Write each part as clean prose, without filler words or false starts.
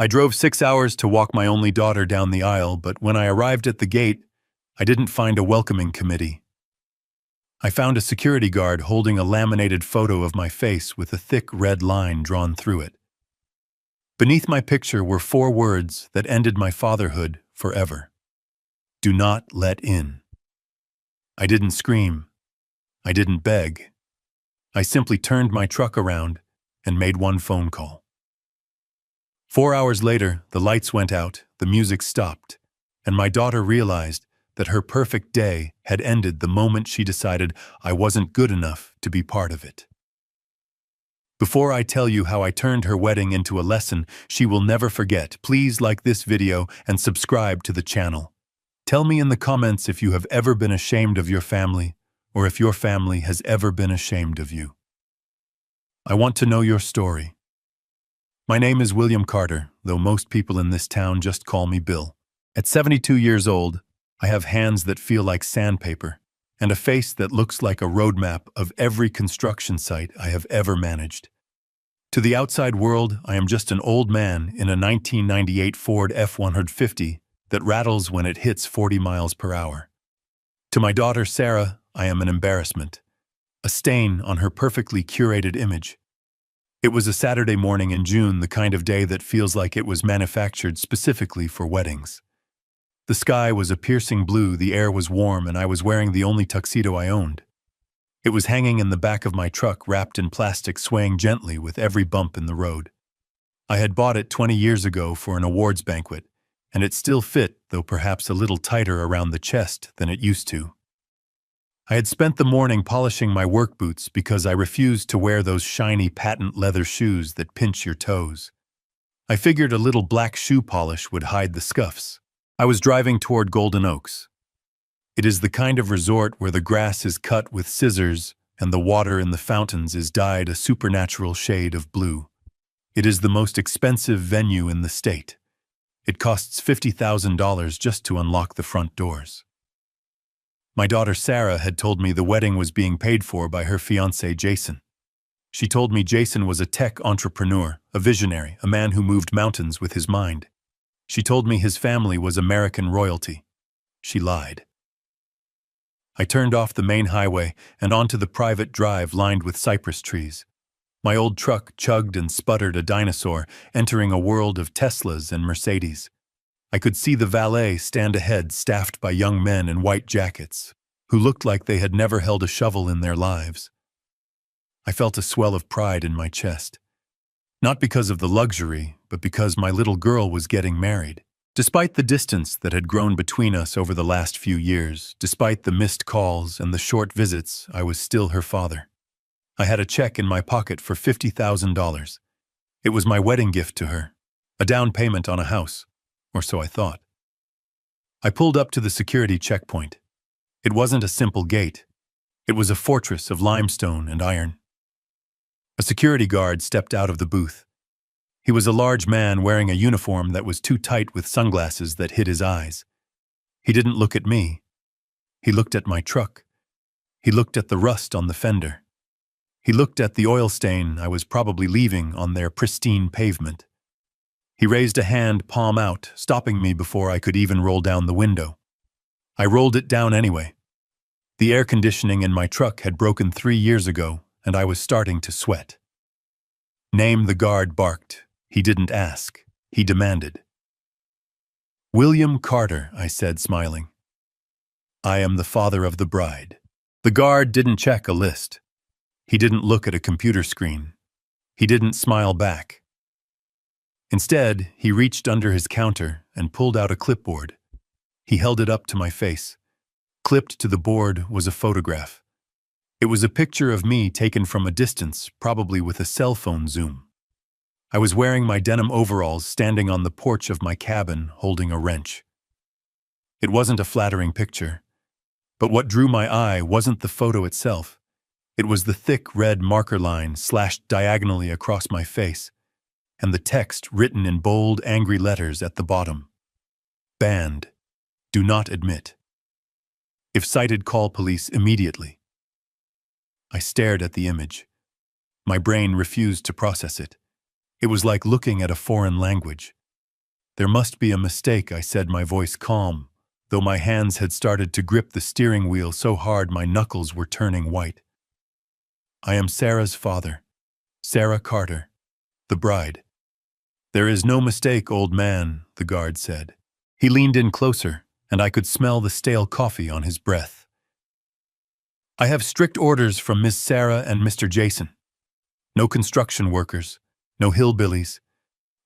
I drove 6 hours to walk my only daughter down the aisle, but when I arrived at the gate, I didn't find a welcoming committee. I found a security guard holding a laminated photo of my face with a thick red line drawn through it. Beneath my picture were 4 words that ended my fatherhood forever. Do not let in. I didn't scream. I didn't beg. I simply turned my truck around and made one phone call. 4 hours later, the lights went out, the music stopped, and my daughter realized that her perfect day had ended the moment she decided I wasn't good enough to be part of it. Before I tell you how I turned her wedding into a lesson she will never forget, please like this video and subscribe to the channel. Tell me in the comments if you have ever been ashamed of your family, or if your family has ever been ashamed of you. I want to know your story. My name is William Carter, though most people in this town just call me Bill. At 72 years old, I have hands that feel like sandpaper, and a face that looks like a roadmap of every construction site I have ever managed. To the outside world, I am just an old man in a 1998 Ford F-150 that rattles when it hits 40 miles per hour. To my daughter Sarah, I am an embarrassment, a stain on her perfectly curated image. It was a Saturday morning in June, the kind of day that feels like it was manufactured specifically for weddings. The sky was a piercing blue, the air was warm, and I was wearing the only tuxedo I owned. It was hanging in the back of my truck, wrapped in plastic, swaying gently with every bump in the road. I had bought it 20 years ago for an awards banquet, and it still fit, though perhaps a little tighter around the chest than it used to. I had spent the morning polishing my work boots because I refused to wear those shiny patent leather shoes that pinch your toes. I figured a little black shoe polish would hide the scuffs. I was driving toward Golden Oaks. It is the kind of resort where the grass is cut with scissors and the water in the fountains is dyed a supernatural shade of blue. It is the most expensive venue in the state. It costs $50,000 just to unlock the front doors. My daughter Sarah had told me the wedding was being paid for by her fiancé Jason. She told me Jason was a tech entrepreneur, a visionary, a man who moved mountains with his mind. She told me his family was American royalty. She lied. I turned off the main highway and onto the private drive lined with cypress trees. My old truck chugged and sputtered, a dinosaur entering a world of Teslas and Mercedes. I could see the valet stand ahead, staffed by young men in white jackets, who looked like they had never held a shovel in their lives. I felt a swell of pride in my chest. Not because of the luxury, but because my little girl was getting married. Despite the distance that had grown between us over the last few years, despite the missed calls and the short visits, I was still her father. I had a check in my pocket for $50,000. It was my wedding gift to her, a down payment on a house, or so I thought. I pulled up to the security checkpoint. It wasn't a simple gate. It was a fortress of limestone and iron. A security guard stepped out of the booth. He was a large man wearing a uniform that was too tight, with sunglasses that hid his eyes. He didn't look at me. He looked at my truck. He looked at the rust on the fender. He looked at the oil stain I was probably leaving on their pristine pavement. He raised a hand, palm out, stopping me before I could even roll down the window. I rolled it down anyway. The air conditioning in my truck had broken 3 years ago, and I was starting to sweat. Name, the guard barked. He didn't ask. He demanded. William Carter, I said, smiling. I am the father of the bride. The guard didn't check a list. He didn't look at a computer screen. He didn't smile back. Instead, he reached under his counter and pulled out a clipboard. He held it up to my face. Clipped to the board was a photograph. It was a picture of me taken from a distance, probably with a cell phone zoom. I was wearing my denim overalls, standing on the porch of my cabin, holding a wrench. It wasn't a flattering picture. But what drew my eye wasn't the photo itself. It was the thick red marker line slashed diagonally across my face, and the text written in bold, angry letters at the bottom. Banned. Do not admit. If cited, call police immediately. I stared at the image. My brain refused to process it. It was like looking at a foreign language. "There must be a mistake," I said, my voice calm, though my hands had started to grip the steering wheel so hard my knuckles were turning white. "I am Sarah's father, Sarah Carter, the bride." "There is no mistake, old man," the guard said. He leaned in closer, and I could smell the stale coffee on his breath. "I have strict orders from Miss Sarah and Mr. Jason. No construction workers, no hillbillies,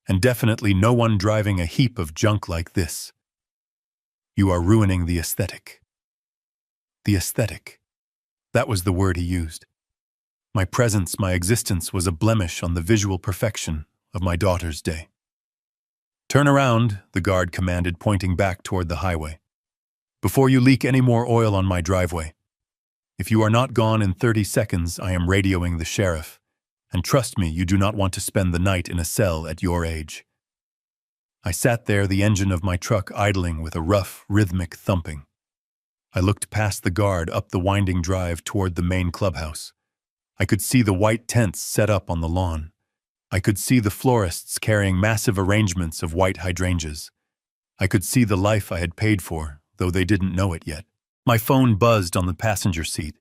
and definitely no one driving a heap of junk like this. You are ruining the aesthetic." The aesthetic. That was the word he used. My presence, my existence was a blemish on the visual perfection of my daughter's day. "Turn around," the guard commanded, pointing back toward the highway, "before you leak any more oil on my driveway. If you are not gone in 30 seconds, I am radioing the sheriff. And trust me, you do not want to spend the night in a cell at your age." I sat there, the engine of my truck idling with a rough, rhythmic thumping. I looked past the guard up the winding drive toward the main clubhouse. I could see the white tents set up on the lawn. I could see the florists carrying massive arrangements of white hydrangeas. I could see the life I had paid for, though they didn't know it yet. My phone buzzed on the passenger seat.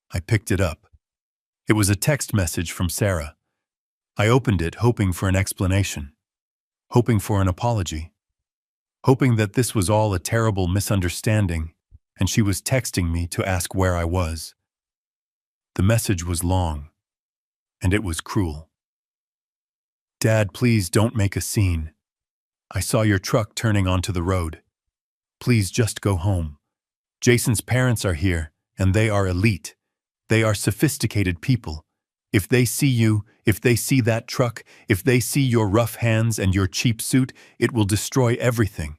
I picked it up. It was a text message from Sarah. I opened it, hoping for an explanation, hoping for an apology, hoping that this was all a terrible misunderstanding, and she was texting me to ask where I was. The message was long, and it was cruel. "Dad, please don't make a scene. I saw your truck turning onto the road. Please just go home. Jason's parents are here, and they are elite. They are sophisticated people. If they see you, if they see that truck, if they see your rough hands and your cheap suit, it will destroy everything.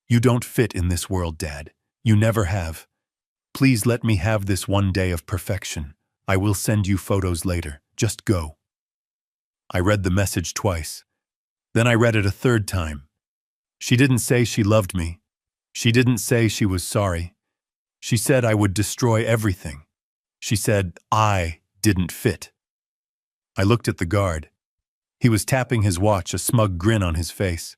You don't fit in this world, Dad. You never have. Please let me have this one day of perfection. I will send you photos later. Just go." I read the message twice. Then I read it a third time. She didn't say she loved me. She didn't say she was sorry. She said I would destroy everything. She said I didn't fit. I looked at the guard. He was tapping his watch, a smug grin on his face.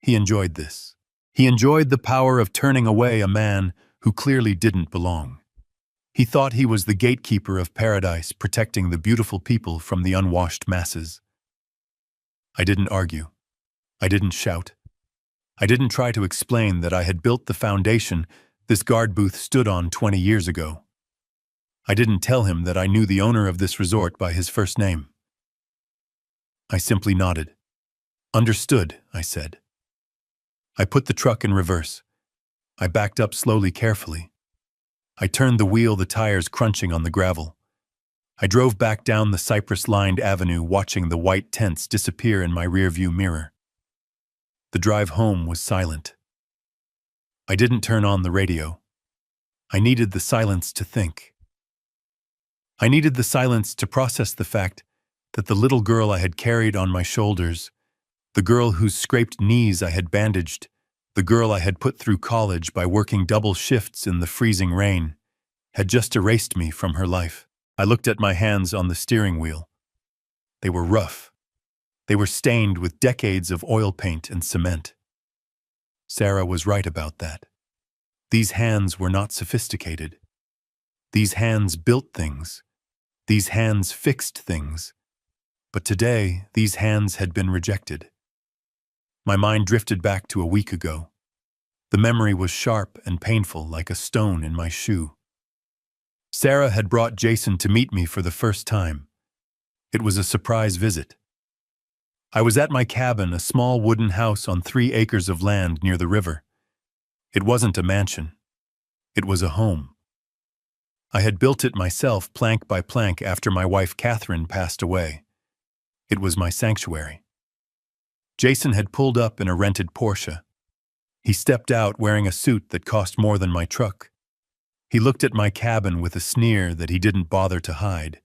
He enjoyed this. He enjoyed the power of turning away a man who clearly didn't belong. He thought he was the gatekeeper of paradise, protecting the beautiful people from the unwashed masses. I didn't argue. I didn't shout. I didn't try to explain that I had built the foundation this guard booth stood on 20 years ago. I didn't tell him that I knew the owner of this resort by his first name. I simply nodded. "Understood," I said. I put the truck in reverse. I backed up slowly, carefully. I turned the wheel, the tires crunching on the gravel. I drove back down the cypress-lined avenue, watching the white tents disappear in my rearview mirror. The drive home was silent. I didn't turn on the radio. I needed the silence to think. I needed the silence to process the fact that the little girl I had carried on my shoulders, the girl whose scraped knees I had bandaged, the girl I had put through college by working double shifts in the freezing rain, had just erased me from her life. I looked at my hands on the steering wheel. They were rough. They were stained with decades of oil paint and cement. Sarah was right about that. These hands were not sophisticated. These hands built things. These hands fixed things. But today, these hands had been rejected. My mind drifted back to a week ago. The memory was sharp and painful, like a stone in my shoe. Sarah had brought Jason to meet me for the first time. It was a surprise visit. I was at my cabin, a small wooden house on 3 acres of land near the river. It wasn't a mansion. It was a home. I had built it myself, plank by plank, after my wife Catherine passed away. It was my sanctuary. Jason had pulled up in a rented Porsche. He stepped out wearing a suit that cost more than my truck. He looked at my cabin with a sneer that he didn't bother to hide.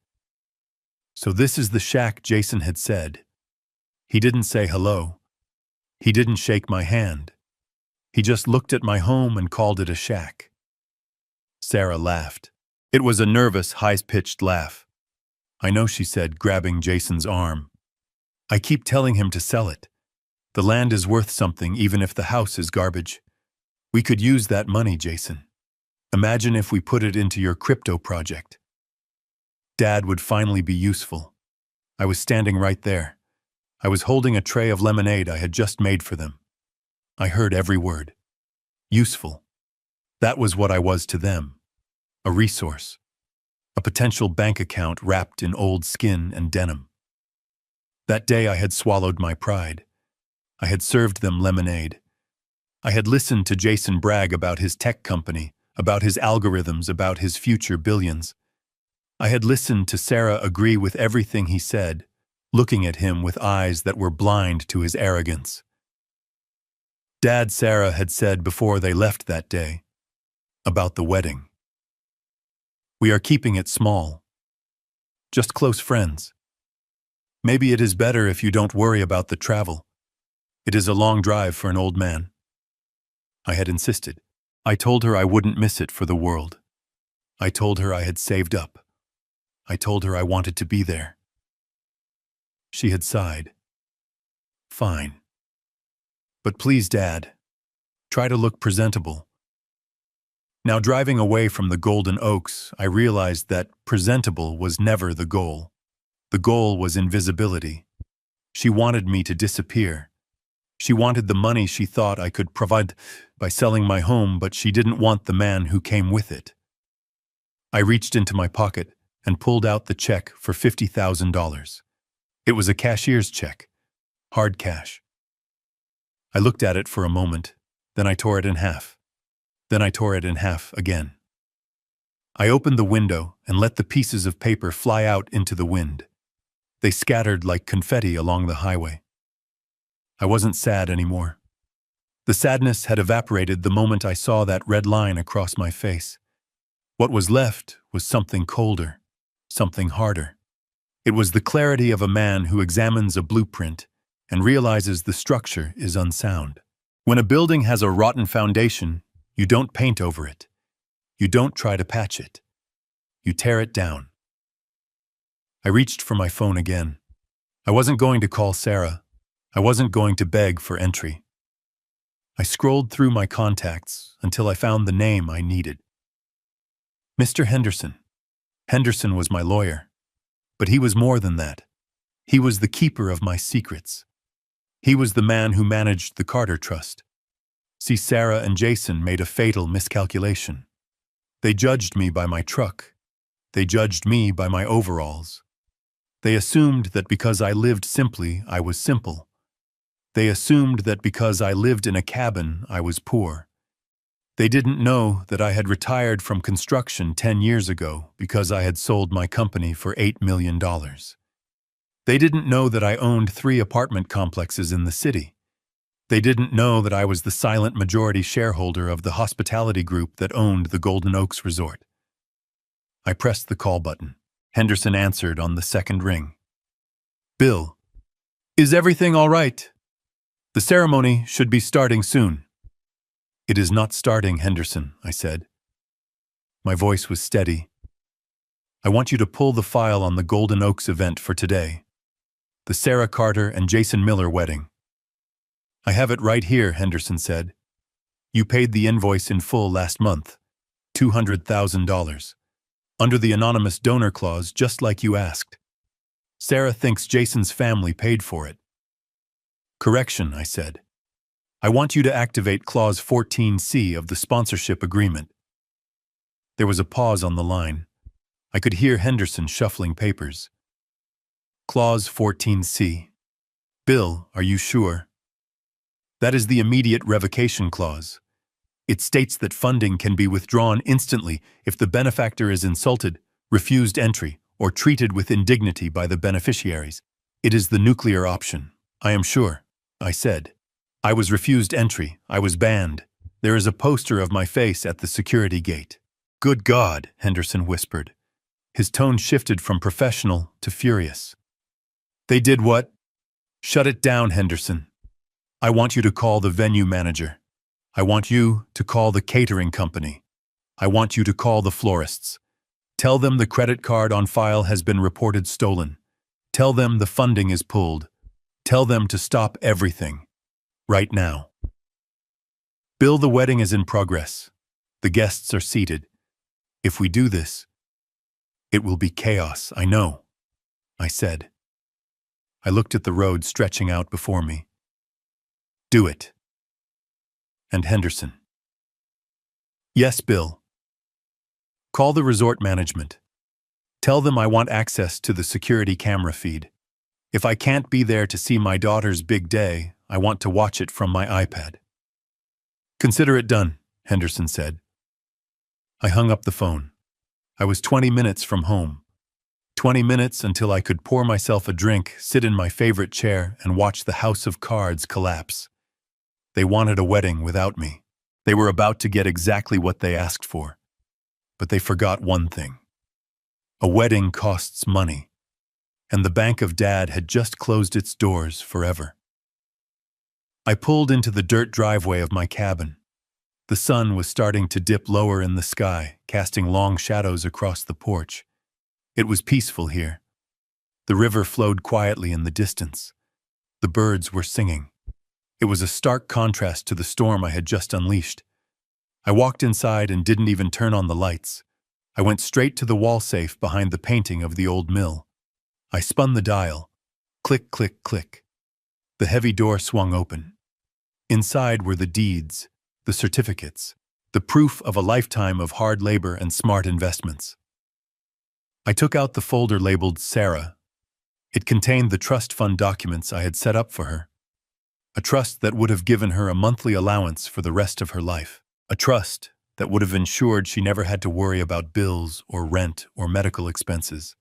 "So this is the shack," Jason had said. He didn't say hello. He didn't shake my hand. He just looked at my home and called it a shack. Sarah laughed. It was a nervous, high-pitched laugh. "I know," she said, grabbing Jason's arm. "I keep telling him to sell it. The land is worth something even if the house is garbage. We could use that money, Jason. Imagine if we put it into your crypto project. Dad would finally be useful. I was standing right there. I was holding a tray of lemonade I had just made for them. I heard every word. Useful. That was what I was to them. A resource. A potential bank account wrapped in old skin and denim. That day I had swallowed my pride. I had served them lemonade. I had listened to Jason brag about his tech company, about his algorithms, about his future billions. I had listened to Sarah agree with everything he said, looking at him with eyes that were blind to his arrogance. Dad, Sarah had said before they left that day, about the wedding. We are keeping it small. Just close friends. Maybe it is better if you don't worry about the travel. It is a long drive for an old man. I had insisted. I told her I wouldn't miss it for the world. I told her I had saved up. I told her I wanted to be there. She had sighed. Fine. But please, Dad, try to look presentable. Now, driving away from the Golden Oaks, I realized that presentable was never the goal. The goal was invisibility. She wanted me to disappear. She wanted the money she thought I could provide by selling my home, but she didn't want the man who came with it. I reached into my pocket and pulled out the check for $50,000. It was a cashier's check, hard cash. I looked at it for a moment, then I tore it in half. Then I tore it in half again. I opened the window and let the pieces of paper fly out into the wind. They scattered like confetti along the highway. I wasn't sad anymore. The sadness had evaporated the moment I saw that red line across my face. What was left was something colder, something harder. It was the clarity of a man who examines a blueprint and realizes the structure is unsound. When a building has a rotten foundation, you don't paint over it. You don't try to patch it. You tear it down. I reached for my phone again. I wasn't going to call Sarah. I wasn't going to beg for entry. I scrolled through my contacts until I found the name I needed. Mr. Henderson. Henderson was my lawyer. But he was more than that. He was the keeper of my secrets. He was the man who managed the Carter Trust. See, Sarah and Jason made a fatal miscalculation. They judged me by my truck. They judged me by my overalls. They assumed that because I lived simply, I was simple. They assumed that because I lived in a cabin, I was poor. They didn't know that I had retired from construction 10 years ago because I had sold my company for $8 million. They didn't know that I owned 3 apartment complexes in the city. They didn't know that I was the silent majority shareholder of the hospitality group that owned the Golden Oaks Resort. I pressed the call button. Henderson answered on the second ring. Bill, is everything all right? The ceremony should be starting soon. It is not starting, Henderson, I said. My voice was steady. I want you to pull the file on the Golden Oaks event for today. The Sarah Carter and Jason Miller wedding. I have it right here, Henderson said. You paid the invoice in full last month, $200,000, under the anonymous donor clause just like you asked. Sarah thinks Jason's family paid for it. Correction, I said. I want you to activate Clause 14C of the sponsorship agreement. There was a pause on the line. I could hear Henderson shuffling papers. Clause 14C. Bill, are you sure? That is the immediate revocation clause. It states that funding can be withdrawn instantly if the benefactor is insulted, refused entry, or treated with indignity by the beneficiaries. It is the nuclear option. I am sure, I said. I was refused entry. I was banned. There is a poster of my face at the security gate. Good God, Henderson whispered. His tone shifted from professional to furious. They did what? Shut it down, Henderson. I want you to call the venue manager. I want you to call the catering company. I want you to call the florists. Tell them the credit card on file has been reported stolen. Tell them the funding is pulled. Tell them to stop everything. Right now. Bill, the wedding is in progress. The guests are seated. If we do this, it will be chaos, I know, I said. I looked at the road stretching out before me. Do it. And Henderson. Yes, Bill. Call the resort management. Tell them I want access to the security camera feed. If I can't be there to see my daughter's big day, I want to watch it from my iPad. Consider it done, Henderson said. I hung up the phone. I was 20 minutes from home. 20 minutes until I could pour myself a drink, sit in my favorite chair, and watch the house of cards collapse. They wanted a wedding without me. They were about to get exactly what they asked for. But they forgot one thing. A wedding costs money, and the bank of Dad had just closed its doors forever. I pulled into the dirt driveway of my cabin. The sun was starting to dip lower in the sky, casting long shadows across the porch. It was peaceful here. The river flowed quietly in the distance. The birds were singing. It was a stark contrast to the storm I had just unleashed. I walked inside and didn't even turn on the lights. I went straight to the wall safe behind the painting of the old mill. I spun the dial. Click, click, click. The heavy door swung open. Inside were the deeds, the certificates, the proof of a lifetime of hard labor and smart investments. I took out the folder labeled Sarah. It contained the trust fund documents I had set up for her. A trust that would have given her a monthly allowance for the rest of her life. A trust that would have ensured she never had to worry about bills or rent or medical expenses.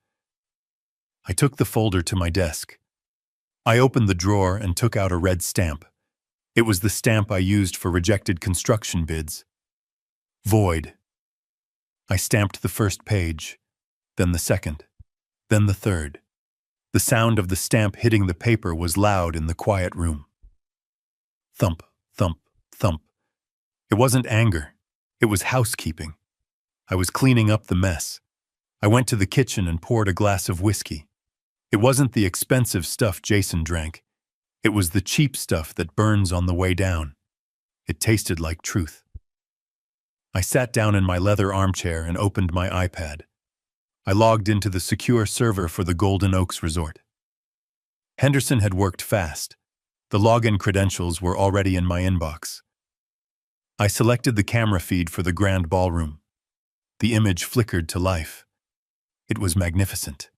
I took the folder to my desk. I opened the drawer and took out a red stamp. It was the stamp I used for rejected construction bids. Void. I stamped the first page, then the second, then the third. The sound of the stamp hitting the paper was loud in the quiet room. Thump, thump, thump. It wasn't anger. It was housekeeping. I was cleaning up the mess. I went to the kitchen and poured a glass of whiskey. It wasn't the expensive stuff Jason drank. It was the cheap stuff that burns on the way down. It tasted like truth. I sat down in my leather armchair and opened my iPad. I logged into the secure server for the Golden Oaks Resort. Henderson had worked fast. The login credentials were already in my inbox. I selected the camera feed for the grand ballroom. The image flickered to life. It was magnificent.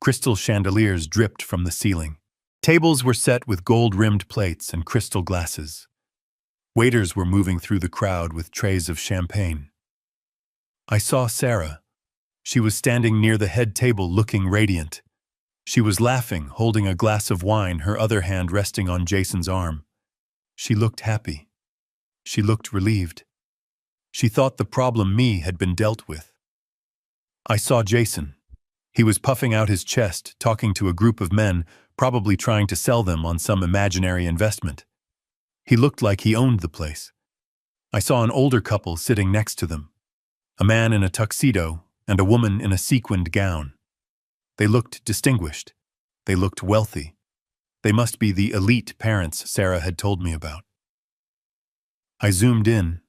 Crystal chandeliers dripped from the ceiling. Tables were set with gold-rimmed plates and crystal glasses. Waiters were moving through the crowd with trays of champagne. I saw Sarah. She was standing near the head table looking radiant. She was laughing, holding a glass of wine, her other hand resting on Jason's arm. She looked happy. She looked relieved. She thought the problem me had been dealt with. I saw Jason. He was puffing out his chest, talking to a group of men, probably trying to sell them on some imaginary investment. He looked like he owned the place. I saw an older couple sitting next to them. A man in a tuxedo and a woman in a sequined gown. They looked distinguished. They looked wealthy. They must be the elite parents Sarah had told me about. I zoomed in.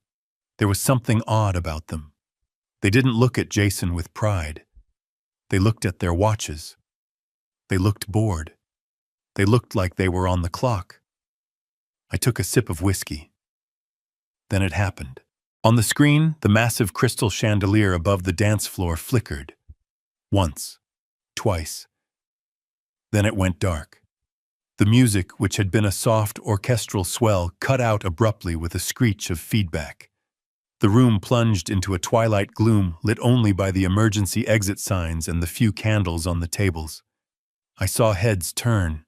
There was something odd about them. They didn't look at Jason with pride. They looked at their watches. They looked bored. They looked like they were on the clock. I took a sip of whiskey. Then it happened. On the screen, the massive crystal chandelier above the dance floor flickered. Once. Twice. Then it went dark. The music, which had been a soft orchestral swell, cut out abruptly with a screech of feedback. The room plunged into a twilight gloom lit only by the emergency exit signs and the few candles on the tables. I saw heads turn.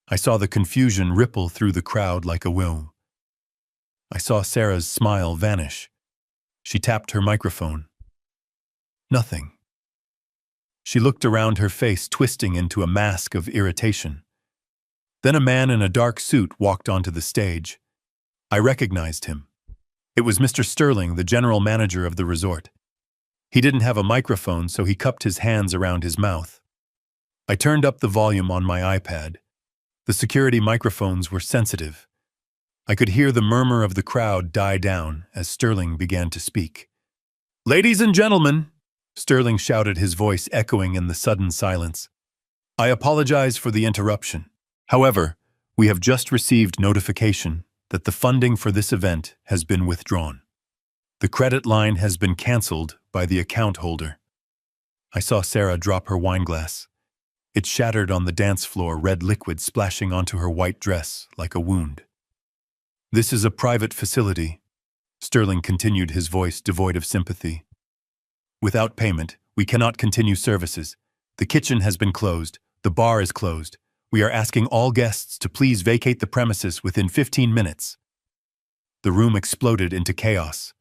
I saw the confusion ripple through the crowd like a wheel. I saw Sarah's smile vanish. She tapped her microphone. Nothing. She looked around, her face twisting into a mask of irritation. Then a man in a dark suit walked onto the stage. I recognized him. It was Mr. Sterling, the general manager of the resort. He didn't have a microphone, so he cupped his hands around his mouth. I turned up the volume on my iPad. The security microphones were sensitive. I could hear the murmur of the crowd die down as Sterling began to speak. "Ladies and gentlemen," Sterling shouted, his voice echoing in the sudden silence. "I apologize for the interruption. However, we have just received notification that the funding for this event has been withdrawn. The credit line has been canceled by the account holder." I saw Sarah drop her wineglass. It shattered on the dance floor, red liquid splashing onto her white dress like a wound. "This is a private facility," Sterling continued, his voice devoid of sympathy. "Without payment, we cannot continue services. The kitchen has been closed. The bar is closed. We are asking all guests to please vacate the premises within 15 minutes. The room exploded into chaos.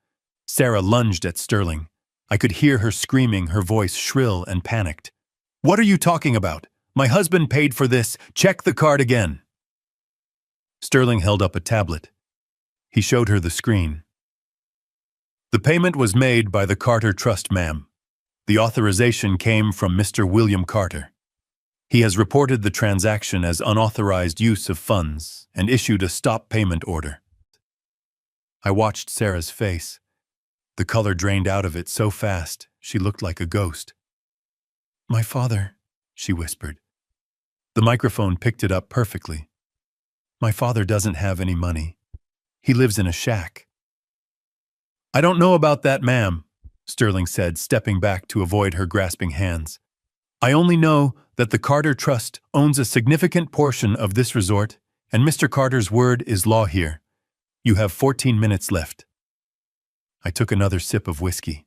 Sarah lunged at Sterling. I could hear her screaming, her voice shrill and panicked. "What are you talking about? My husband paid for this. Check the card again." Sterling held up a tablet. He showed her the screen. "The payment was made by the Carter Trust, ma'am. The authorization came from Mr. William Carter. He has reported the transaction as unauthorized use of funds and issued a stop payment order." I watched Sarah's face. The color drained out of it so fast, she looked like a ghost. "My father," she whispered. The microphone picked it up perfectly. "My father doesn't have any money. He lives in a shack." "I don't know about that, ma'am," Sterling said, stepping back to avoid her grasping hands. "I only know that the Carter Trust owns a significant portion of this resort, and Mr. Carter's word is law here. You have 14 minutes left." I took another sip of whiskey.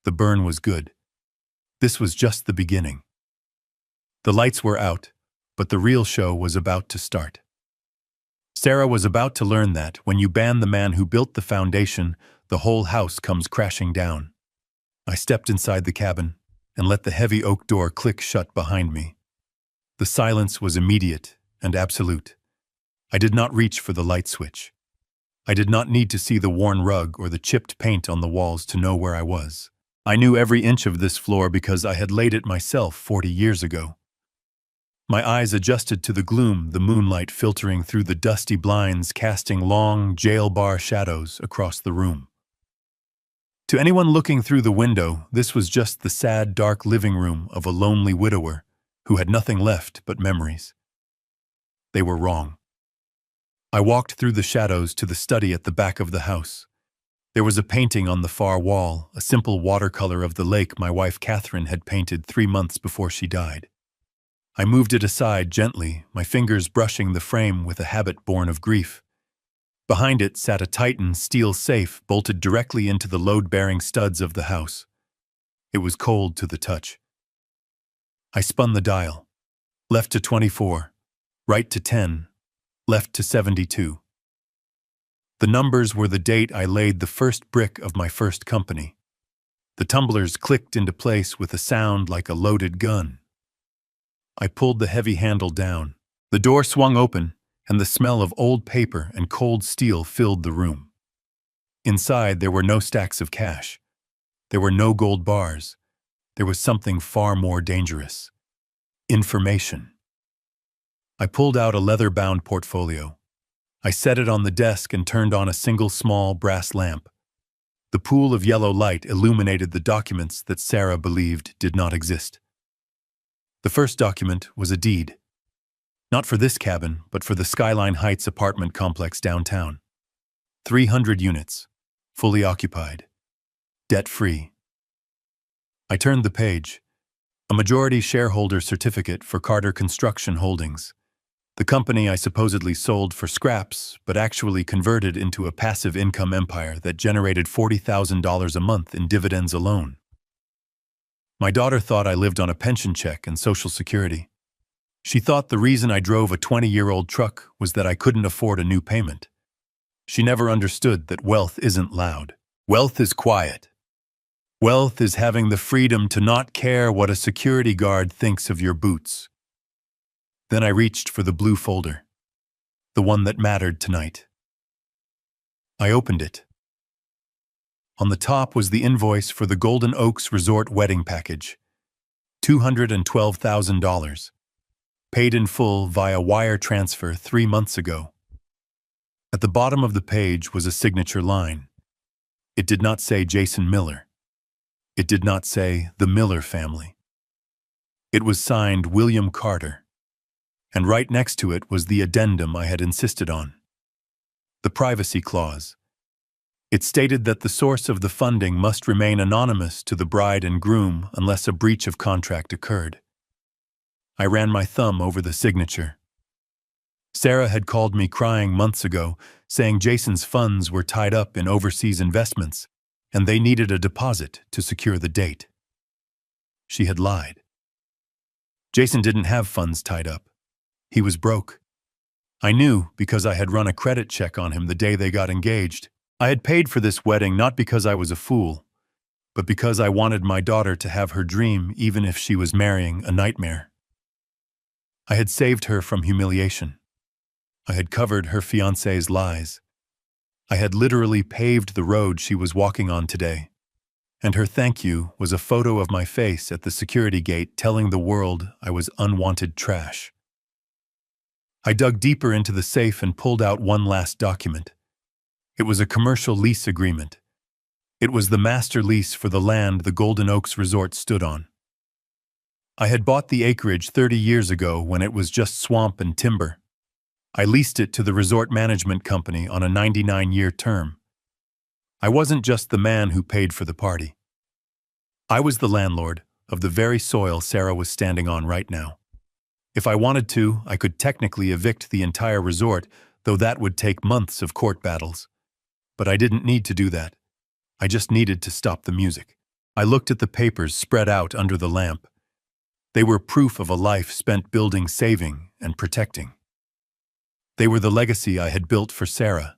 The burn was good. This was just the beginning. The lights were out, but the real show was about to start. Sarah was about to learn that when you ban the man who built the foundation, the whole house comes crashing down. I stepped inside the cabin and let the heavy oak door click shut behind me. The silence was immediate and absolute. I did not reach for the light switch. I did not need to see the worn rug or the chipped paint on the walls to know where I was. I knew every inch of this floor because I had laid it myself 40 years ago. My eyes adjusted to the gloom, the moonlight filtering through the dusty blinds, casting long, jail bar shadows across the room. To anyone looking through the window, this was just the sad, dark living room of a lonely widower who had nothing left but memories. They were wrong. I walked through the shadows to the study at the back of the house. There was a painting on the far wall, a simple watercolor of the lake my wife Catherine had painted 3 months before she died. I moved it aside gently, my fingers brushing the frame with a habit born of grief. Behind it sat a Titan steel safe bolted directly into the load-bearing studs of the house. It was cold to the touch. I spun the dial. Left to 24, right to 10, left to 72. The numbers were the date I laid the first brick of my first company. The tumblers clicked into place with a sound like a loaded gun. I pulled the heavy handle down. The door swung open, and the smell of old paper and cold steel filled the room. Inside, there were no stacks of cash. There were no gold bars. There was something far more dangerous. Information. I pulled out a leather-bound portfolio. I set it on the desk and turned on a single small brass lamp. The pool of yellow light illuminated the documents that Sarah believed did not exist. The first document was a deed. Not for this cabin, but for the Skyline Heights apartment complex downtown. 300 units, fully occupied, debt-free. I turned the page. A majority shareholder certificate for Carter Construction Holdings. The company I supposedly sold for scraps, but actually converted into a passive income empire that generated $40,000 a month in dividends alone. My daughter thought I lived on a pension check and Social Security. She thought the reason I drove a 20-year-old truck was that I couldn't afford a new payment. She never understood that wealth isn't loud. Wealth is quiet. Wealth is having the freedom to not care what a security guard thinks of your boots. Then I reached for the blue folder, the one that mattered tonight. I opened it. On the top was the invoice for the Golden Oaks Resort wedding package, $212,000, paid in full via wire transfer 3 months ago. At the bottom of the page was a signature line. It did not say Jason Miller. It did not say the Miller family. It was signed William Carter, and right next to it was the addendum I had insisted on. The privacy clause. It stated that the source of the funding must remain anonymous to the bride and groom unless a breach of contract occurred. I ran my thumb over the signature. Sarah had called me crying months ago, saying Jason's funds were tied up in overseas investments, and they needed a deposit to secure the date. She had lied. Jason didn't have funds tied up. He was broke. I knew because I had run a credit check on him the day they got engaged. I had paid for this wedding not because I was a fool, but because I wanted my daughter to have her dream even if she was marrying a nightmare. I had saved her from humiliation. I had covered her fiancé's lies. I had literally paved the road she was walking on today. And her thank you was a photo of my face at the security gate telling the world I was unwanted trash. I dug deeper into the safe and pulled out one last document. It was a commercial lease agreement. It was the master lease for the land the Golden Oaks Resort stood on. I had bought the acreage 30 years ago when it was just swamp and timber. I leased it to the resort management company on a 99-year term. I wasn't just the man who paid for the party. I was the landlord of the very soil Sarah was standing on right now. If I wanted to, I could technically evict the entire resort, though that would take months of court battles. But I didn't need to do that. I just needed to stop the music. I looked at the papers spread out under the lamp. They were proof of a life spent building, saving, and protecting. They were the legacy I had built for Sarah,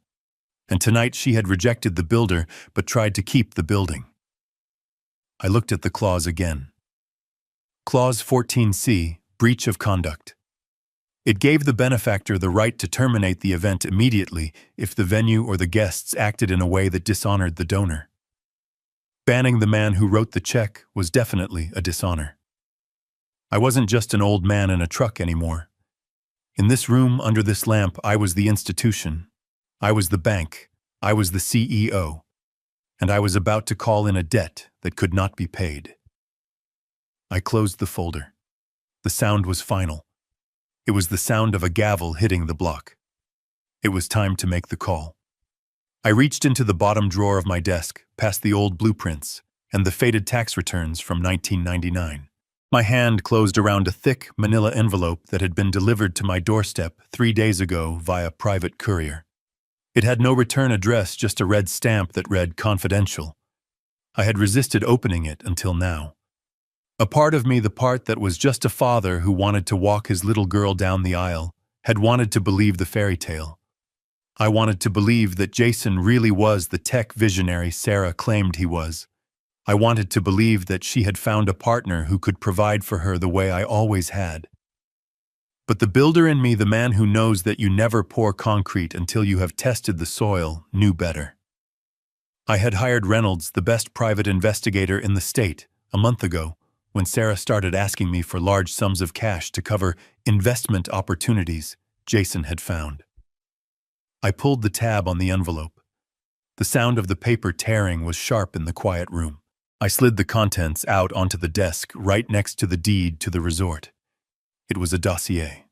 and tonight she had rejected the builder but tried to keep the building. I looked at the clause again. Clause 14C, breach of conduct. It gave the benefactor the right to terminate the event immediately if the venue or the guests acted in a way that dishonored the donor. Banning the man who wrote the check was definitely a dishonor. I wasn't just an old man in a truck anymore. In this room under this lamp, I was the institution. I was the bank. I was the CEO. And I was about to call in a debt that could not be paid. I closed the folder. The sound was final. It was the sound of a gavel hitting the block. It was time to make the call. I reached into the bottom drawer of my desk, past the old blueprints and the faded tax returns from 1999. My hand closed around a thick manila envelope that had been delivered to my doorstep 3 days ago via private courier. It had no return address, just a red stamp that read confidential. I had resisted opening it until now. A part of me, the part that was just a father who wanted to walk his little girl down the aisle, had wanted to believe the fairy tale. I wanted to believe that Jason really was the tech visionary Sarah claimed he was. I wanted to believe that she had found a partner who could provide for her the way I always had. But the builder in me, the man who knows that you never pour concrete until you have tested the soil, knew better. I had hired Reynolds, the best private investigator in the state, a month ago, when Sarah started asking me for large sums of cash to cover investment opportunities Jason had found. I pulled the tab on the envelope. The sound of the paper tearing was sharp in the quiet room. I slid the contents out onto the desk right next to the deed to the resort. It was a dossier.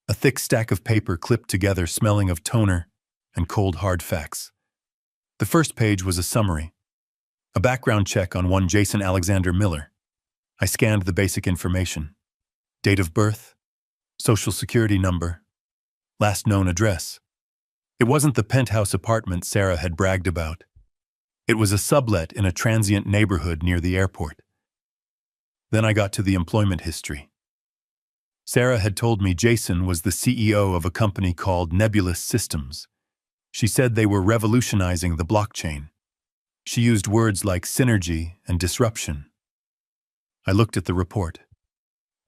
A thick stack of paper clipped together, smelling of toner and cold hard facts. The first page was a summary. A background check on one Jason Alexander Miller. I scanned the basic information. Date of birth, social security number, last known address. It wasn't the penthouse apartment Sarah had bragged about. It was a sublet in a transient neighborhood near the airport. Then I got to the employment history. Sarah had told me Jason was the CEO of a company called Nebulous Systems. She said they were revolutionizing the blockchain. She used words like synergy and disruption. I looked at the report.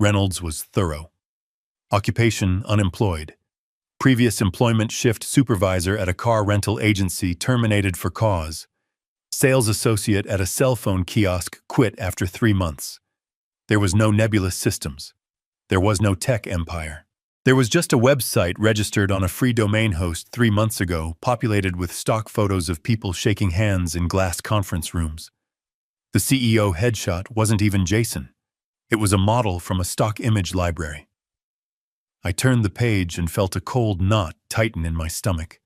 Reynolds was thorough. Occupation, unemployed. Previous employment, shift supervisor at a car rental agency, terminated for cause. Sales associate at a cell phone kiosk, quit after 3 months. There was no Nebulous Systems. There was no tech empire. There was just a website registered on a free domain host 3 months ago, populated with stock photos of people shaking hands in glass conference rooms. The CEO headshot wasn't even Jason. It was a model from a stock image library. I turned the page and felt a cold knot tighten in my stomach.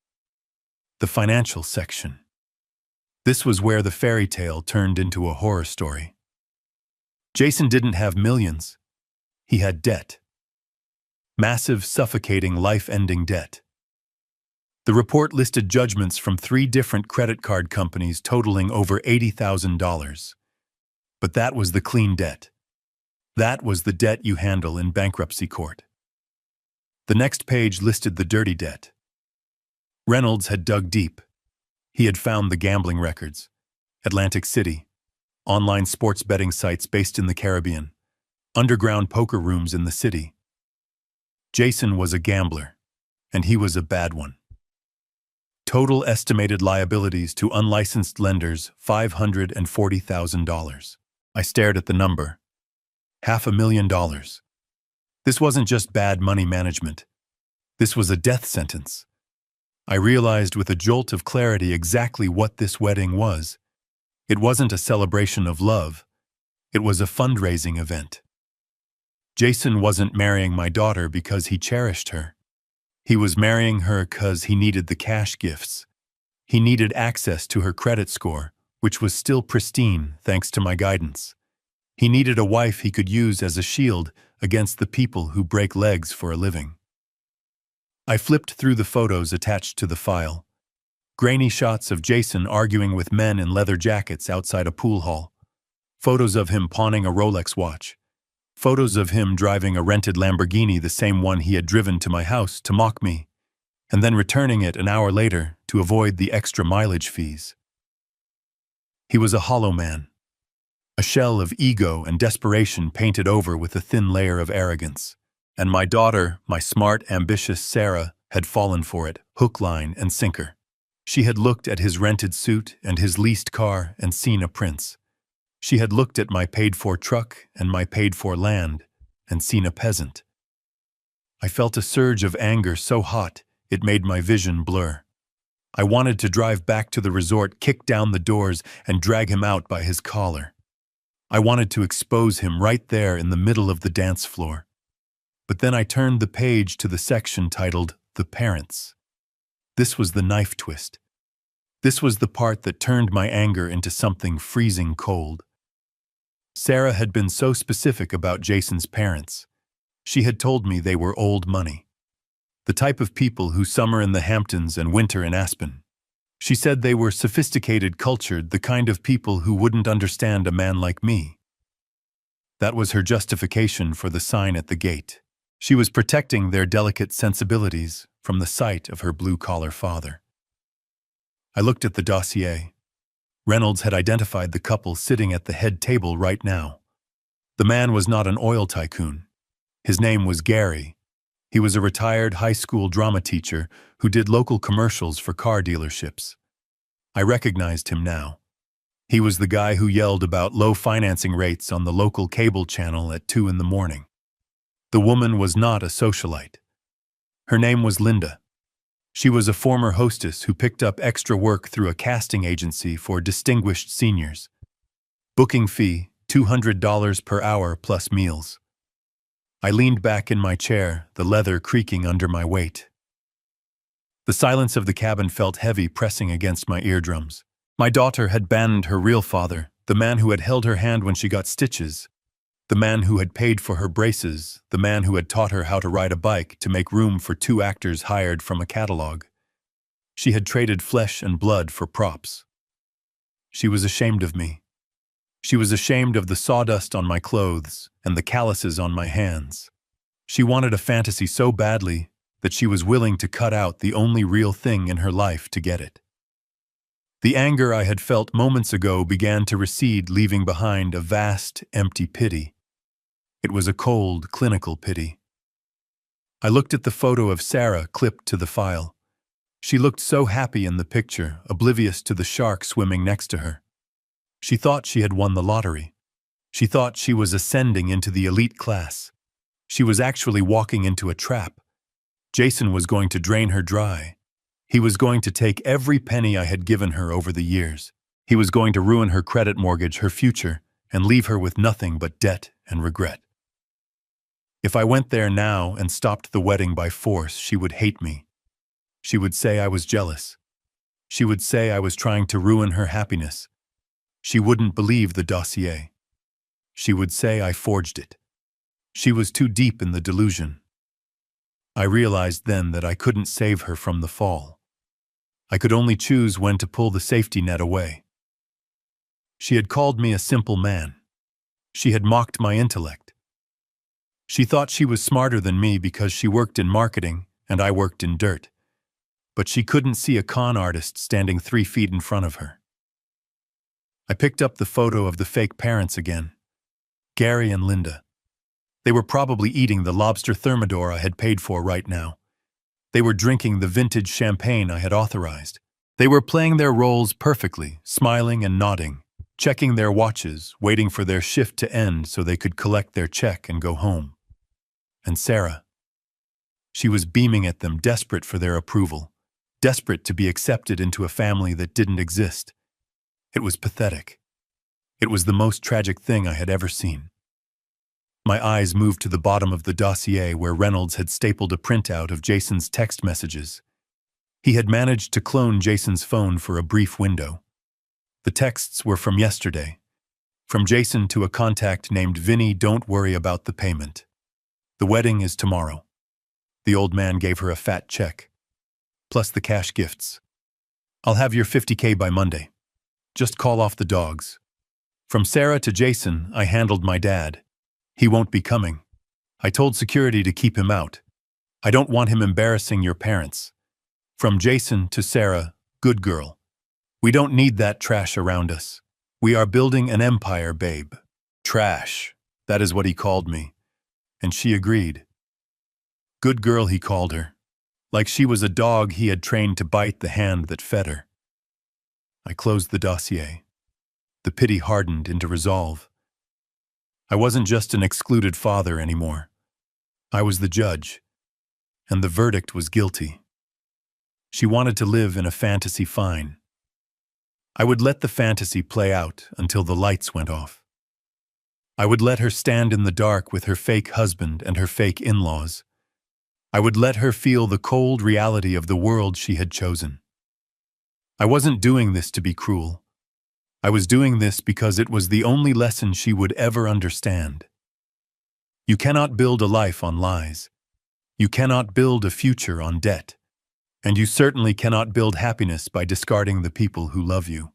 The financial section. This was where the fairy tale turned into a horror story. Jason didn't have millions. He had debt. Massive, suffocating, life-ending debt. The report listed judgments from 3 different credit card companies totaling over $80,000. But that was the clean debt. That was the debt you handle in bankruptcy court. The next page listed the dirty debt. Reynolds had dug deep. He had found the gambling records. Atlantic City. Online sports betting sites based in the Caribbean. Underground poker rooms in the city. Jason was a gambler, and he was a bad one. Total estimated liabilities to unlicensed lenders, $540,000. I stared at the number. $500,000. This wasn't just bad money management. This was a death sentence. I realized with a jolt of clarity exactly what this wedding was. It wasn't a celebration of love. It was a fundraising event. Jason wasn't marrying my daughter because he cherished her. He was marrying her because he needed the cash gifts. He needed access to her credit score, which was still pristine thanks to my guidance. He needed a wife he could use as a shield against the people who break legs for a living. I flipped through the photos attached to the file. Grainy shots of Jason arguing with men in leather jackets outside a pool hall. Photos of him pawning a Rolex watch. Photos of him driving a rented Lamborghini, the same one he had driven to my house to mock me, and then returning it an hour later to avoid the extra mileage fees. He was a hollow man. A shell of ego and desperation painted over with a thin layer of arrogance. And my daughter, my smart, ambitious Sarah, had fallen for it, hook, line, and sinker. She had looked at his rented suit and his leased car and seen a prince. She had looked at my paid-for truck and my paid-for land and seen a peasant. I felt a surge of anger so hot it made my vision blur. I wanted to drive back to the resort, kick down the doors, and drag him out by his collar. I wanted to expose him right there in the middle of the dance floor. But then I turned the page to the section titled The Parents. This was the knife twist. This was the part that turned my anger into something freezing cold. Sarah had been so specific about Jason's parents. She had told me they were old money. The type of people who summer in the Hamptons and winter in Aspen. She said they were sophisticated, cultured, the kind of people who wouldn't understand a man like me. That was her justification for the sign at the gate. She was protecting their delicate sensibilities from the sight of her blue-collar father. I looked at the dossier. Reynolds had identified the couple sitting at the head table right now. The man was not an oil tycoon. His name was Gary. He was a retired high school drama teacher who did local commercials for car dealerships. I recognized him now. He was the guy who yelled about low financing rates on the local cable channel at 2 in the morning. The woman was not a socialite. Her name was Linda. She was a former hostess who picked up extra work through a casting agency for distinguished seniors. Booking fee, $200 per hour plus meals. I leaned back in my chair, the leather creaking under my weight. The silence of the cabin felt heavy, pressing against my eardrums. My daughter had abandoned her real father, the man who had held her hand when she got stitches, the man who had paid for her braces, the man who had taught her how to ride a bike to make room for 2 actors hired from a catalog. She had traded flesh and blood for props. She was ashamed of me. She was ashamed of the sawdust on my clothes and the calluses on my hands. She wanted a fantasy so badly that she was willing to cut out the only real thing in her life to get it. The anger I had felt moments ago began to recede, leaving behind a vast, empty pity. It was a cold, clinical pity. I looked at the photo of Sarah clipped to the file. She looked so happy in the picture, oblivious to the shark swimming next to her. She thought she had won the lottery. She thought she was ascending into the elite class. She was actually walking into a trap, Jason was going to drain her dry. He was going to take every penny I had given her over the years. He was going to ruin her credit mortgage, her future, and leave her with nothing but debt and regret. If I went there now and stopped the wedding by force, she would hate me. She would say I was jealous. She would say I was trying to ruin her happiness. She wouldn't believe the dossier. She would say I forged it. She was too deep in the delusion. I realized then that I couldn't save her from the fall. I could only choose when to pull the safety net away. She had called me a simple man. She had mocked my intellect. She thought she was smarter than me because she worked in marketing and I worked in dirt. But she couldn't see a con artist standing 3 feet in front of her. I picked up the photo of the fake parents again, Gary and Linda. They were probably eating the lobster thermidor I had paid for right now. They were drinking the vintage champagne I had authorized. They were playing their roles perfectly, smiling and nodding, checking their watches, waiting for their shift to end so they could collect their check and go home. And Sarah. She was beaming at them, desperate for their approval, desperate to be accepted into a family that didn't exist. It was pathetic. It was the most tragic thing I had ever seen. My eyes moved to the bottom of the dossier where Reynolds had stapled a printout of Jason's text messages. He had managed to clone Jason's phone for a brief window. The texts were from yesterday. From Jason to a contact named Vinny, "Don't worry about the payment. The wedding is tomorrow." The old man gave her a fat check, plus the cash gifts. "I'll have your $50K by Monday. Just call off the dogs." From Sarah to Jason, I handled my dad. "He won't be coming. I told security to keep him out. I don't want him embarrassing your parents." From Jason to Sarah, "Good girl. We don't need that trash around us. We are building an empire, babe." Trash. That is what he called me. And she agreed. Good girl, he called her. Like she was a dog he had trained to bite the hand that fed her. I closed the dossier. The pity hardened into resolve. I wasn't just an excluded father anymore. I was the judge, and the verdict was guilty. She wanted to live in a fantasy, fine. I would let the fantasy play out until the lights went off. I would let her stand in the dark with her fake husband and her fake in-laws. I would let her feel the cold reality of the world she had chosen. I wasn't doing this to be cruel. I was doing this because it was the only lesson she would ever understand. You cannot build a life on lies. You cannot build a future on debt. And you certainly cannot build happiness by discarding the people who love you.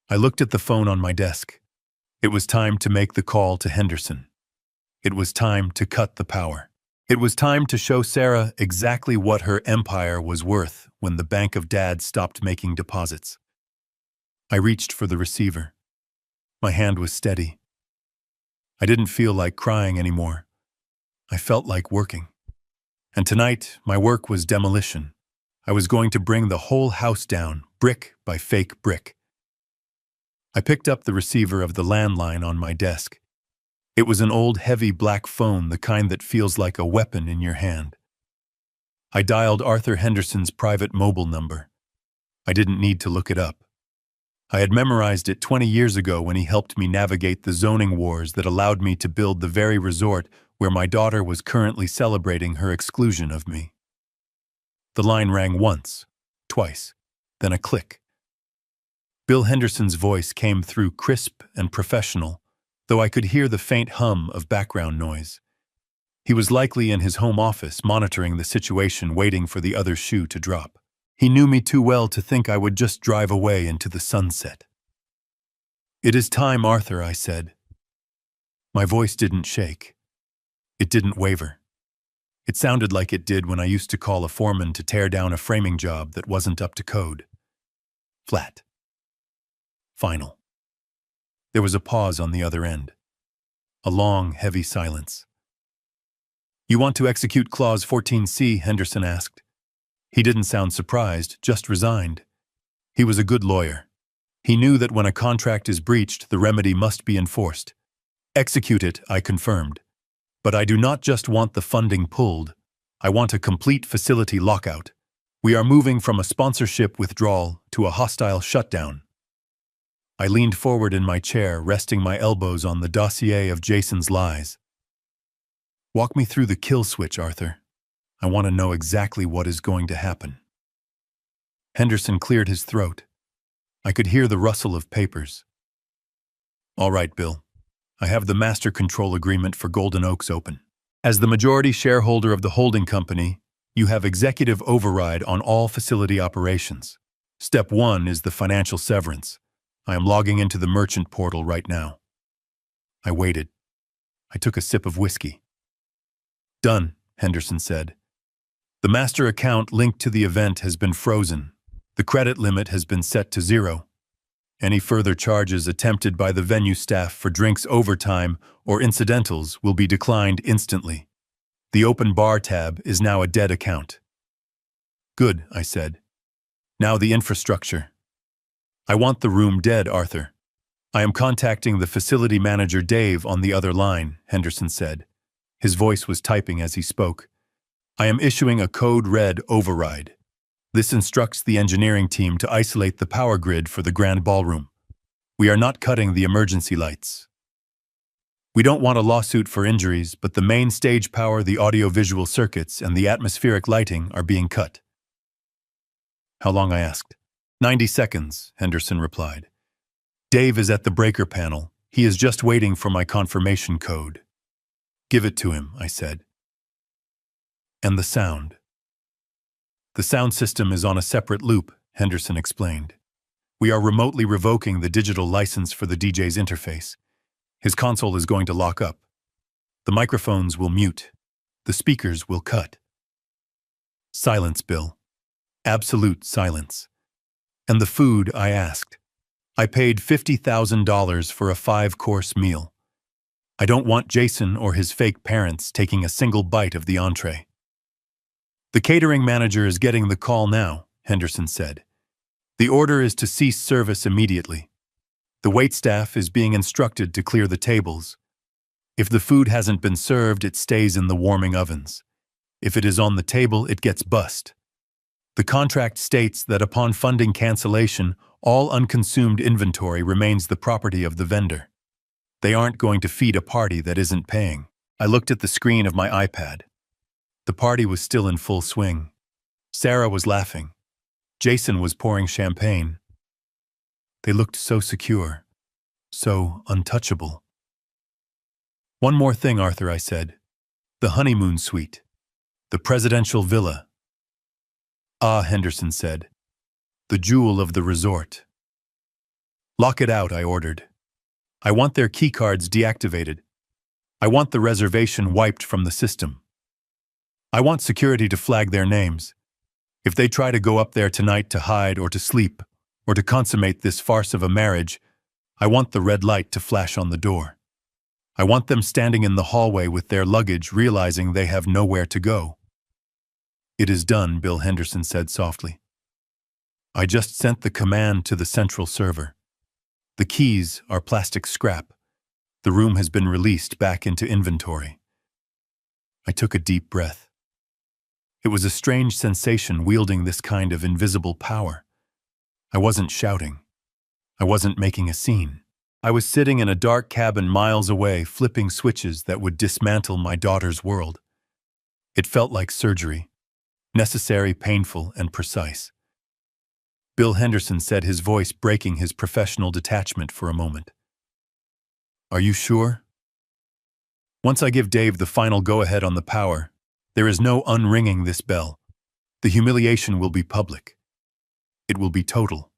I looked at the phone on my desk. It was time to make the call to Henderson. It was time to cut the power. It was time to show Sarah exactly what her empire was worth when the Bank of Dad stopped making deposits. I reached for the receiver. My hand was steady. I didn't feel like crying anymore. I felt like working. And tonight, my work was demolition. I was going to bring the whole house down, brick by fake brick. I picked up the receiver of the landline on my desk. It was an old, heavy black phone, the kind that feels like a weapon in your hand. I dialed Arthur Henderson's private mobile number. I didn't need to look it up. I had memorized it 20 years ago when he helped me navigate the zoning wars that allowed me to build the very resort where my daughter was currently celebrating her exclusion of me. The line rang once, twice, then a click. Bill Henderson's voice came through crisp and professional, though I could hear the faint hum of background noise. He was likely in his home office, monitoring the situation, waiting for the other shoe to drop. He knew me too well to think I would just drive away into the sunset. "It is time, Arthur," I said. My voice didn't shake. It didn't waver. It sounded like it did when I used to call a foreman to tear down a framing job that wasn't up to code. Flat. Final. There was a pause on the other end. A long, heavy silence. "You want to execute Clause 14C?" Henderson asked. He didn't sound surprised, just resigned. He was a good lawyer. He knew that when a contract is breached, the remedy must be enforced. "Execute it," I confirmed. "But I do not just want the funding pulled. I want a complete facility lockout. We are moving from a sponsorship withdrawal to a hostile shutdown. I leaned forward in my chair, resting my elbows on the dossier of Jason's lies. Walk me through the kill switch, Arthur. I want to know exactly what is going to happen. Henderson cleared his throat. I could hear the rustle of papers. All right, Bill. I have the master control agreement for Golden Oaks open. As the majority shareholder of the holding company, you have executive override on all facility operations. Step 1 is the financial severance. I am logging into the merchant portal right now. I waited. I took a sip of whiskey. Done, Henderson said. The master account linked to the event has been frozen. The credit limit has been set to 0. Any further charges attempted by the venue staff for drinks overtime or incidentals will be declined instantly. The open bar tab is now a dead account. Good, I said. Now the infrastructure. I want the room dead, Arthur. I am contacting the facility manager Dave on the other line, Henderson said. His voice was typing as he spoke. I am issuing a code red override. This instructs the engineering team to isolate the power grid for the grand ballroom. We are not cutting the emergency lights. We don't want a lawsuit for injuries, but the main stage power, the audio-visual circuits, and the atmospheric lighting are being cut. How long, I asked. 90 seconds, Henderson replied. Dave is at the breaker panel. He is just waiting for my confirmation code. Give it to him, I said. And the sound. The sound system is on a separate loop, Henderson explained. We are remotely revoking the digital license for the DJ's interface. His console is going to lock up. The microphones will mute. The speakers will cut. Silence, Bill. Absolute silence. And the food, I asked. I paid $50,000 for a 5-course meal. I don't want Jason or his fake parents taking a single bite of the entree. The catering manager is getting the call now, Henderson said. The order is to cease service immediately. The waitstaff is being instructed to clear the tables. If the food hasn't been served, it stays in the warming ovens. If it is on the table, it gets bussed. The contract states that upon funding cancellation, all unconsumed inventory remains the property of the vendor. They aren't going to feed a party that isn't paying. I looked at the screen of my iPad. The party was still in full swing. Sarah was laughing. Jason was pouring champagne. They looked so secure, so untouchable. One more thing, Arthur, I said. The honeymoon suite. The presidential villa. Ah, Henderson said. The jewel of the resort. Lock it out, I ordered. I want their keycards deactivated. I want the reservation wiped from the system. I want security to flag their names. If they try to go up there tonight to hide or to sleep, or to consummate this farce of a marriage, I want the red light to flash on the door. I want them standing in the hallway with their luggage, realizing they have nowhere to go. It is done, Bill Henderson said softly. I just sent the command to the central server. The keys are plastic scrap. The room has been released back into inventory. I took a deep breath. It was a strange sensation wielding this kind of invisible power. I wasn't shouting. I wasn't making a scene. I was sitting in a dark cabin miles away, flipping switches that would dismantle my daughter's world. It felt like surgery. Necessary, painful, and precise. Bill Henderson said, his voice breaking his professional detachment for a moment. Are you sure? Once I give Dave the final go-ahead on the power, there is no unringing this bell. The humiliation will be public. It will be total.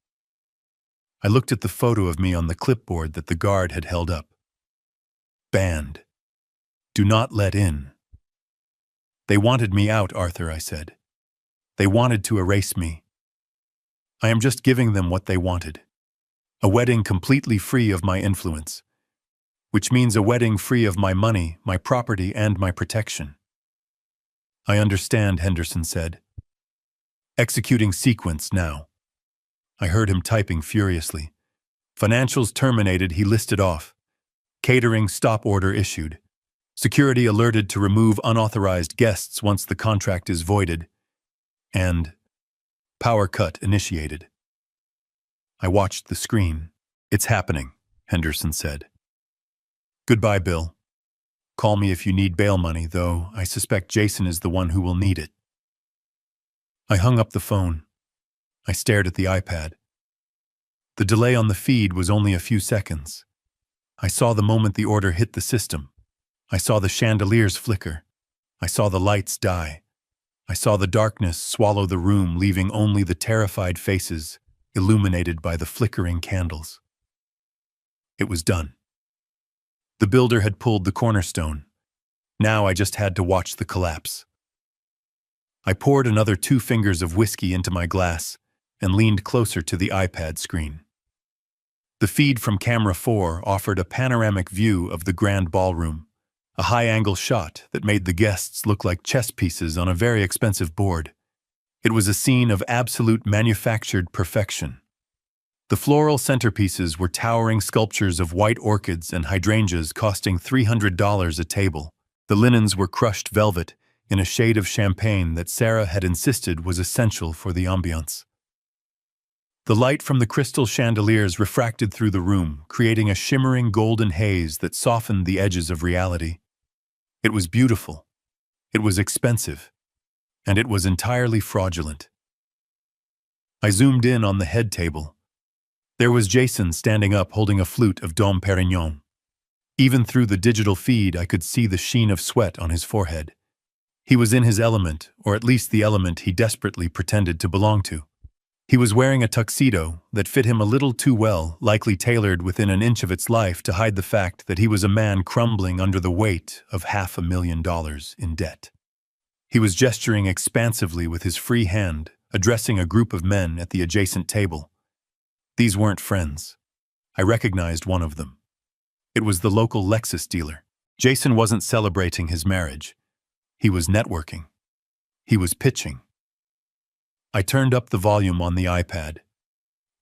I looked at the photo of me on the clipboard that the guard had held up. Banned. Do not let in. They wanted me out, Arthur, I said. They wanted to erase me. I am just giving them what they wanted. A wedding completely free of my influence. Which means a wedding free of my money, my property, and my protection. I understand, Henderson said. Executing sequence now. I heard him typing furiously. Financials terminated, he listed off. Catering stop order issued. Security alerted to remove unauthorized guests once the contract is voided, and power cut initiated. I watched the screen. It's happening, Henderson said. Goodbye, Bill. Call me if you need bail money, though I suspect Jason is the one who will need it. I hung up the phone. I stared at the iPad. The delay on the feed was only a few seconds. I saw the moment the order hit the system. I saw the chandeliers flicker. I saw the lights die. I saw the darkness swallow the room, leaving only the terrified faces illuminated by the flickering candles. It was done. The builder had pulled the cornerstone. Now I just had to watch the collapse. I poured another 2 fingers of whiskey into my glass and leaned closer to the iPad screen. The feed from camera 4 offered a panoramic view of the grand ballroom, a high-angle shot that made the guests look like chess pieces on a very expensive board. It was a scene of absolute manufactured perfection. The floral centerpieces were towering sculptures of white orchids and hydrangeas costing $300 a table. The linens were crushed velvet in a shade of champagne that Sarah had insisted was essential for the ambiance. The light from the crystal chandeliers refracted through the room, creating a shimmering golden haze that softened the edges of reality. It was beautiful, it was expensive, and it was entirely fraudulent. I zoomed in on the head table. There was Jason standing up holding a flute of Dom Perignon. Even through the digital feed, I could see the sheen of sweat on his forehead. He was in his element, or at least the element he desperately pretended to belong to. He was wearing a tuxedo that fit him a little too well, likely tailored within an inch of its life to hide the fact that he was a man crumbling under the weight of $500,000 in debt. He was gesturing expansively with his free hand, addressing a group of men at the adjacent table. These weren't friends. I recognized one of them. It was the local Lexus dealer. Jason wasn't celebrating his marriage. He was networking. He was pitching. I turned up the volume on the iPad.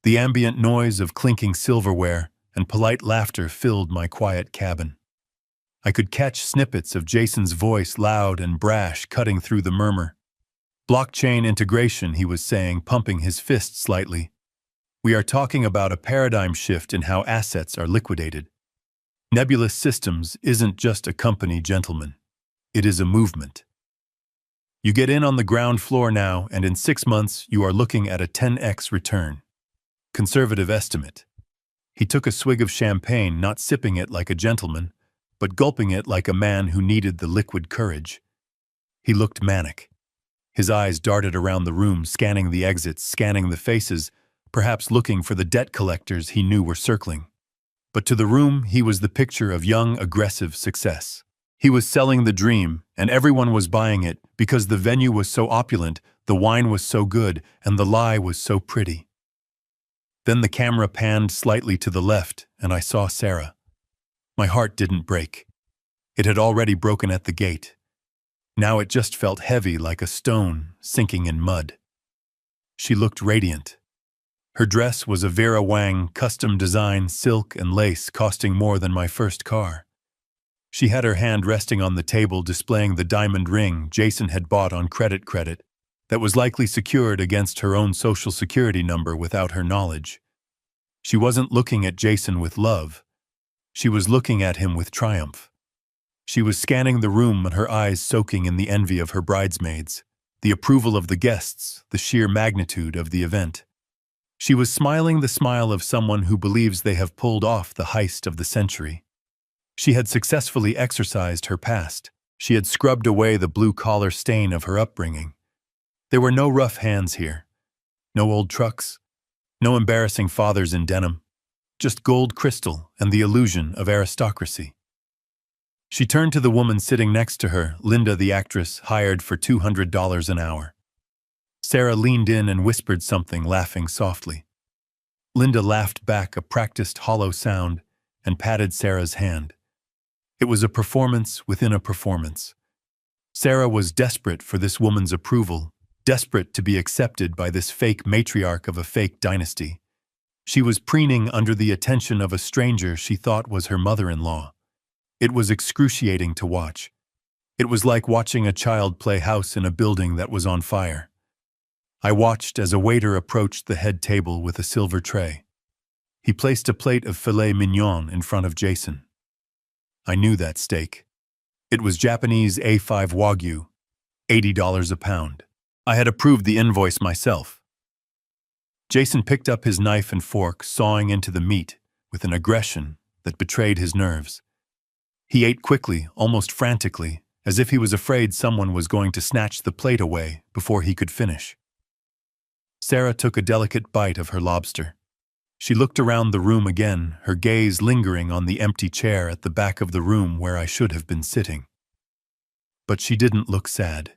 The ambient noise of clinking silverware and polite laughter filled my quiet cabin. I could catch snippets of Jason's voice, loud and brash, cutting through the murmur. Blockchain integration, he was saying, pumping his fist slightly. We are talking about a paradigm shift in how assets are liquidated. Nebulous Systems isn't just a company, gentlemen. It is a movement. You get in on the ground floor now, and in 6 months you are looking at a 10x return. Conservative estimate. He took a swig of champagne, not sipping it like a gentleman, but gulping it like a man who needed the liquid courage. He looked manic. His eyes darted around the room, scanning the exits, scanning the faces, perhaps looking for the debt collectors he knew were circling. But to the room, he was the picture of young, aggressive success. He was selling the dream, and everyone was buying it because the venue was so opulent, the wine was so good, and the lie was so pretty. Then the camera panned slightly to the left, and I saw Sarah. My heart didn't break. It had already broken at the gate. Now it just felt heavy like a stone sinking in mud. She looked radiant. Her dress was a Vera Wang custom-designed silk and lace costing more than my first car. She had her hand resting on the table displaying the diamond ring Jason had bought on credit that was likely secured against her own social security number without her knowledge. She wasn't looking at Jason with love. She was looking at him with triumph. She was scanning the room, her eyes soaking in the envy of her bridesmaids, the approval of the guests, the sheer magnitude of the event. She was smiling the smile of someone who believes they have pulled off the heist of the century. She had successfully exorcised her past. She had scrubbed away the blue-collar stain of her upbringing. There were no rough hands here. No old trucks. No embarrassing fathers in denim. Just gold crystal and the illusion of aristocracy. She turned to the woman sitting next to her, Linda the actress, hired for $200 an hour. Sarah leaned in and whispered something, laughing softly. Linda laughed back, a practiced hollow sound, and patted Sarah's hand. It was a performance within a performance. Sarah was desperate for this woman's approval, desperate to be accepted by this fake matriarch of a fake dynasty. She was preening under the attention of a stranger she thought was her mother-in-law. It was excruciating to watch. It was like watching a child play house in a building that was on fire. I watched as a waiter approached the head table with a silver tray. He placed a plate of filet mignon in front of Jason. I knew that steak. It was Japanese A5 Wagyu, $80 a pound. I had approved the invoice myself. Jason picked up his knife and fork, sawing into the meat with an aggression that betrayed his nerves. He ate quickly, almost frantically, as if he was afraid someone was going to snatch the plate away before he could finish. Sarah took a delicate bite of her lobster. She looked around the room again, her gaze lingering on the empty chair at the back of the room where I should have been sitting. But she didn't look sad.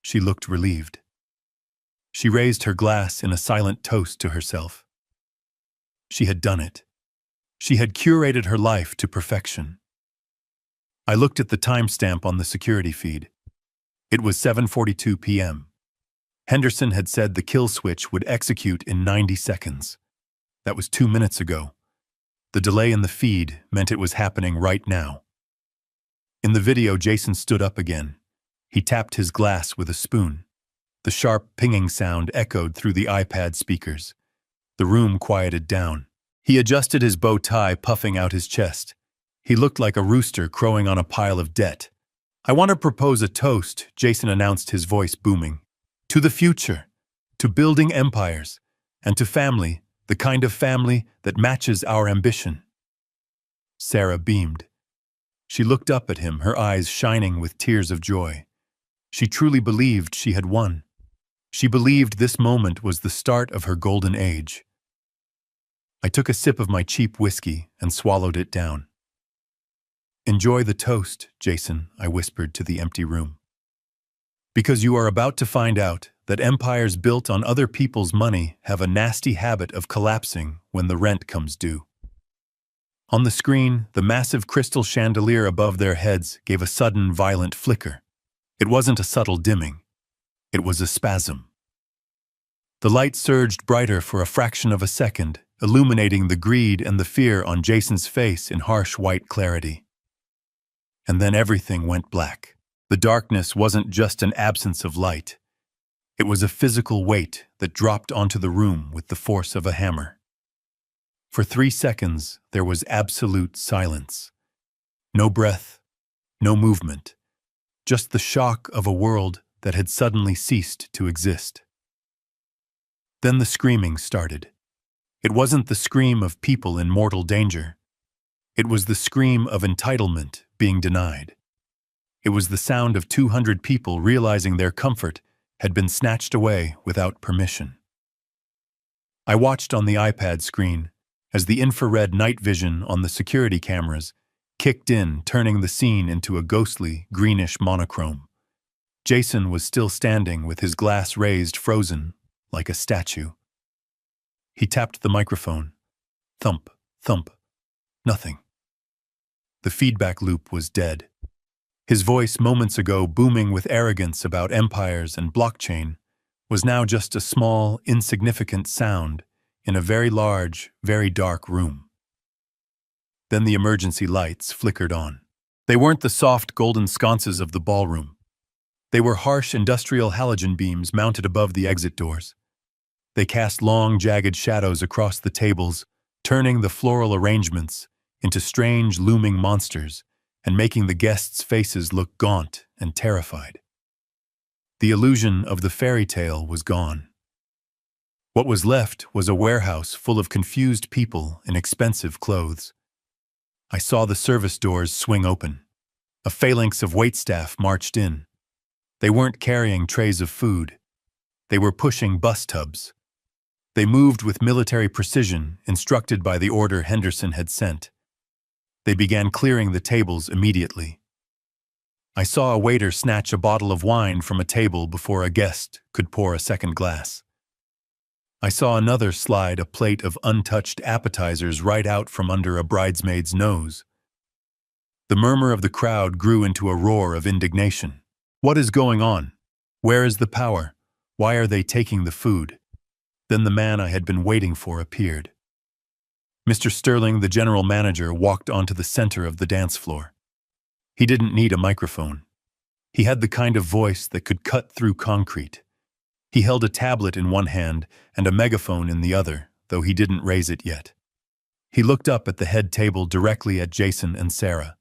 She looked relieved. She raised her glass in a silent toast to herself. She had done it. She had curated her life to perfection. I looked at the timestamp on the security feed. It was 7:42 p.m. Henderson had said the kill switch would execute in 90 seconds. That was 2 minutes ago. The delay in the feed meant it was happening right now. In the video, Jason stood up again. He tapped his glass with a spoon. The sharp pinging sound echoed through the iPad speakers. The room quieted down. He adjusted his bow tie, puffing out his chest. He looked like a rooster crowing on a pile of debt. "I want to propose a toast," Jason announced, his voice booming. "To the future, to building empires, and to family, the kind of family that matches our ambition." Sarah beamed. She looked up at him, her eyes shining with tears of joy. She truly believed she had won. She believed this moment was the start of her golden age. I took a sip of my cheap whiskey and swallowed it down. "Enjoy the toast, Jason," I whispered to the empty room. "Because you are about to find out that empires built on other people's money have a nasty habit of collapsing when the rent comes due." On the screen, the massive crystal chandelier above their heads gave a sudden, violent flicker. It wasn't a subtle dimming. It was a spasm. The light surged brighter for a fraction of a second, illuminating the greed and the fear on Jason's face in harsh white clarity. And then everything went black. The darkness wasn't just an absence of light. It was a physical weight that dropped onto the room with the force of a hammer. For 3 seconds, there was absolute silence. No breath, no movement, just the shock of a world that had suddenly ceased to exist. Then the screaming started. It wasn't the scream of people in mortal danger. It was the scream of entitlement being denied. It was the sound of 200 people realizing their comfort had been snatched away without permission. I watched on the iPad screen as the infrared night vision on the security cameras kicked in, turning the scene into a ghostly, greenish monochrome. Jason was still standing with his glass raised, frozen, like a statue. He tapped the microphone. Thump, thump. Nothing. The feedback loop was dead. His voice, moments ago booming with arrogance about empires and blockchain, was now just a small, insignificant sound in a very large, very dark room. Then the emergency lights flickered on. They weren't the soft golden sconces of the ballroom. They were harsh industrial halogen beams mounted above the exit doors. They cast long, jagged shadows across the tables, turning the floral arrangements into strange, looming monsters and making the guests' faces look gaunt and terrified. The illusion of the fairy tale was gone. What was left was a warehouse full of confused people in expensive clothes. I saw the service doors swing open. A phalanx of waitstaff marched in. They weren't carrying trays of food. They were pushing bus tubs. They moved with military precision, instructed by the order Henderson had sent. They began clearing the tables immediately. I saw a waiter snatch a bottle of wine from a table before a guest could pour a second glass. I saw another slide a plate of untouched appetizers right out from under a bridesmaid's nose. The murmur of the crowd grew into a roar of indignation. What is going on? Where is the power? Why are they taking the food? Then the man I had been waiting for appeared. Mr. Sterling, the general manager, walked onto the center of the dance floor. He didn't need a microphone. He had the kind of voice that could cut through concrete. He held a tablet in one hand and a megaphone in the other, though he didn't raise it yet. He looked up at the head table directly at Jason and Sarah.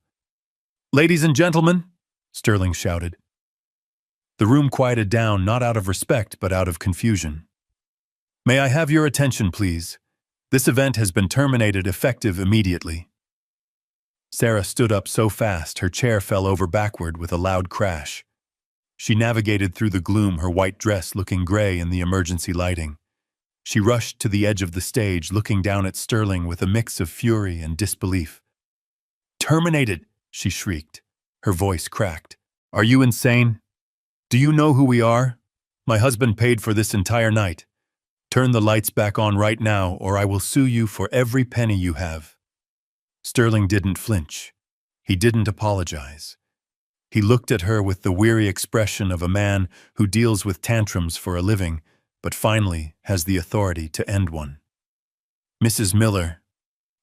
"Ladies and gentlemen," Sterling shouted. The room quieted down, not out of respect, but out of confusion. "May I have your attention, please? This event has been terminated effective immediately." Sarah stood up so fast her chair fell over backward with a loud crash. She navigated through the gloom, her white dress looking gray in the emergency lighting. She rushed to the edge of the stage, looking down at Sterling with a mix of fury and disbelief. "Terminated!" she shrieked. Her voice cracked. "Are you insane? Do you know who we are? My husband paid for this entire night. Turn the lights back on right now, or I will sue you for every penny you have." Sterling didn't flinch. He didn't apologize. He looked at her with the weary expression of a man who deals with tantrums for a living, but finally has the authority to end one. "Mrs. Miller,"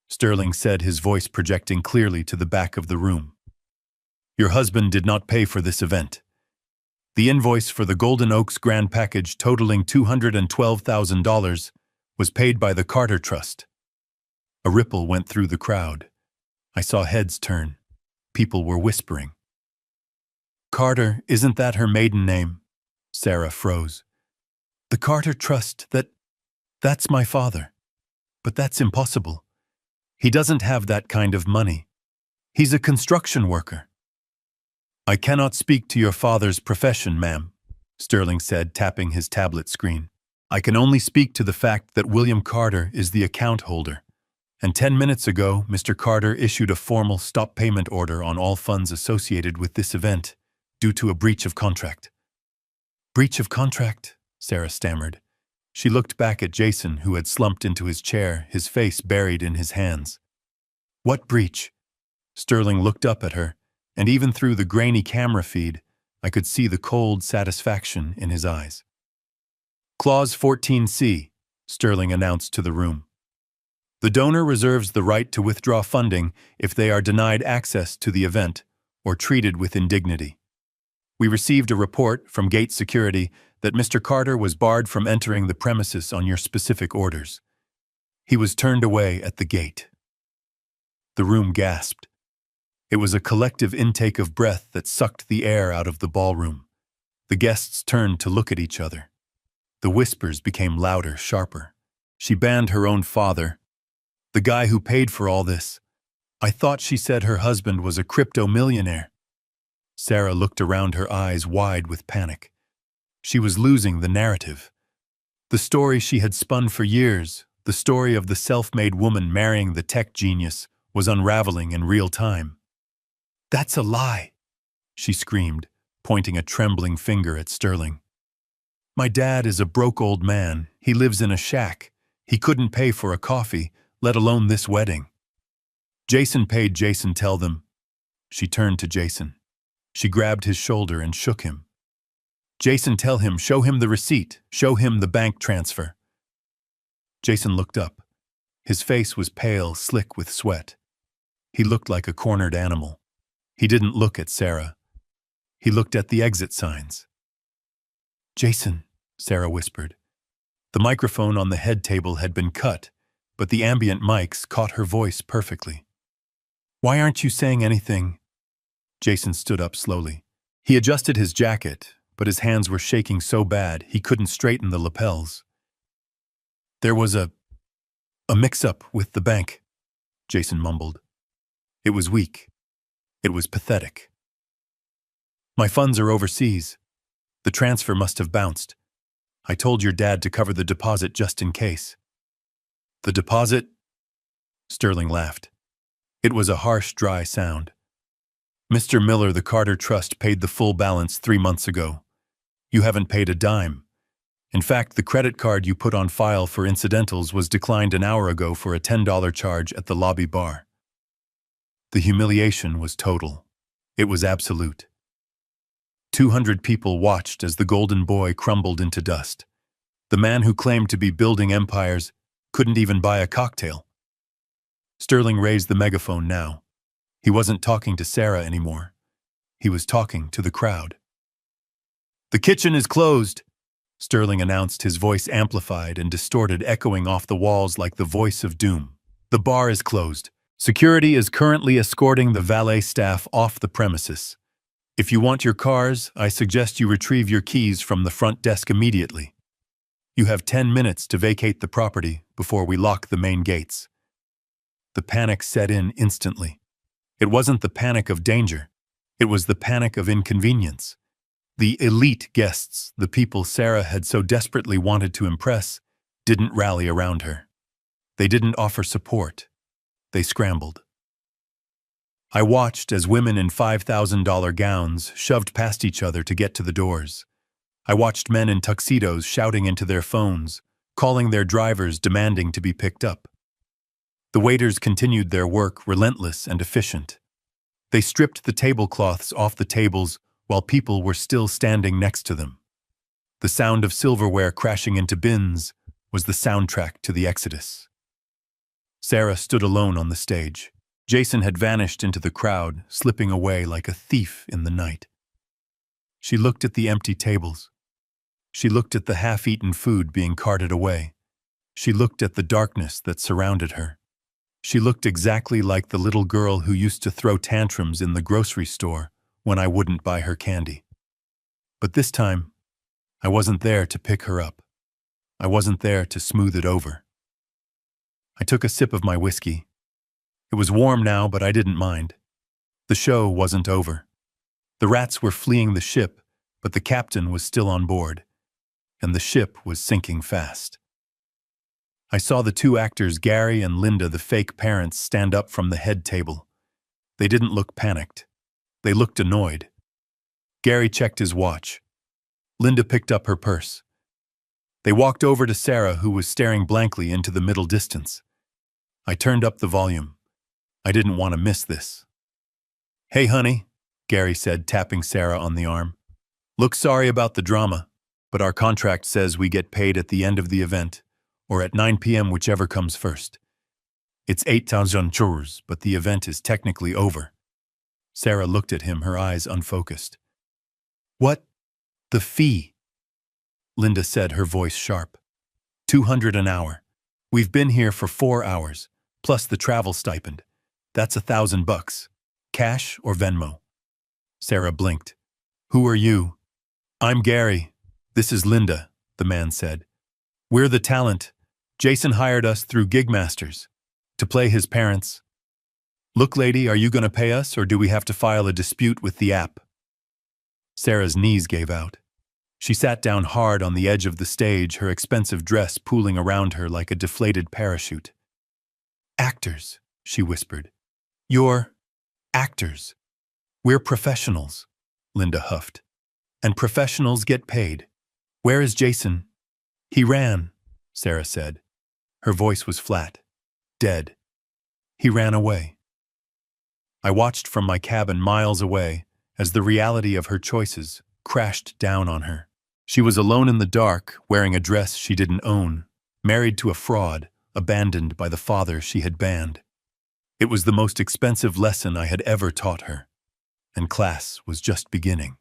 Sterling said, his voice projecting clearly to the back of the room. "Your husband did not pay for this event. The invoice for the Golden Oaks Grand Package totaling $212,000 was paid by the Carter Trust." A ripple went through the crowd. I saw heads turn. People were whispering. "Carter, isn't that her maiden name?" Sarah froze. "The Carter Trust, that's my father. But that's impossible. He doesn't have that kind of money. He's a construction worker." "I cannot speak to your father's profession, ma'am," Sterling said, tapping his tablet screen. "I can only speak to the fact that William Carter is the account holder. And 10 minutes ago, Mr. Carter issued a formal stop payment order on all funds associated with this event, due to a breach of contract." "Breach of contract?" Sarah stammered. She looked back at Jason, who had slumped into his chair, his face buried in his hands. "What breach?" Sterling looked up at her, and even through the grainy camera feed, I could see the cold satisfaction in his eyes. "Clause 14C, Sterling announced to the room. "The donor reserves the right to withdraw funding if they are denied access to the event or treated with indignity. We received a report from Gate Security that Mr. Carter was barred from entering the premises on your specific orders. He was turned away at the gate." The room gasped. It was a collective intake of breath that sucked the air out of the ballroom. The guests turned to look at each other. The whispers became louder, sharper. "She banned her own father. The guy who paid for all this. I thought she said her husband was a crypto millionaire." Sarah looked around, her eyes wide with panic. She was losing the narrative. The story she had spun for years, the story of the self-made woman marrying the tech genius, was unraveling in real time. "That's a lie," she screamed, pointing a trembling finger at Sterling. "My dad is a broke old man. He lives in a shack. He couldn't pay for a coffee, let alone this wedding. Jason paid. Jason, tell them." She turned to Jason. She grabbed his shoulder and shook him. "Jason, tell him, show him the receipt, show him the bank transfer." Jason looked up. His face was pale, slick with sweat. He looked like a cornered animal. He didn't look at Sarah. He looked at the exit signs. "Jason," Sarah whispered. The microphone on the head table had been cut, but the ambient mics caught her voice perfectly. "Why aren't you saying anything?" Jason stood up slowly. He adjusted his jacket, but his hands were shaking so bad he couldn't straighten the lapels. "There was a mix-up with the bank," Jason mumbled. It was weak. It was pathetic. "My funds are overseas. The transfer must have bounced. I told your dad to cover the deposit just in case." "The deposit?" Sterling laughed. It was a harsh, dry sound. "Mr. Miller, the Carter Trust paid the full balance 3 months ago. You haven't paid a dime. In fact, the credit card you put on file for incidentals was declined an hour ago for a $10 charge at the lobby bar." The humiliation was total. It was absolute. 200 people watched as the golden boy crumbled into dust. The man who claimed to be building empires couldn't even buy a cocktail. Sterling raised the megaphone now. He wasn't talking to Sarah anymore. He was talking to the crowd. "The kitchen is closed," Sterling announced, his voice amplified and distorted, echoing off the walls like the voice of doom. "The bar is closed. Security is currently escorting the valet staff off the premises. If you want your cars, I suggest you retrieve your keys from the front desk immediately. You have 10 minutes to vacate the property before we lock the main gates." The panic set in instantly. It wasn't the panic of danger. It was the panic of inconvenience. The elite guests, the people Sarah had so desperately wanted to impress, didn't rally around her. They didn't offer support. They scrambled. I watched as women in $5,000 gowns shoved past each other to get to the doors. I watched men in tuxedos shouting into their phones, calling their drivers, demanding to be picked up. The waiters continued their work, relentless and efficient. They stripped the tablecloths off the tables while people were still standing next to them. The sound of silverware crashing into bins was the soundtrack to the exodus. Sarah stood alone on the stage. Jason had vanished into the crowd, slipping away like a thief in the night. She looked at the empty tables. She looked at the half-eaten food being carted away. She looked at the darkness that surrounded her. She looked exactly like the little girl who used to throw tantrums in the grocery store when I wouldn't buy her candy. But this time, I wasn't there to pick her up. I wasn't there to smooth it over. I took a sip of my whiskey. It was warm now, but I didn't mind. The show wasn't over. The rats were fleeing the ship, but the captain was still on board, and the ship was sinking fast. I saw the two actors, Gary and Linda, the fake parents, stand up from the head table. They didn't look panicked. They looked annoyed. Gary checked his watch. Linda picked up her purse. They walked over to Sarah, who was staring blankly into the middle distance. I turned up the volume. I didn't want to miss this. "Hey, honey," Gary said, tapping Sarah on the arm. "Look, sorry about the drama, but our contract says we get paid at the end of the event, or at 9 p.m., whichever comes first. It's 8,000 churros, but the event is technically over." Sarah looked at him, her eyes unfocused. "What? The fee?" Linda said, her voice sharp. $200 an hour. We've been here for 4 hours, plus the travel stipend. That's $1,000. Cash or Venmo?" Sarah blinked. "Who are you?" "I'm Gary. This is Linda," the man said. "We're the talent. Jason hired us through Gigmasters to play his parents. Look, lady, are you going to pay us, or do we have to file a dispute with the app?" Sarah's knees gave out. She sat down hard on the edge of the stage, her expensive dress pooling around her like a deflated parachute. "Actors," she whispered. "You're actors. We're professionals," Linda huffed. "And professionals get paid. Where is Jason?" "He ran," Sarah said. Her voice was flat. Dead. "He ran away." I watched from my cabin miles away as the reality of her choices crashed down on her. She was alone in the dark, wearing a dress she didn't own, married to a fraud, abandoned by the father she had banned. It was the most expensive lesson I had ever taught her, and class was just beginning.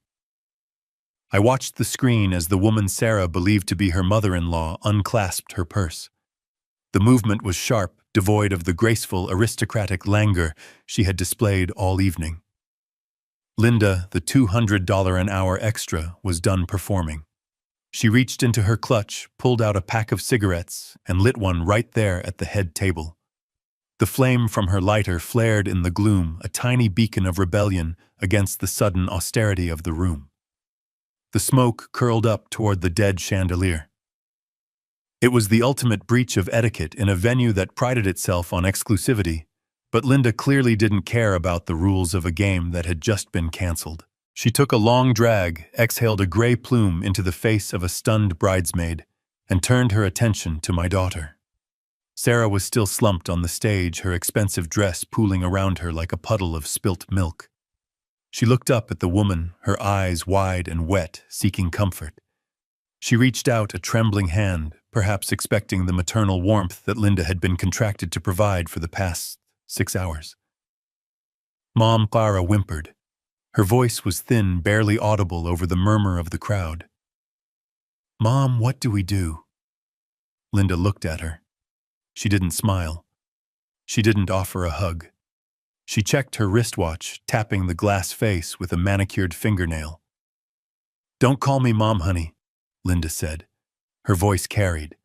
I watched the screen as the woman Sarah believed to be her mother-in-law unclasped her purse. The movement was sharp, devoid of the graceful, aristocratic languor she had displayed all evening. Linda, the $200 an hour extra, was done performing. She reached into her clutch, pulled out a pack of cigarettes, and lit one right there at the head table. The flame from her lighter flared in the gloom, a tiny beacon of rebellion against the sudden austerity of the room. The smoke curled up toward the dead chandelier. It was the ultimate breach of etiquette in a venue that prided itself on exclusivity, but Linda clearly didn't care about the rules of a game that had just been canceled. She took a long drag, exhaled a gray plume into the face of a stunned bridesmaid, and turned her attention to my daughter. Sarah was still slumped on the stage, her expensive dress pooling around her like a puddle of spilt milk. She looked up at the woman, her eyes wide and wet, seeking comfort. She reached out a trembling hand, perhaps expecting the maternal warmth that Linda had been contracted to provide for the past 6 hours. Mom Clara whimpered. Her voice was thin, barely audible over the murmur of the crowd. Mom, what do we do? Linda looked at her. She didn't smile. She didn't offer a hug. She checked her wristwatch, tapping the glass face with a manicured fingernail. Don't call me Mom, honey, Linda said. Her voice carried.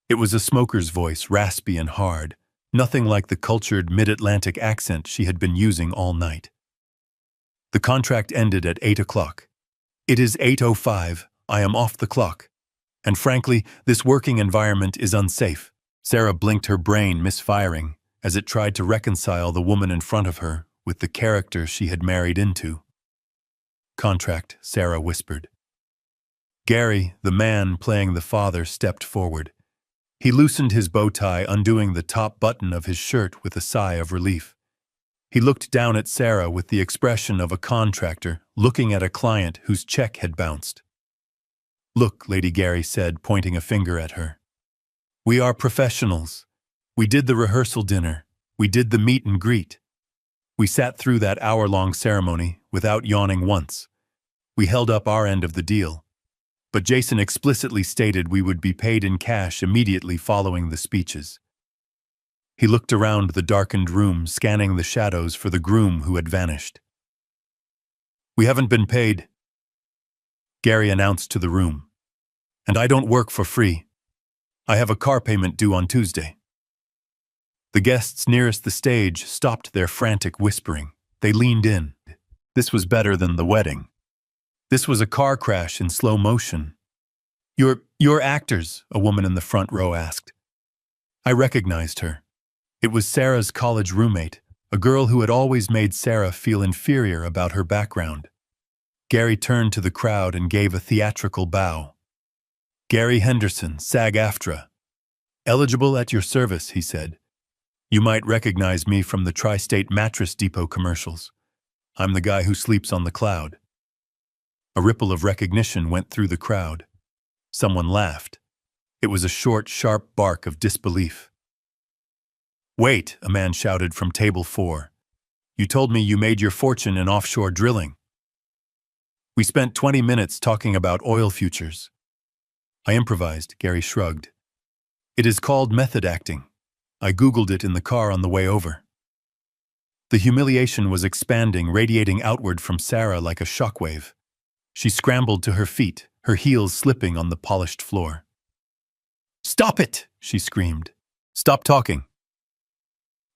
It was a smoker's voice, raspy and hard, nothing like the cultured mid-Atlantic accent she had been using all night. The contract ended at 8 o'clock. It is 8:05. I am off the clock. And frankly, this working environment is unsafe. Sarah blinked, her brain misfiring as it tried to reconcile the woman in front of her with the character she had married into. Contract, Sarah whispered. Gary, the man playing the father, stepped forward. He loosened his bow tie, undoing the top button of his shirt with a sigh of relief. He looked down at Sarah with the expression of a contractor looking at a client whose check had bounced. Look, Lady Gary said, pointing a finger at her. We are professionals. We did the rehearsal dinner. We did the meet and greet. We sat through that hour-long ceremony without yawning once. We held up our end of the deal. But Jason explicitly stated we would be paid in cash immediately following the speeches. He looked around the darkened room, scanning the shadows for the groom who had vanished. We haven't been paid, Gary announced to the room. And I don't work for free. I have a car payment due on Tuesday. The guests nearest the stage stopped their frantic whispering. They leaned in. This was better than the wedding. This was a car crash in slow motion. You're actors, a woman in the front row asked. I recognized her. It was Sarah's college roommate, a girl who had always made Sarah feel inferior about her background. Gary turned to the crowd and gave a theatrical bow. Gary Henderson, SAG-AFTRA. Eligible at your service, he said. You might recognize me from the Tri-State Mattress Depot commercials. I'm the guy who sleeps on the cloud. A ripple of recognition went through the crowd. Someone laughed. It was a short, sharp bark of disbelief. Wait, a man shouted from table 4. You told me you made your fortune in offshore drilling. We spent 20 minutes talking about oil futures. I improvised, Gary shrugged. It is called method acting. I Googled it in the car on the way over. The humiliation was expanding, radiating outward from Sarah like a shockwave. She scrambled to her feet, her heels slipping on the polished floor. Stop it, she screamed. Stop talking.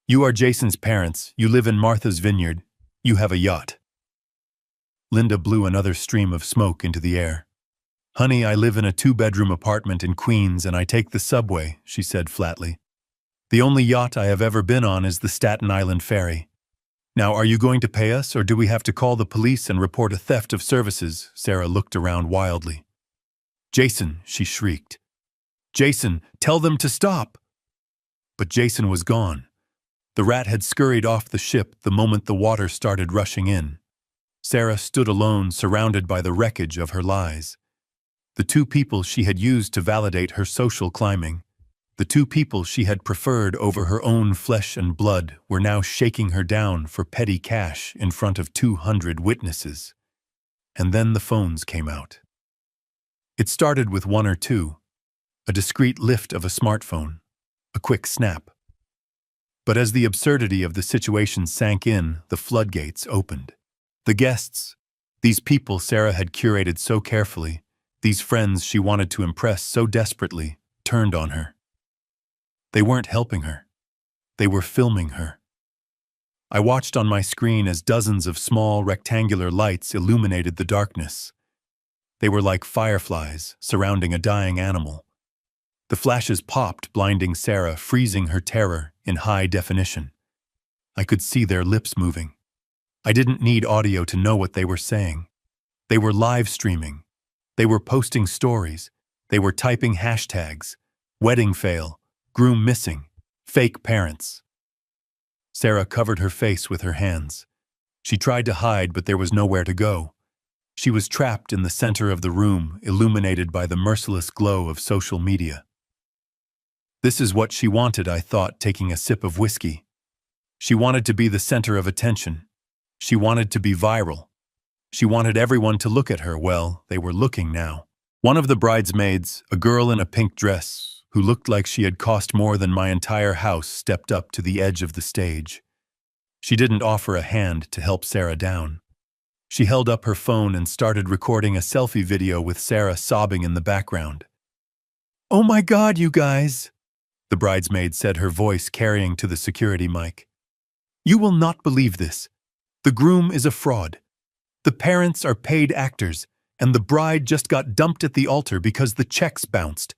You are Jason's parents. You live in Martha's Vineyard. You have a yacht. Linda blew another stream of smoke into the air. Honey, I live in a 2-bedroom apartment in Queens and I take the subway, she said flatly. The only yacht I have ever been on is the Staten Island ferry. Now, are you going to pay us, or do we have to call the police and report a theft of services? Sarah looked around wildly. Jason, she shrieked. Jason, tell them to stop. But Jason was gone. The rat had scurried off the ship the moment the water started rushing in. Sarah stood alone, surrounded by the wreckage of her lies. The 2 people she had used to validate her social climbing, the 2 people she had preferred over her own flesh and blood, were now shaking her down for petty cash in front of 200 witnesses. And then the phones came out. It started with 1 or 2, a discreet lift of a smartphone, a quick snap. But as the absurdity of the situation sank in, the floodgates opened. The guests, these people Sarah had curated so carefully, these friends she wanted to impress so desperately, turned on her. They weren't helping her. They were filming her. I watched on my screen as dozens of small, rectangular lights illuminated the darkness. They were like fireflies surrounding a dying animal. The flashes popped, blinding Sarah, freezing her terror in high definition. I could see their lips moving. I didn't need audio to know what they were saying. They were live streaming. They were posting stories. They were typing hashtags. Wedding fail. Groom missing. Fake parents. Sarah covered her face with her hands. She tried to hide, but there was nowhere to go. She was trapped in the center of the room, illuminated by the merciless glow of social media. This is what she wanted, I thought, taking a sip of whiskey. She wanted to be the center of attention. She wanted to be viral. She wanted everyone to look at her. Well, they were looking now. One of the bridesmaids, a girl in a pink dress, who looked like she had cost more than my entire house, stepped up to the edge of the stage. She didn't offer a hand to help Sarah down. She held up her phone and started recording a selfie video with Sarah sobbing in the background. "Oh my God, you guys," the bridesmaid said, her voice carrying to the security mic. "You will not believe this. The groom is a fraud. The parents are paid actors, and the bride just got dumped at the altar because the checks bounced.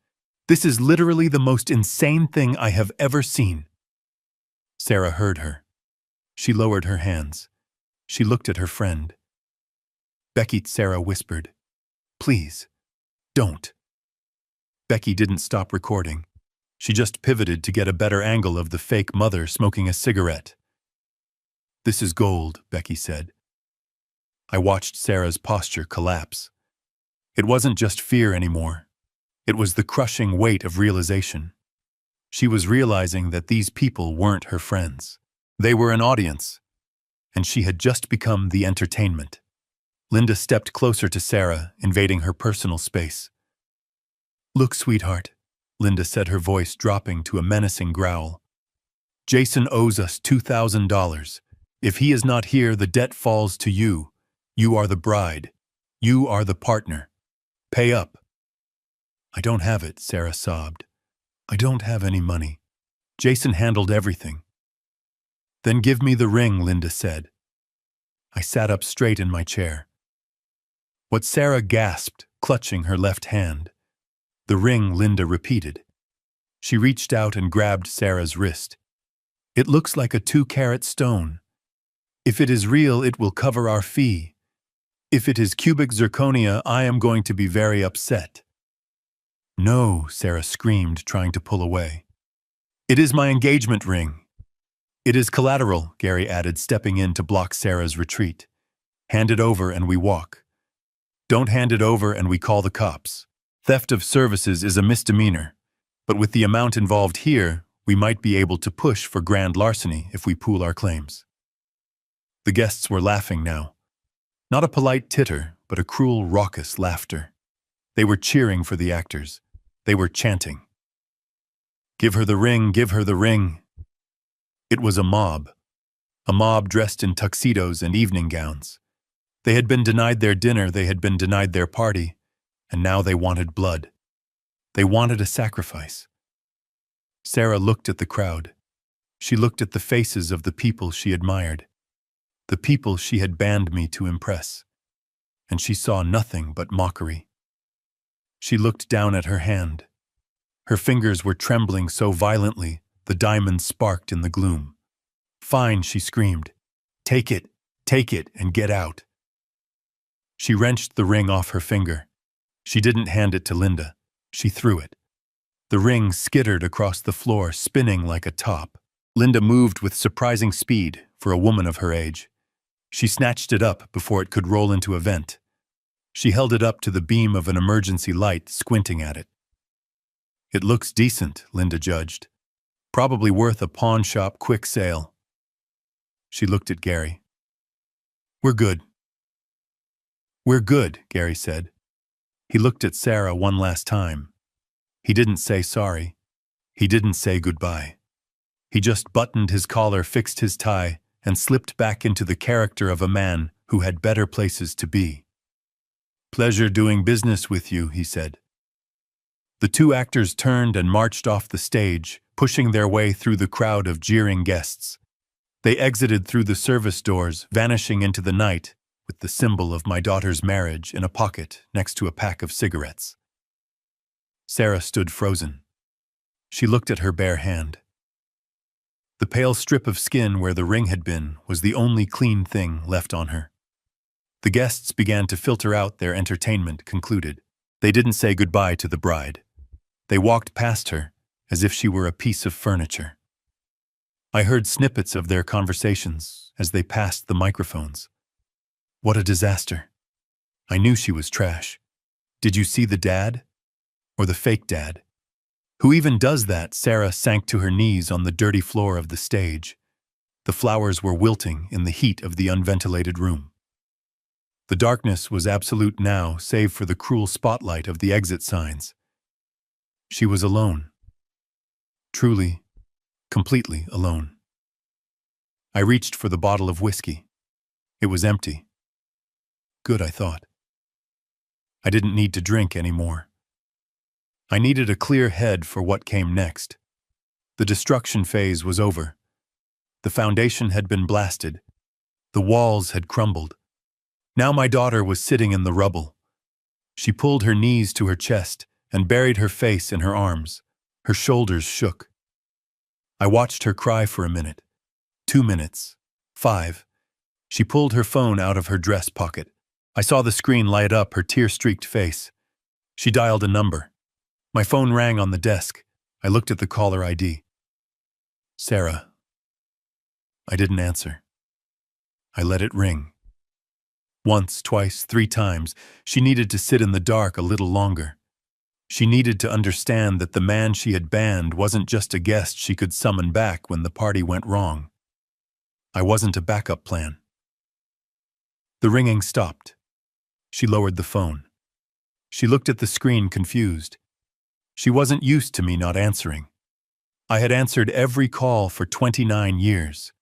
This is literally the most insane thing I have ever seen." Sarah heard her. She lowered her hands. She looked at her friend. "Becky," Sarah whispered. "Please, don't." Becky didn't stop recording. She just pivoted to get a better angle of the fake mother smoking a cigarette. "This is gold," Becky said. I watched Sarah's posture collapse. It wasn't just fear anymore. It was the crushing weight of realization. She was realizing that these people weren't her friends. They were an audience, and she had just become the entertainment. Linda stepped closer to Sarah, invading her personal space. "Look, sweetheart," Linda said, her voice dropping to a menacing growl. "Jason owes us $2,000. If he is not here, the debt falls to you. You are the bride. You are the partner. Pay up." "I don't have it," Sarah sobbed. "I don't have any money. Jason handled everything." "Then give me the ring," Linda said. I sat up straight in my chair. What Sarah gasped, clutching her left hand. "The ring," Linda repeated. She reached out and grabbed Sarah's wrist. "It looks like a 2-carat stone. If it is real, it will cover our fee. If it is cubic zirconia, I am going to be very upset." "No," Sarah screamed, trying to pull away. "It is my engagement ring." "It is collateral," Gary added, stepping in to block Sarah's retreat. "Hand it over and we walk. Don't hand it over and we call the cops. Theft of services is a misdemeanor, but with the amount involved here, we might be able to push for grand larceny if we pool our claims." The guests were laughing now. Not a polite titter, but a cruel, raucous laughter. They were cheering for the actors. They were chanting, "Give her the ring, give her the ring." It was a mob dressed in tuxedos and evening gowns. They had been denied their dinner, they had been denied their party, and now they wanted blood. They wanted a sacrifice. Sarah looked at the crowd. She looked at the faces of the people she admired, the people she had banned me to impress, and she saw nothing but mockery. She looked down at her hand. Her fingers were trembling so violently, the diamonds sparked in the gloom. "Fine," she screamed. Take it, and get out." She wrenched the ring off her finger. She didn't hand it to Linda. She threw it. The ring skittered across the floor, spinning like a top. Linda moved with surprising speed for a woman of her age. She snatched it up before it could roll into a vent. She held it up to the beam of an emergency light, squinting at it. "It looks decent," Linda judged. "Probably worth a pawn shop quick sale." She looked at Gary. "We're good." "We're good," Gary said. He looked at Sarah one last time. He didn't say sorry. He didn't say goodbye. He just buttoned his collar, fixed his tie, and slipped back into the character of a man who had better places to be. "Pleasure doing business with you," he said. The two actors turned and marched off the stage, pushing their way through the crowd of jeering guests. They exited through the service doors, vanishing into the night, with the symbol of my daughter's marriage in a pocket next to a pack of cigarettes. Sarah stood frozen. She looked at her bare hand. The pale strip of skin where the ring had been was the only clean thing left on her. The guests began to filter out. Their entertainment concluded. They didn't say goodbye to the bride. They walked past her as if she were a piece of furniture. I heard snippets of their conversations as they passed the microphones. What a disaster. I knew she was trash. Did you see the dad? Or the fake dad? Who even does that? Sarah sank to her knees on the dirty floor of the stage. The flowers were wilting in the heat of the unventilated room. The darkness was absolute now, save for the cruel spotlight of the exit signs. She was alone. Truly, completely alone. I reached for the bottle of whiskey. It was empty. Good, I thought. I didn't need to drink anymore. I needed a clear head for what came next. The destruction phase was over. The foundation had been blasted. The walls had crumbled. Now my daughter was sitting in the rubble. She pulled her knees to her chest and buried her face in her arms. Her shoulders shook. I watched her cry for a minute, 2 minutes, 5. She pulled her phone out of her dress pocket. I saw the screen light up her tear-streaked face. She dialed a number. My phone rang on the desk. I looked at the caller ID. Sarah. I didn't answer. I let it ring. Once, twice, 3 times, she needed to sit in the dark a little longer. She needed to understand that the man she had banned wasn't just a guest she could summon back when the party went wrong. I wasn't a backup plan. The ringing stopped. She lowered the phone. She looked at the screen confused. She wasn't used to me not answering. I had answered every call for 29 years.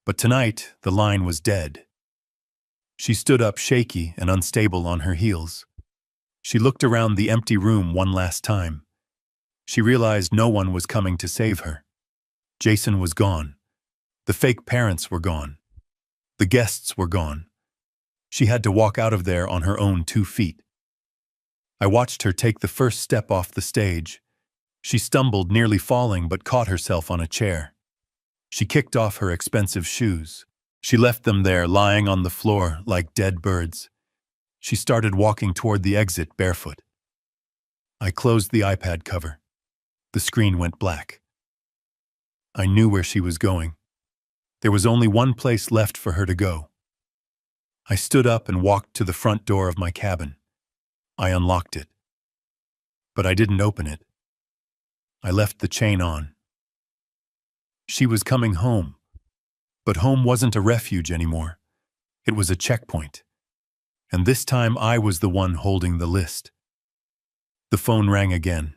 But tonight, the line was dead. She stood up shaky and unstable on her heels. She looked around the empty room one last time. She realized no one was coming to save her. Jason was gone. The fake parents were gone. The guests were gone. She had to walk out of there on her own 2 feet. I watched her take the first step off the stage. She stumbled, nearly falling, but caught herself on a chair. She kicked off her expensive shoes. She left them there, lying on the floor like dead birds. She started walking toward the exit barefoot. I closed the iPad cover. The screen went black. I knew where she was going. There was only one place left for her to go. I stood up and walked to the front door of my cabin. I unlocked it. But I didn't open it. I left the chain on. She was coming home. But home wasn't a refuge anymore. It was a checkpoint. And this time I was the one holding the list. The phone rang again.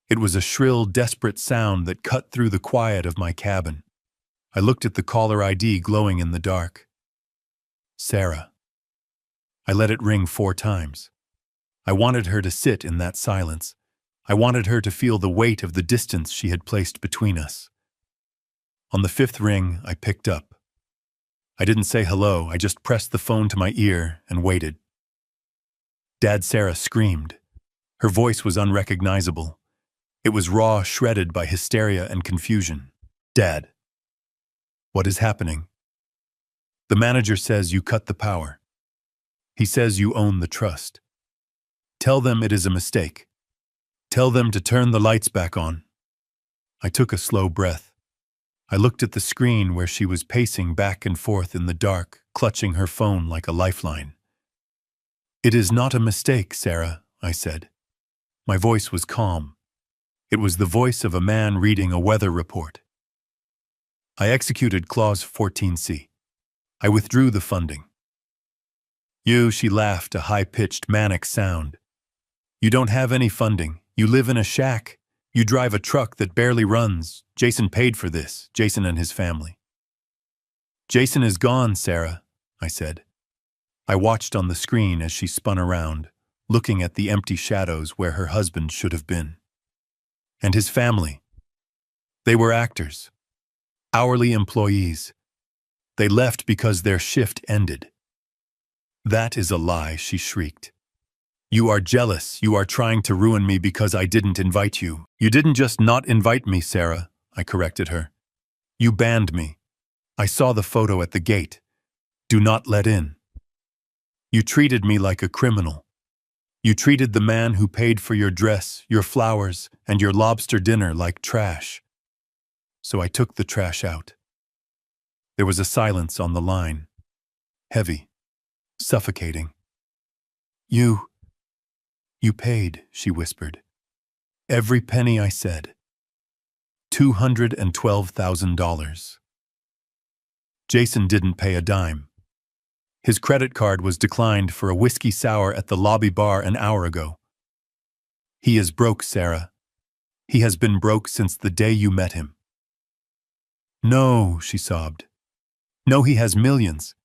It was a shrill, desperate sound that cut through the quiet of my cabin. I looked at the caller ID glowing in the dark. Sarah. I let it ring 4 times. I wanted her to sit in that silence. I wanted her to feel the weight of the distance she had placed between us. On the 5th ring, I picked up. I didn't say hello, I just pressed the phone to my ear and waited. Dad Sarah screamed. Her voice was unrecognizable. It was raw, shredded by hysteria and confusion. Dad. What is happening? The manager says you cut the power. He says you own the trust. Tell them it is a mistake. Tell them to turn the lights back on. I took a slow breath. I looked at the screen where she was pacing back and forth in the dark, clutching her phone like a lifeline. It is not a mistake, Sarah, I said. My voice was calm. It was the voice of a man reading a weather report. I executed Clause 14C. I withdrew the funding. She laughed, a high-pitched, manic sound. You don't have any funding. You live in a shack. You drive a truck that barely runs. Jason paid for this, Jason and his family. Jason is gone, Sarah, I said. I watched on the screen as she spun around, looking at the empty shadows where her husband should have been. And his family. They were actors. Hourly employees. They left because their shift ended. That is a lie, she shrieked. You are jealous. You are trying to ruin me because I didn't invite you. You didn't just not invite me, Sarah, I corrected her. You banned me. I saw the photo at the gate. Do not let in. You treated me like a criminal. You treated the man who paid for your dress, your flowers, and your lobster dinner like trash. So I took the trash out. There was a silence on the line. Heavy. Suffocating. You paid, she whispered. Every penny I said. $212,000. Jason didn't pay a dime. His credit card was declined for a whiskey sour at the lobby bar an hour ago. He is broke, Sarah. He has been broke since the day you met him. No, she sobbed. No, he has millions.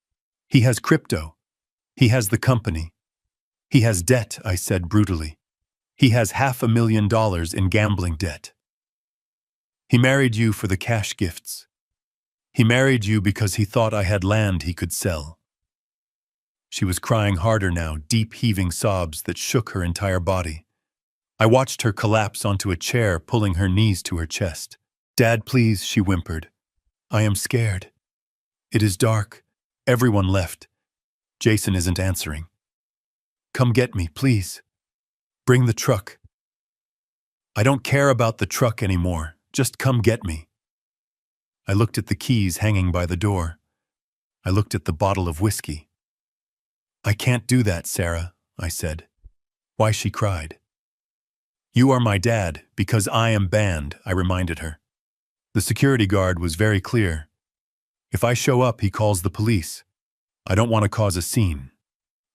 He has crypto. He has the company. He has debt, I said brutally. He has $500,000 in gambling debt. He married you for the cash gifts. He married you because he thought I had land he could sell. She was crying harder now, deep heaving sobs that shook her entire body. I watched her collapse onto a chair, pulling her knees to her chest. Dad, please, she whimpered. I am scared. It is dark. Everyone left. Jason isn't answering. Come get me, please. Bring the truck. I don't care about the truck anymore. Just come get me. I looked at the keys hanging by the door. I looked at the bottle of whiskey. I can't do that, Sarah, I said. Why, she cried. You are my dad, because I am banned, I reminded her. The security guard was very clear. If I show up, he calls the police. I don't want to cause a scene.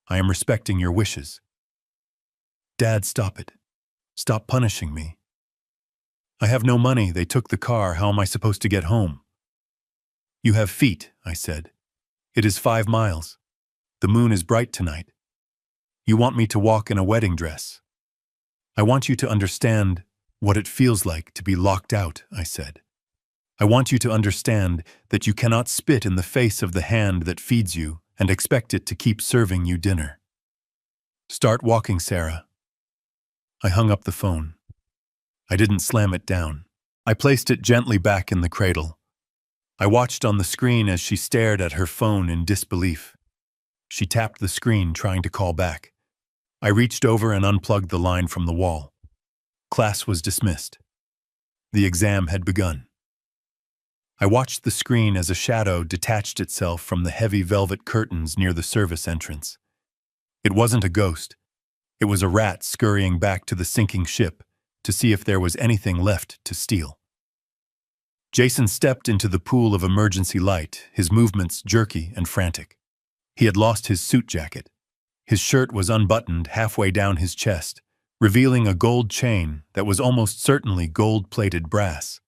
I am respecting your wishes. Dad, stop it. Stop punishing me. I have no money. They took the car. How am I supposed to get home? You have feet, I said. It is 5 miles. The moon is bright tonight. You want me to walk in a wedding dress. I want you to understand what it feels like to be locked out, I said. I want you to understand that you cannot spit in the face of the hand that feeds you and expect it to keep serving you dinner. Start walking, Sarah. I hung up the phone. I didn't slam it down. I placed it gently back in the cradle. I watched on the screen as she stared at her phone in disbelief. She tapped the screen, trying to call back. I reached over and unplugged the line from the wall. Class was dismissed. The exam had begun. I watched the screen as a shadow detached itself from the heavy velvet curtains near the service entrance. It wasn't a ghost. It was a rat scurrying back to the sinking ship to see if there was anything left to steal. Jason stepped into the pool of emergency light, his movements jerky and frantic. He had lost his suit jacket. His shirt was unbuttoned halfway down his chest, revealing a gold chain that was almost certainly gold-plated brass.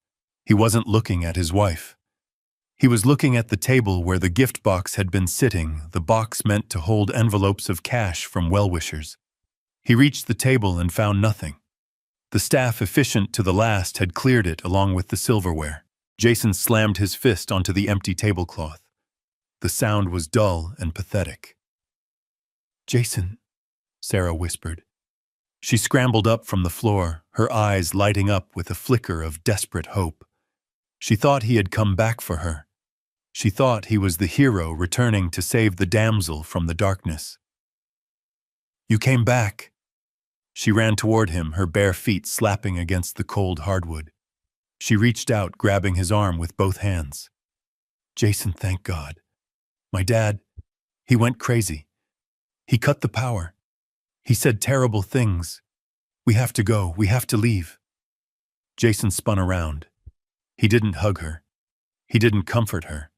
He wasn't looking at his wife. He was looking at the table where the gift box had been sitting, the box meant to hold envelopes of cash from well-wishers. He reached the table and found nothing. The staff, efficient to the last, had cleared it along with the silverware. Jason slammed his fist onto the empty tablecloth. The sound was dull and pathetic. Jason, Sarah whispered. She scrambled up from the floor, her eyes lighting up with a flicker of desperate hope. She thought he had come back for her. She thought he was the hero returning to save the damsel from the darkness. You came back. She ran toward him, her bare feet slapping against the cold hardwood. She reached out, grabbing his arm with both hands. Jason, thank God. My dad, he went crazy. He cut the power. He said terrible things. We have to go. We have to leave. Jason spun around. He didn't hug her. He didn't comfort her.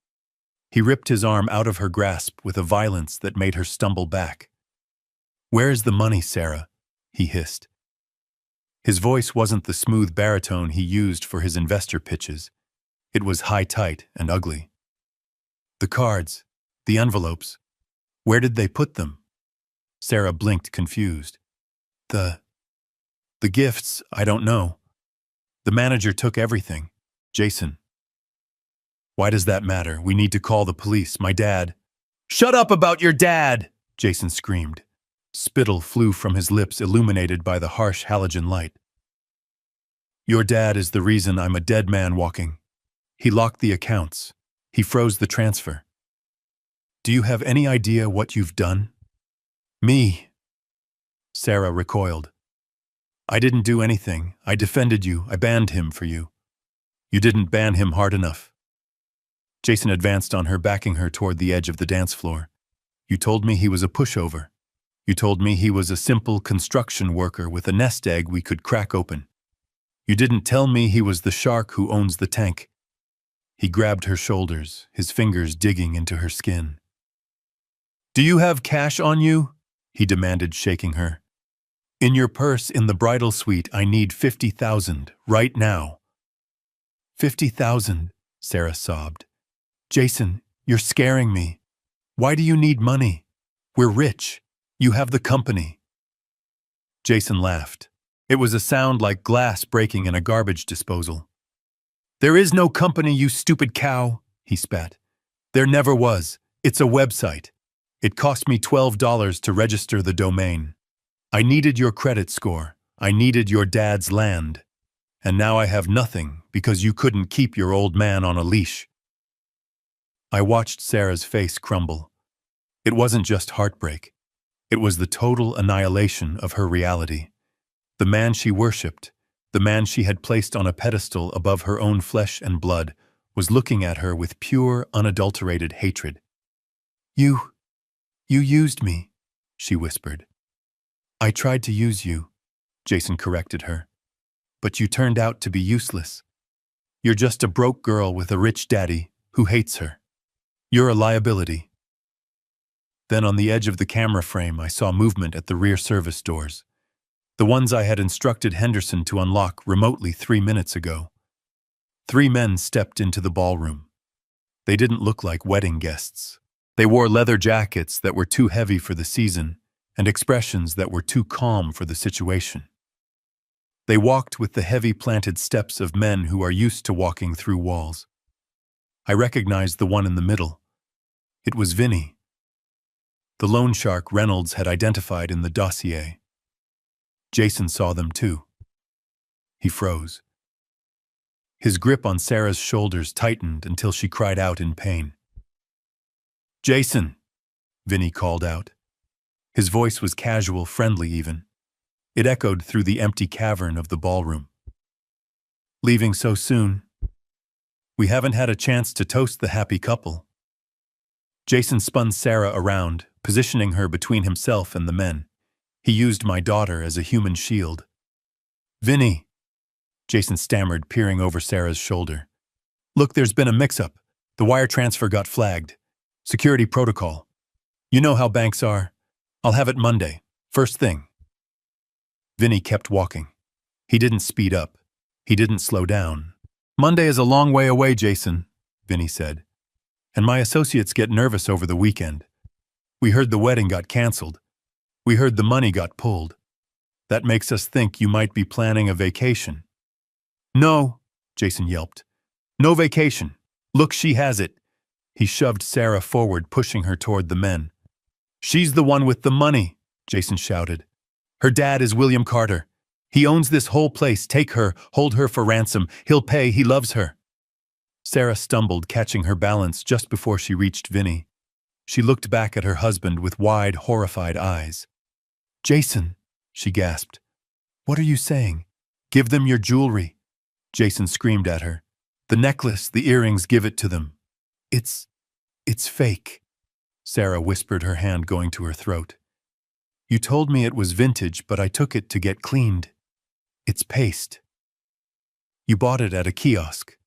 He ripped his arm out of her grasp with a violence that made her stumble back. Where is the money, Sarah? He hissed. His voice wasn't the smooth baritone he used for his investor pitches. It was high-tight and ugly. The cards, the envelopes, where did they put them? Sarah blinked, confused. The gifts, I don't know. The manager took everything. Jason. Why does that matter? We need to call the police. My dad. Shut up about your dad! Jason screamed. Spittle flew from his lips, illuminated by the harsh halogen light. Your dad is the reason I'm a dead man walking. He locked the accounts. He froze the transfer. Do you have any idea what you've done? Me. Sarah recoiled. I didn't do anything. I defended you. I banned him for you. You didn't ban him hard enough. Jason advanced on her, backing her toward the edge of the dance floor. You told me he was a pushover. You told me he was a simple construction worker with a nest egg we could crack open. You didn't tell me he was the shark who owns the tank. He grabbed her shoulders, his fingers digging into her skin. "Do you have cash on you?" he demanded, shaking her. "In your purse in the bridal suite, I need 50,000, right now." 50,000, Sarah sobbed. "Jason, you're scaring me. Why do you need money? We're rich. You have the company." Jason laughed. It was a sound like glass breaking in a garbage disposal. "There is no company, you stupid cow," he spat. "There never was. It's a website. It cost me $12 to register the domain. I needed your credit score. I needed your dad's land. And now I have nothing because you couldn't keep your old man on a leash." I watched Sarah's face crumble. It wasn't just heartbreak. It was the total annihilation of her reality. The man she worshipped, the man she had placed on a pedestal above her own flesh and blood, was looking at her with pure, unadulterated hatred. You used me," she whispered. "I tried to use you," Jason corrected her. "But you turned out to be useless. You're just a broke girl with a rich daddy who hates her. You're a liability." Then on the edge of the camera frame, I saw movement at the rear service doors. The ones I had instructed Henderson to unlock remotely 3 minutes ago. 3 men stepped into the ballroom. They didn't look like wedding guests. They wore leather jackets that were too heavy for the season and expressions that were too calm for the situation. They walked with the heavy planted steps of men who are used to walking through walls. I recognized the one in the middle. It was Vinny, the loan shark Reynolds had identified in the dossier. Jason saw them too. He froze. His grip on Sarah's shoulders tightened until she cried out in pain. "Jason," Vinny called out. His voice was casual, friendly even. It echoed through the empty cavern of the ballroom. "Leaving so soon? We haven't had a chance to toast the happy couple." Jason spun Sarah around, positioning her between himself and the men. He used my daughter as a human shield. "Vinny," Jason stammered, peering over Sarah's shoulder. "Look, there's been a mix-up. The wire transfer got flagged. Security protocol. You know how banks are. I'll have it Monday, first thing." Vinny kept walking. He didn't speed up. He didn't slow down. "Monday is a long way away, Jason," Vinny said. "And my associates get nervous over the weekend. We heard the wedding got canceled. We heard the money got pulled. That makes us think you might be planning a vacation." "No," Jason yelped. "No vacation. Look, she has it." He shoved Sarah forward, pushing her toward the men. "She's the one with the money," Jason shouted. "Her dad is William Carter. He owns this whole place. Take her, hold her for ransom. He'll pay, he loves her." Sarah stumbled, catching her balance just before she reached Vinny. She looked back at her husband with wide, horrified eyes. "Jason," she gasped. "What are you saying? Give them your jewelry." Jason screamed at her. "The necklace, the earrings, give it to them." It's fake," Sarah whispered, her hand going to her throat. "You told me it was vintage, but I took it to get cleaned. It's paste. You bought it at a kiosk."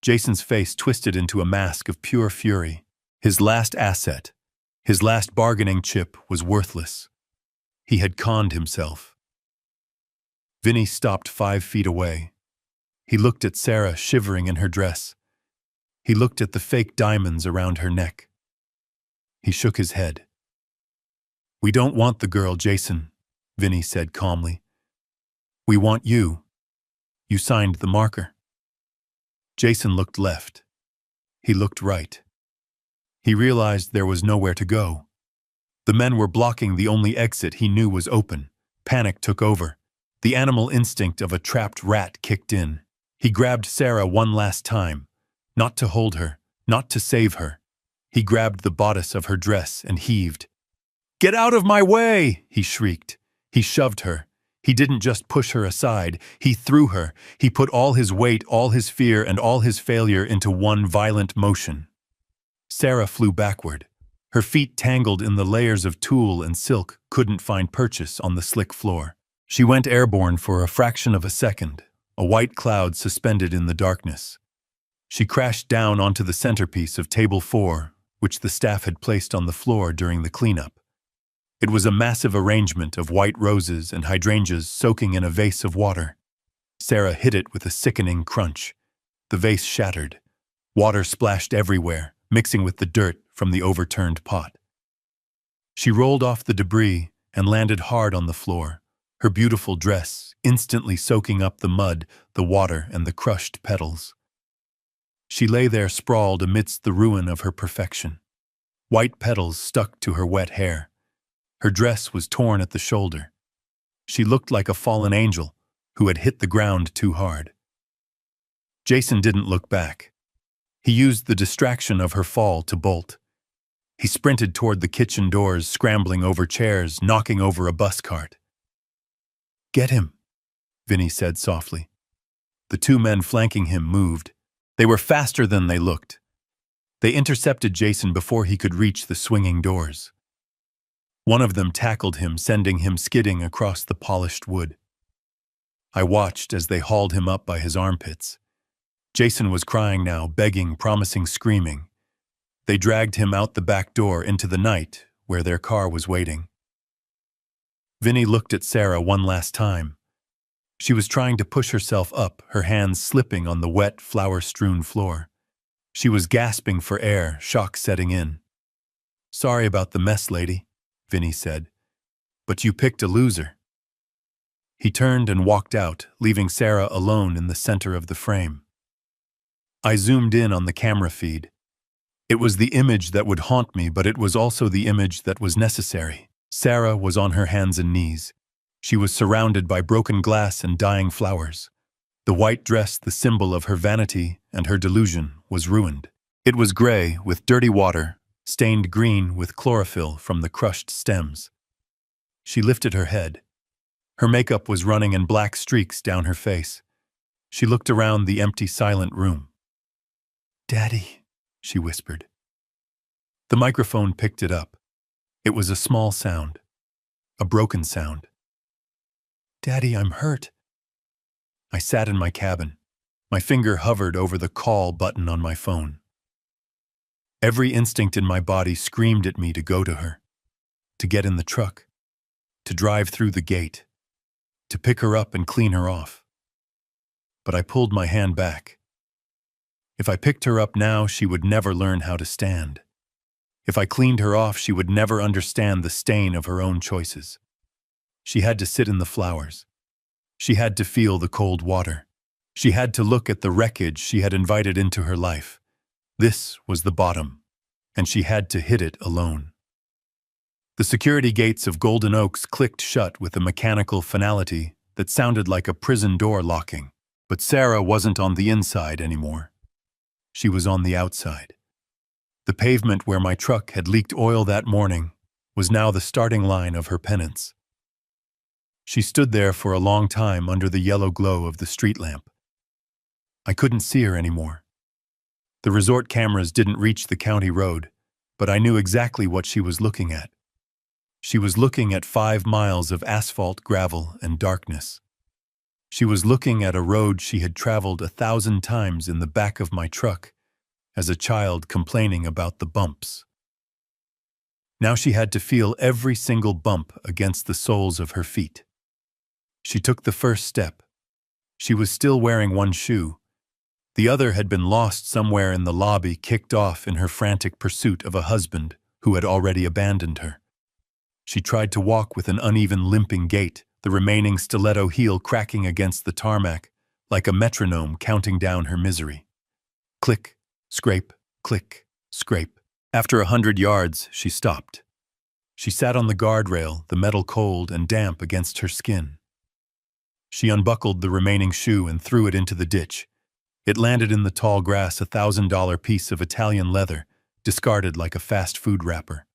Jason's face twisted into a mask of pure fury. His last asset, his last bargaining chip, was worthless. He had conned himself. Vinny stopped 5 feet away. He looked at Sarah, shivering in her dress. He looked at the fake diamonds around her neck. He shook his head. "We don't want the girl, Jason," Vinny said calmly. "We want you. You signed the marker." Jason looked left. He looked right. He realized there was nowhere to go. The men were blocking the only exit he knew was open. Panic took over. The animal instinct of a trapped rat kicked in. He grabbed Sarah one last time. Not to hold her, not to save her. He grabbed the bodice of her dress and heaved. "Get out of my way!" he shrieked. He shoved her. He didn't just push her aside. He threw her. He put all his weight, all his fear, and all his failure into one violent motion. Sarah flew backward. Her feet, tangled in the layers of tulle and silk, couldn't find purchase on the slick floor. She went airborne for a fraction of a second, a white cloud suspended in the darkness. She crashed down onto the centerpiece of table 4, which the staff had placed on the floor during the cleanup. It was a massive arrangement of white roses and hydrangeas soaking in a vase of water. Sarah hit it with a sickening crunch. The vase shattered. Water splashed everywhere, mixing with the dirt from the overturned pot. She rolled off the debris and landed hard on the floor, her beautiful dress instantly soaking up the mud, the water, and the crushed petals. She lay there sprawled amidst the ruin of her perfection. White petals stuck to her wet hair. Her dress was torn at the shoulder. She looked like a fallen angel who had hit the ground too hard. Jason didn't look back. He used the distraction of her fall to bolt. He sprinted toward the kitchen doors, scrambling over chairs, knocking over a bus cart. "Get him," Vinny said softly. The 2 men flanking him moved. They were faster than they looked. They intercepted Jason before he could reach the swinging doors. One of them tackled him, sending him skidding across the polished wood. I watched as they hauled him up by his armpits. Jason was crying now, begging, promising, screaming. They dragged him out the back door into the night, where their car was waiting. Vinny looked at Sarah one last time. She was trying to push herself up, her hands slipping on the wet, flour-strewn floor. She was gasping for air, shock setting in. "Sorry about the mess, lady," Vinny said. "But you picked a loser." He turned and walked out, leaving Sarah alone in the center of the frame. I zoomed in on the camera feed. It was the image that would haunt me, but it was also the image that was necessary. Sarah was on her hands and knees. She was surrounded by broken glass and dying flowers. The white dress, the symbol of her vanity and her delusion, was ruined. It was gray, with dirty water, stained green with chlorophyll from the crushed stems. She lifted her head. Her makeup was running in black streaks down her face. She looked around the empty, silent room. "Daddy," she whispered. The microphone picked it up. It was a small sound, a broken sound. "Daddy, I'm hurt." I sat in my cabin. My finger hovered over the call button on my phone. Every instinct in my body screamed at me to go to her, to get in the truck, to drive through the gate, to pick her up and clean her off. But I pulled my hand back. If I picked her up now, she would never learn how to stand. If I cleaned her off, she would never understand the stain of her own choices. She had to sit in the flowers. She had to feel the cold water. She had to look at the wreckage she had invited into her life. This was the bottom, and she had to hit it alone. The security gates of Golden Oaks clicked shut with a mechanical finality that sounded like a prison door locking. But Sarah wasn't on the inside anymore. She was on the outside. The pavement where my truck had leaked oil that morning was now the starting line of her penance. She stood there for a long time under the yellow glow of the street lamp. I couldn't see her anymore. The resort cameras didn't reach the county road, but I knew exactly what she was looking at. She was looking at 5 miles of asphalt, gravel, and darkness. She was looking at a road she had traveled 1,000 times in the back of my truck, as a child complaining about the bumps. Now she had to feel every single bump against the soles of her feet. She took the first step. She was still wearing one shoe. The other had been lost somewhere in the lobby, kicked off in her frantic pursuit of a husband who had already abandoned her. She tried to walk with an uneven, limping gait, the remaining stiletto heel cracking against the tarmac, like a metronome counting down her misery. Click, scrape, click, scrape. After 100 yards, she stopped. She sat on the guardrail, the metal cold and damp against her skin. She unbuckled the remaining shoe and threw it into the ditch. It landed in the tall grass, a $1,000 piece of Italian leather, discarded like a fast food wrapper.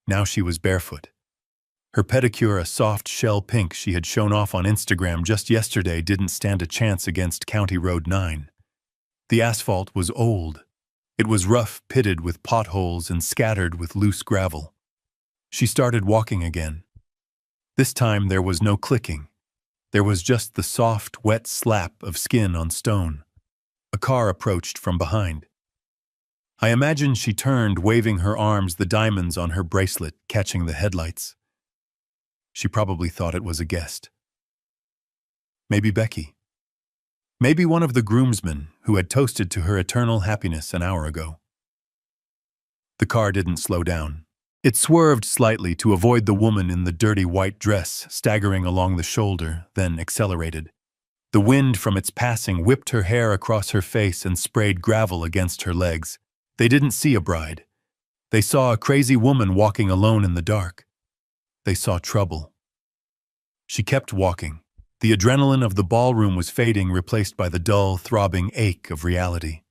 Now she was barefoot. Her pedicure, a soft shell pink she had shown off on Instagram just yesterday, didn't stand a chance against County Road 9. The asphalt was old. It was rough, pitted with potholes and scattered with loose gravel. She started walking again. This time there was no clicking. There was just the soft, wet slap of skin on stone. A car approached from behind. I imagine she turned, waving her arms, the diamonds on her bracelet catching the headlights. She probably thought it was a guest. Maybe Becky. Maybe one of the groomsmen who had toasted to her eternal happiness an hour ago. The car didn't slow down. It swerved slightly to avoid the woman in the dirty white dress staggering along the shoulder, then accelerated. The wind from its passing whipped her hair across her face and sprayed gravel against her legs. They didn't see a bride. They saw a crazy woman walking alone in the dark. They saw trouble. She kept walking. The adrenaline of the ballroom was fading, replaced by the dull, throbbing ache of reality.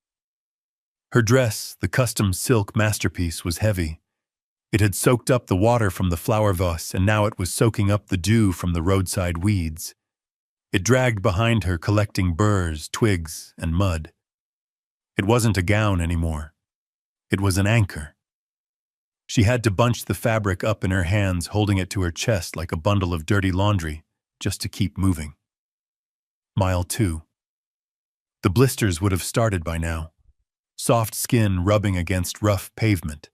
Her dress, the custom silk masterpiece, was heavy. It had soaked up the water from the flower vase, and now it was soaking up the dew from the roadside weeds. It dragged behind her, collecting burrs, twigs, and mud. It wasn't a gown anymore. It was an anchor. She had to bunch the fabric up in her hands, holding it to her chest like a bundle of dirty laundry, just to keep moving. Mile 2. The blisters would have started by now. Soft skin rubbing against rough pavement.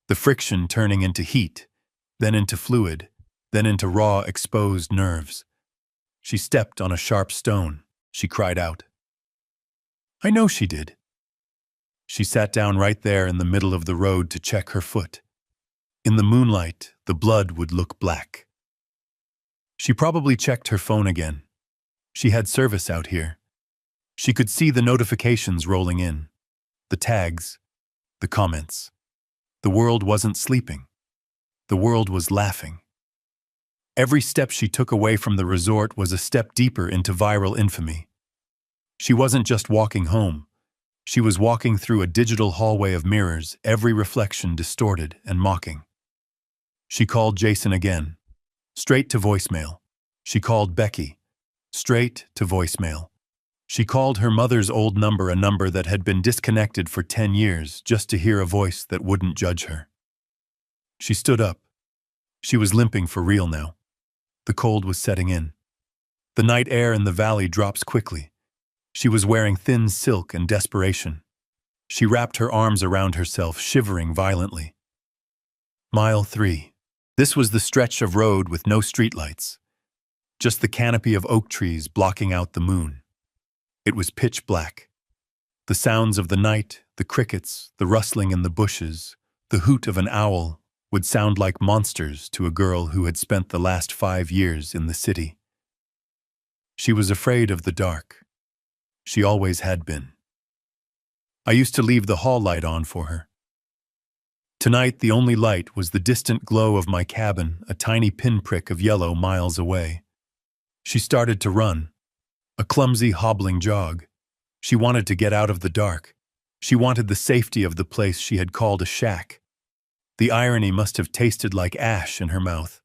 The friction turning into heat, then into fluid, then into raw, exposed nerves. She stepped on a sharp stone. She cried out. I know she did. She sat down right there in the middle of the road to check her foot. In the moonlight, the blood would look black. She probably checked her phone again. She had service out here. She could see the notifications rolling in, the tags, the comments. The world wasn't sleeping. The world was laughing. Every step she took away from the resort was a step deeper into viral infamy. She wasn't just walking home. She was walking through a digital hallway of mirrors, every reflection distorted and mocking. She called Jason again. Straight to voicemail. She called Becky. Straight to voicemail. She called her mother's old number, a number that had been disconnected for 10 years, just to hear a voice that wouldn't judge her. She stood up. She was limping for real now. The cold was setting in. The night air in the valley drops quickly. She was wearing thin silk and desperation. She wrapped her arms around herself, shivering violently. Mile 3. This was the stretch of road with no streetlights. Just the canopy of oak trees blocking out the moon. It was pitch black. The sounds of the night, the crickets, the rustling in the bushes, the hoot of an owl would sound like monsters to a girl who had spent the last 5 years in the city. She was afraid of the dark. She always had been. I used to leave the hall light on for her. Tonight, the only light was the distant glow of my cabin, a tiny pinprick of yellow miles away. She started to run, a clumsy, hobbling jog. She wanted to get out of the dark. She wanted the safety of the place she had called a shack. The irony must have tasted like ash in her mouth.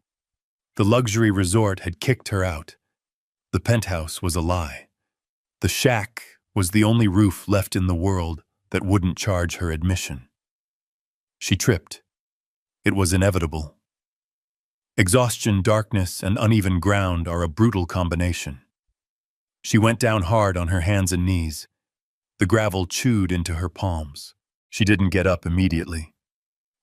The luxury resort had kicked her out. The penthouse was a lie. The shack was the only roof left in the world that wouldn't charge her admission. She tripped. It was inevitable. Exhaustion, darkness, and uneven ground are a brutal combination. She went down hard on her hands and knees. The gravel chewed into her palms. She didn't get up immediately.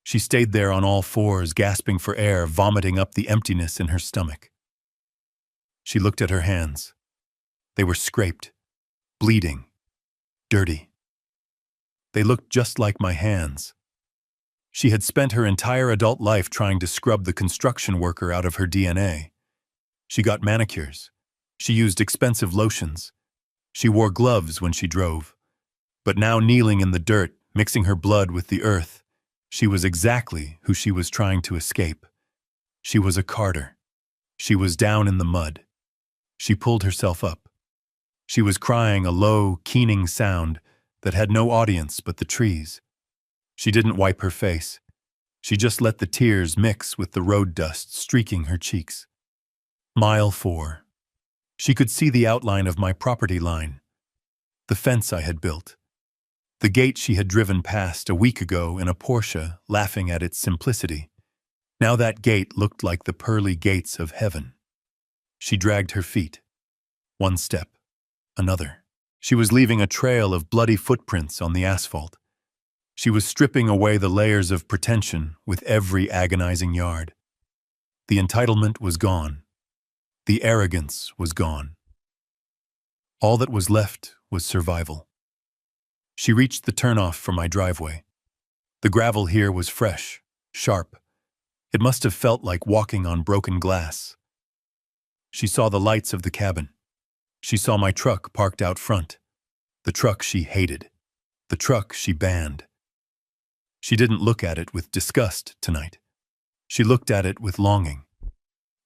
She stayed there on all fours, gasping for air, vomiting up the emptiness in her stomach. She looked at her hands. They were scraped, bleeding, dirty. They looked just like my hands. She had spent her entire adult life trying to scrub the construction worker out of her DNA. She got manicures. She used expensive lotions. She wore gloves when she drove. But now, kneeling in the dirt, mixing her blood with the earth, she was exactly who she was trying to escape. She was a Carter. She was down in the mud. She pulled herself up. She was crying a low, keening sound that had no audience but the trees. She didn't wipe her face. She just let the tears mix with the road dust streaking her cheeks. Mile 4. She could see the outline of my property line. The fence I had built. The gate she had driven past a week ago in a Porsche, laughing at its simplicity. Now that gate looked like the pearly gates of heaven. She dragged her feet. One step. Another. She was leaving a trail of bloody footprints on the asphalt. She was stripping away the layers of pretension with every agonizing yard. The entitlement was gone. The arrogance was gone. All that was left was survival. She reached the turnoff for my driveway. The gravel here was fresh, sharp. It must have felt like walking on broken glass. She saw the lights of the cabin. She saw my truck parked out front. The truck she hated. The truck she banned. She didn't look at it with disgust tonight. She looked at it with longing.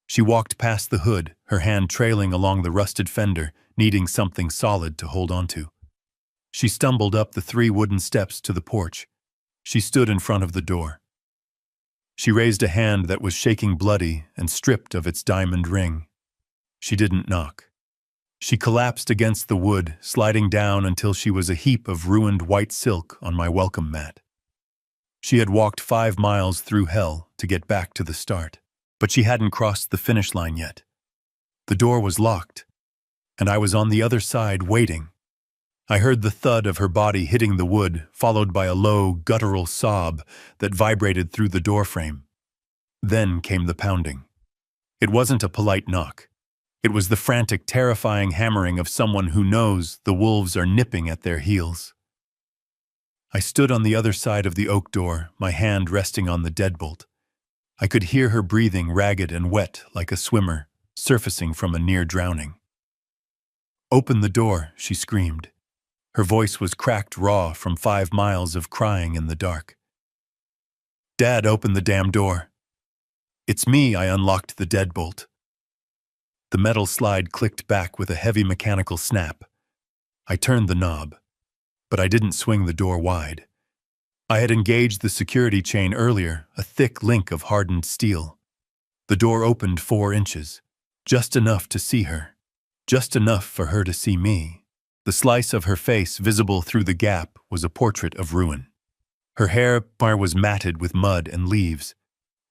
She walked past the hood, her hand trailing along the rusted fender, needing something solid to hold onto. She stumbled up the 3 wooden steps to the porch. She stood in front of the door. She raised a hand that was shaking bloody and stripped of its diamond ring. She didn't knock. She collapsed against the wood, sliding down until she was a heap of ruined white silk on my welcome mat. She had walked 5 miles through hell to get back to the start, but she hadn't crossed the finish line yet. The door was locked, and I was on the other side waiting. I heard the thud of her body hitting the wood, followed by a low, guttural sob that vibrated through the doorframe. Then came the pounding. It wasn't a polite knock. It was the frantic, terrifying hammering of someone who knows the wolves are nipping at their heels. I stood on the other side of the oak door, my hand resting on the deadbolt. I could hear her breathing ragged and wet like a swimmer, surfacing from a near drowning. "Open the door," she screamed. Her voice was cracked raw from 5 miles of crying in the dark. "Dad, open the damn door." "It's me," I unlocked the deadbolt. The metal slide clicked back with a heavy mechanical snap. I turned the knob, but I didn't swing the door wide. I had engaged the security chain earlier, a thick link of hardened steel. The door opened 4 inches, just enough to see her, just enough for her to see me. The slice of her face visible through the gap was a portrait of ruin. Her hair was matted with mud and leaves.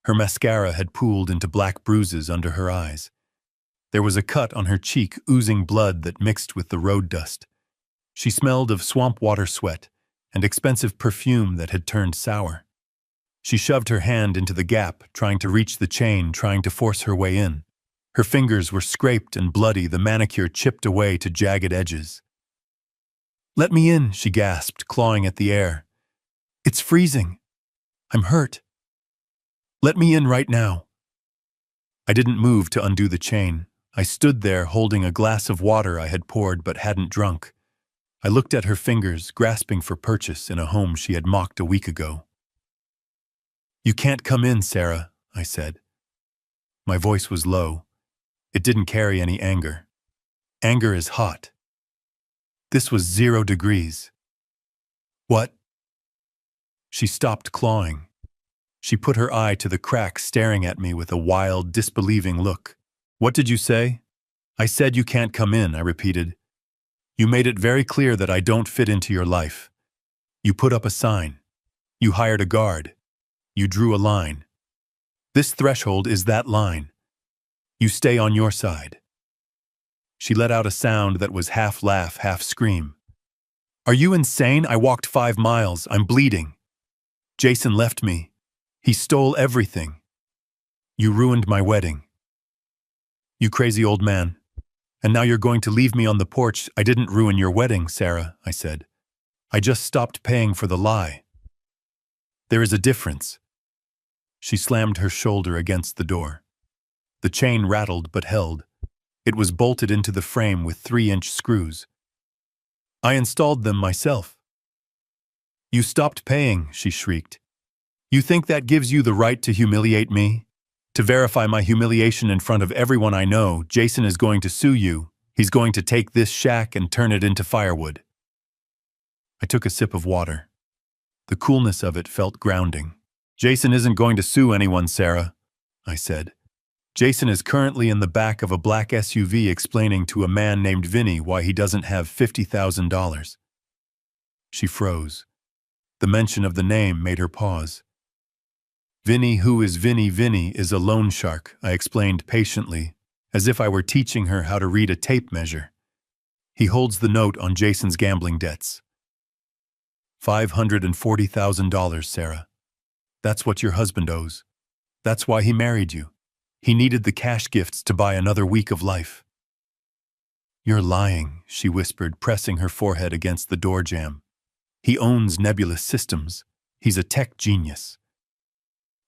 Her mascara had pooled into black bruises under her eyes. There was a cut on her cheek oozing blood that mixed with the road dust. She smelled of swamp water sweat and expensive perfume that had turned sour. She shoved her hand into the gap, trying to reach the chain, trying to force her way in. Her fingers were scraped and bloody, the manicure chipped away to jagged edges. "Let me in," she gasped, clawing at the air. "It's freezing. I'm hurt. Let me in right now." I didn't move to undo the chain. I stood there holding a glass of water I had poured but hadn't drunk. I looked at her fingers, grasping for purchase in a home she had mocked a week ago. "You can't come in, Sarah," I said. My voice was low. It didn't carry any anger. Anger is hot. This was 0 degrees. "What?" She stopped clawing. She put her eye to the crack, staring at me with a wild, disbelieving look. "What did you say?" "I said you can't come in," I repeated. "You made it very clear that I don't fit into your life. You put up a sign. You hired a guard. You drew a line. This threshold is that line. You stay on your side." She let out a sound that was half laugh, half scream. "Are you insane? I walked 5 miles. I'm bleeding. Jason left me. He stole everything. You ruined my wedding. You crazy old man. And now you're going to leave me on the porch." "I didn't ruin your wedding, Sarah," I said. "I just stopped paying for the lie. There is a difference." She slammed her shoulder against the door. The chain rattled but held. It was bolted into the frame with 3-inch screws. "I installed them myself." "You stopped paying," she shrieked. "You think that gives you the right to humiliate me? To verify my humiliation in front of everyone I know? Jason is going to sue you. He's going to take this shack and turn it into firewood." I took a sip of water. The coolness of it felt grounding. "Jason isn't going to sue anyone, Sarah," I said. "Jason is currently in the back of a black SUV explaining to a man named Vinny why he doesn't have $50,000. She froze. The mention of the name made her pause. "Vinny, who is Vinny? Vinny is a loan shark," I explained patiently, as if I were teaching her how to read a tape measure. He holds the note on Jason's gambling debts. $540,000, Sarah. That's what your husband owes. That's why he married you. He needed the cash gifts to buy another week of life. You're lying, she whispered, pressing her forehead against the door jamb. He owns Nebulous Systems. He's a tech genius.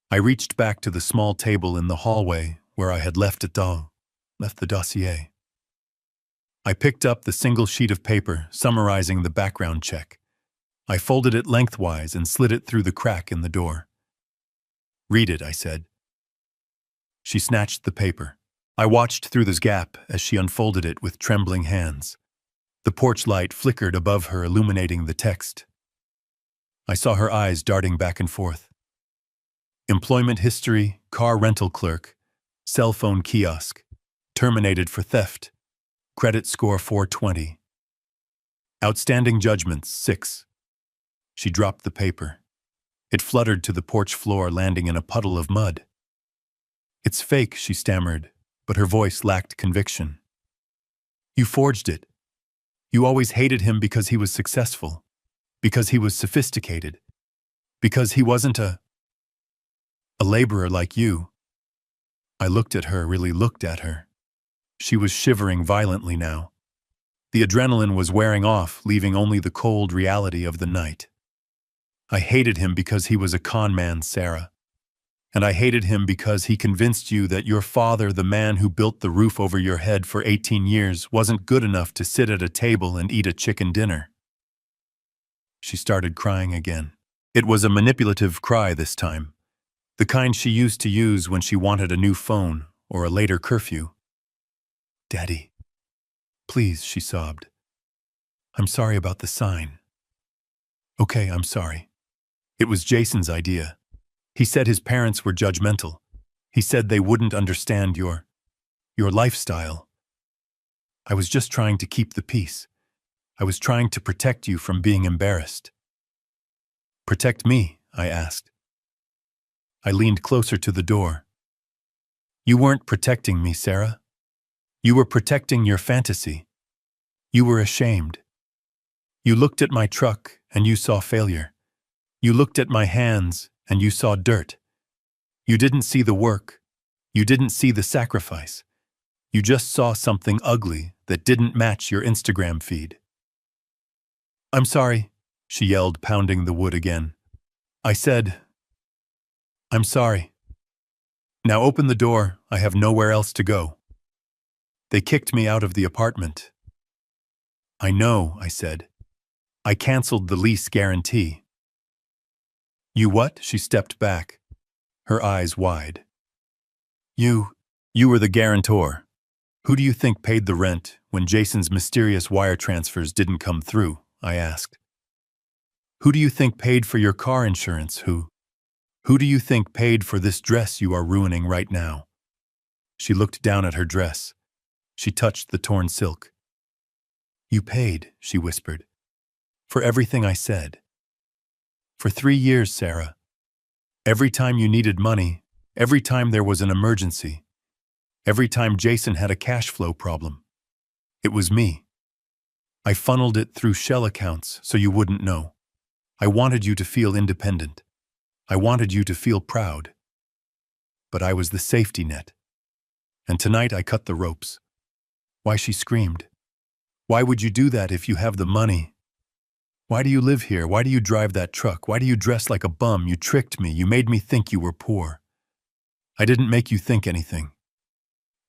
I reached back to the small table in the hallway where I had left the dossier. I picked up the single sheet of paper summarizing the background check. I folded it lengthwise and slid it through the crack in the door. Read it, I said. She snatched the paper. I watched through this gap as she unfolded it with trembling hands. The porch light flickered above her, illuminating the text. I saw her eyes darting back and forth. Employment history, car rental clerk, cell phone kiosk, terminated for theft, credit score 420. Outstanding judgments, 6. She dropped the paper. It fluttered to the porch floor, landing in a puddle of mud. It's fake, she stammered, but her voice lacked conviction. You forged it. You always hated him because he was successful, because he was sophisticated, because he wasn't a laborer like you. I looked at her, really looked at her. She was shivering violently now. The adrenaline was wearing off, leaving only the cold reality of the night. I hated him because he was a con man, Sarah. And I hated him because he convinced you that your father, the man who built the roof over your head for 18 years, wasn't good enough to sit at a table and eat a chicken dinner. She started crying again. It was a manipulative cry this time, the kind she used to use when she wanted a new phone or a later curfew. Daddy, please, she sobbed. I'm sorry about the sign. Okay, I'm sorry. It was Jason's idea. He said his parents were judgmental. He said they wouldn't understand your lifestyle. I was just trying to keep the peace. I was trying to protect you from being embarrassed. Protect me? I asked. I leaned closer to the door. You weren't protecting me, Sarah. You were protecting your fantasy. You were ashamed. You looked at my truck and you saw failure. You looked at my hands and you saw dirt. You didn't see the work. You didn't see the sacrifice. You just saw something ugly that didn't match your Instagram feed. I'm sorry, she yelled, pounding the wood again. I said, I'm sorry. Now open the door, I have nowhere else to go. They kicked me out of the apartment. I know, I said. I canceled the lease guarantee. You what? She stepped back, her eyes wide. You were the guarantor. Who do you think paid the rent when Jason's mysterious wire transfers didn't come through? I asked. Who do you think paid for your car insurance? Who do you think paid for this dress you are ruining right now? She looked down at her dress. She touched the torn silk. You paid, she whispered, for everything I said. For 3 years, Sarah. Every time you needed money, every time there was an emergency, every time Jason had a cash flow problem. It was me. I funneled it through shell accounts so you wouldn't know. I wanted you to feel independent. I wanted you to feel proud. But I was the safety net. And tonight I cut the ropes. Why, she screamed. Why would you do that if you have the money? Why do you live here? Why do you drive that truck? Why do you dress like a bum? You tricked me. You made me think you were poor. I didn't make you think anything.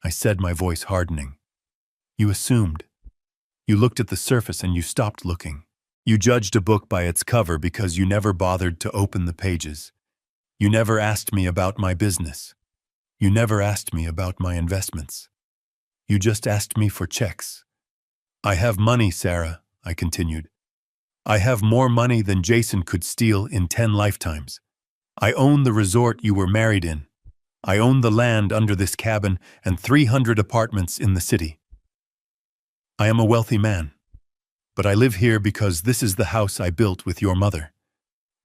I said, my voice hardening. You assumed. You looked at the surface and you stopped looking. You judged a book by its cover because you never bothered to open the pages. You never asked me about my business. You never asked me about my investments. You just asked me for checks. I have money, Sarah, I continued. I have more money than Jason could steal in 10 lifetimes. I own the resort you were married in. I own the land under this cabin and 300 apartments in the city. I am a wealthy man, but I live here because this is the house I built with your mother.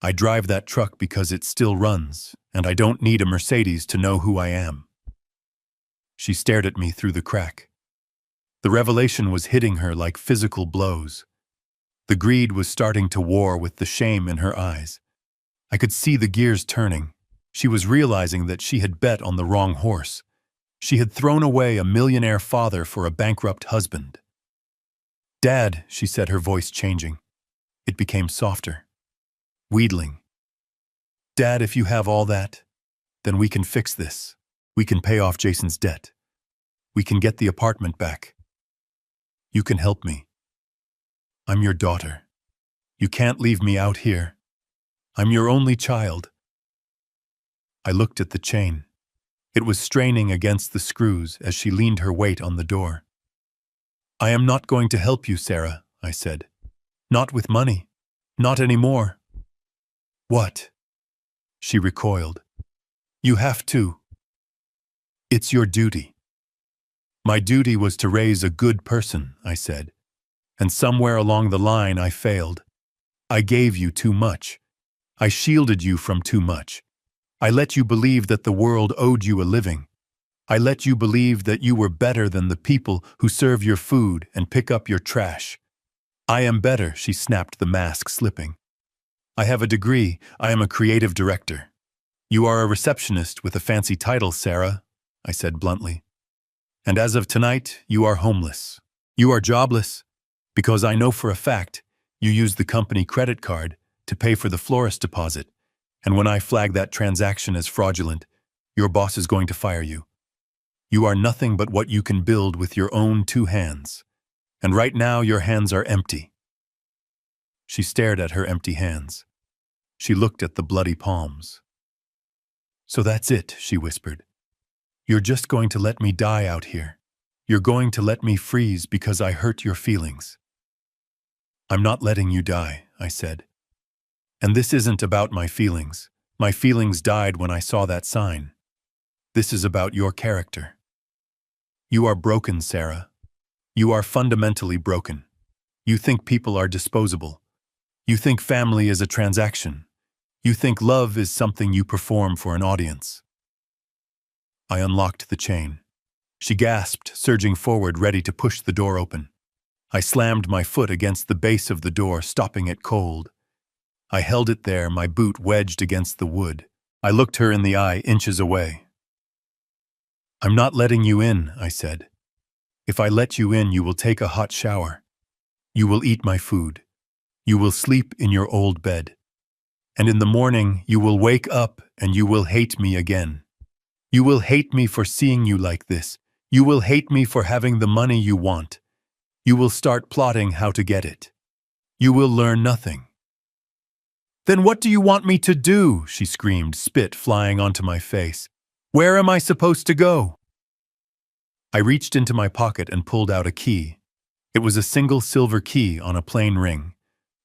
I drive that truck because it still runs, and I don't need a Mercedes to know who I am. She stared at me through the crack. The revelation was hitting her like physical blows. The greed was starting to war with the shame in her eyes. I could see the gears turning. She was realizing that she had bet on the wrong horse. She had thrown away a millionaire father for a bankrupt husband. "Dad," she said, her voice changing. It became softer, wheedling. "Dad, if you have all that, then we can fix this. We can pay off Jason's debt. We can get the apartment back. You can help me. I'm your daughter. You can't leave me out here. I'm your only child." I looked at the chain. It was straining against the screws as she leaned her weight on the door. "I am not going to help you, Sarah," I said. "Not with money. Not anymore." "What?" She recoiled. "You have to. It's your duty." "My duty was to raise a good person," I said. "And somewhere along the line I failed. I gave you too much. I shielded you from too much. I let you believe that the world owed you a living. I let you believe that you were better than the people who serve your food and pick up your trash. I am better," she snapped, the mask slipping. "I have a degree. I am a creative director." "You are a receptionist with a fancy title, Sarah," I said bluntly. "And as of tonight, you are homeless. You are jobless, because I know for a fact you used the company credit card to pay for the florist deposit, and when I flag that transaction as fraudulent, your boss is going to fire you. You are nothing but what you can build with your own 2 hands, and right now your hands are empty." She stared at her empty hands. She looked at the bloody palms. "So that's it," she whispered. "You're just going to let me die out here. You're going to let me freeze because I hurt your feelings." "I'm not letting you die," I said. "And this isn't about my feelings. My feelings died when I saw that sign. This is about your character. You are broken, Sarah. You are fundamentally broken. You think people are disposable. You think family is a transaction. You think love is something you perform for an audience." I unlocked the chain. She gasped, surging forward, ready to push the door open. I slammed my foot against the base of the door, stopping it cold. I held it there, my boot wedged against the wood. I looked her in the eye, inches away. "I'm not letting you in," I said. "If I let you in, you will take a hot shower. You will eat my food. You will sleep in your old bed. And in the morning, you will wake up and you will hate me again. You will hate me for seeing you like this. You will hate me for having the money you want. You will start plotting how to get it. You will learn nothing." "Then what do you want me to do?" she screamed, spit flying onto my face. "Where am I supposed to go?" I reached into my pocket and pulled out a key. It was a single silver key on a plain ring.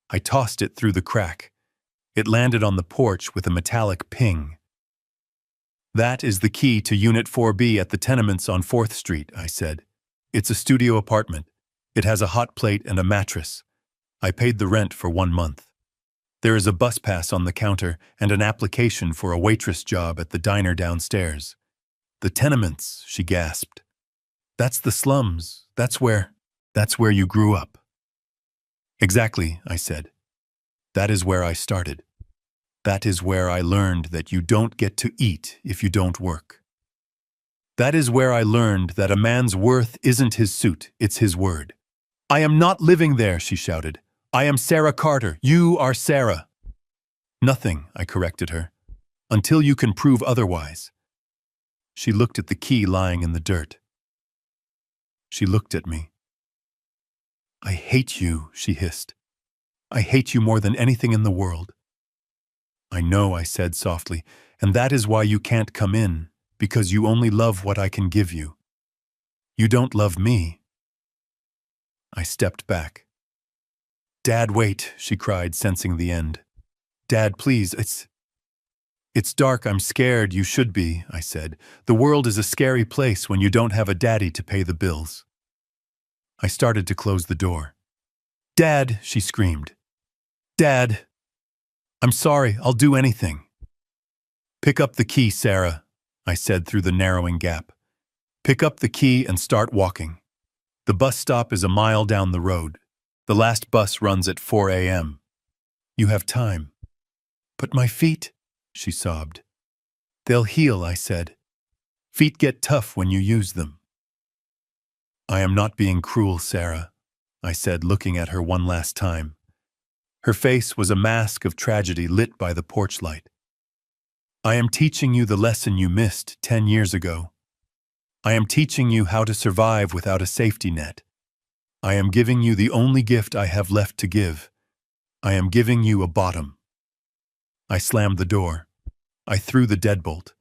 I tossed it through the crack. It landed on the porch with a metallic ping. "That is the key to Unit 4B at the tenements on 4th Street, I said. "It's a studio apartment. It has a hot plate and a mattress. I paid the rent for 1 month. There is a bus pass on the counter and an application for a waitress job at the diner downstairs." "The tenements," she gasped. "That's the slums. That's where you grew up." "Exactly," I said. "That is where I started. That is where I learned that you don't get to eat if you don't work. That is where I learned that a man's worth isn't his suit, it's his word." "I am not living there," she shouted. "I am Sarah Carter. You are Sarah." "Nothing," I corrected her, "until you can prove otherwise." She looked at the key lying in the dirt. She looked at me. "I hate you," she hissed. "I hate you more than anything in the world." "I know," I said softly, "and that is why you can't come in, because you only love what I can give you. You don't love me." I stepped back. "Dad, wait," she cried, sensing the end. "Dad, please, it's dark, I'm scared, you should be," I said. "The world is a scary place when you don't have a daddy to pay the bills." I started to close the door. "Dad," she screamed. "Dad. I'm sorry, I'll do anything." "Pick up the key, Sarah," I said through the narrowing gap. "Pick up the key and start walking. The bus stop is a mile down the road. The last bus runs at 4 a.m. You have time. But my feet, she sobbed. They'll heal, I said. Feet get tough when you use them. I am not being cruel, Sarah, I said, looking at her one last time. Her face was a mask of tragedy lit by the porch light. I am teaching you the lesson you missed 10 years ago. I am teaching you how to survive without a safety net. I am giving you the only gift I have left to give. I am giving you a bottom. I slammed the door. I threw the deadbolt.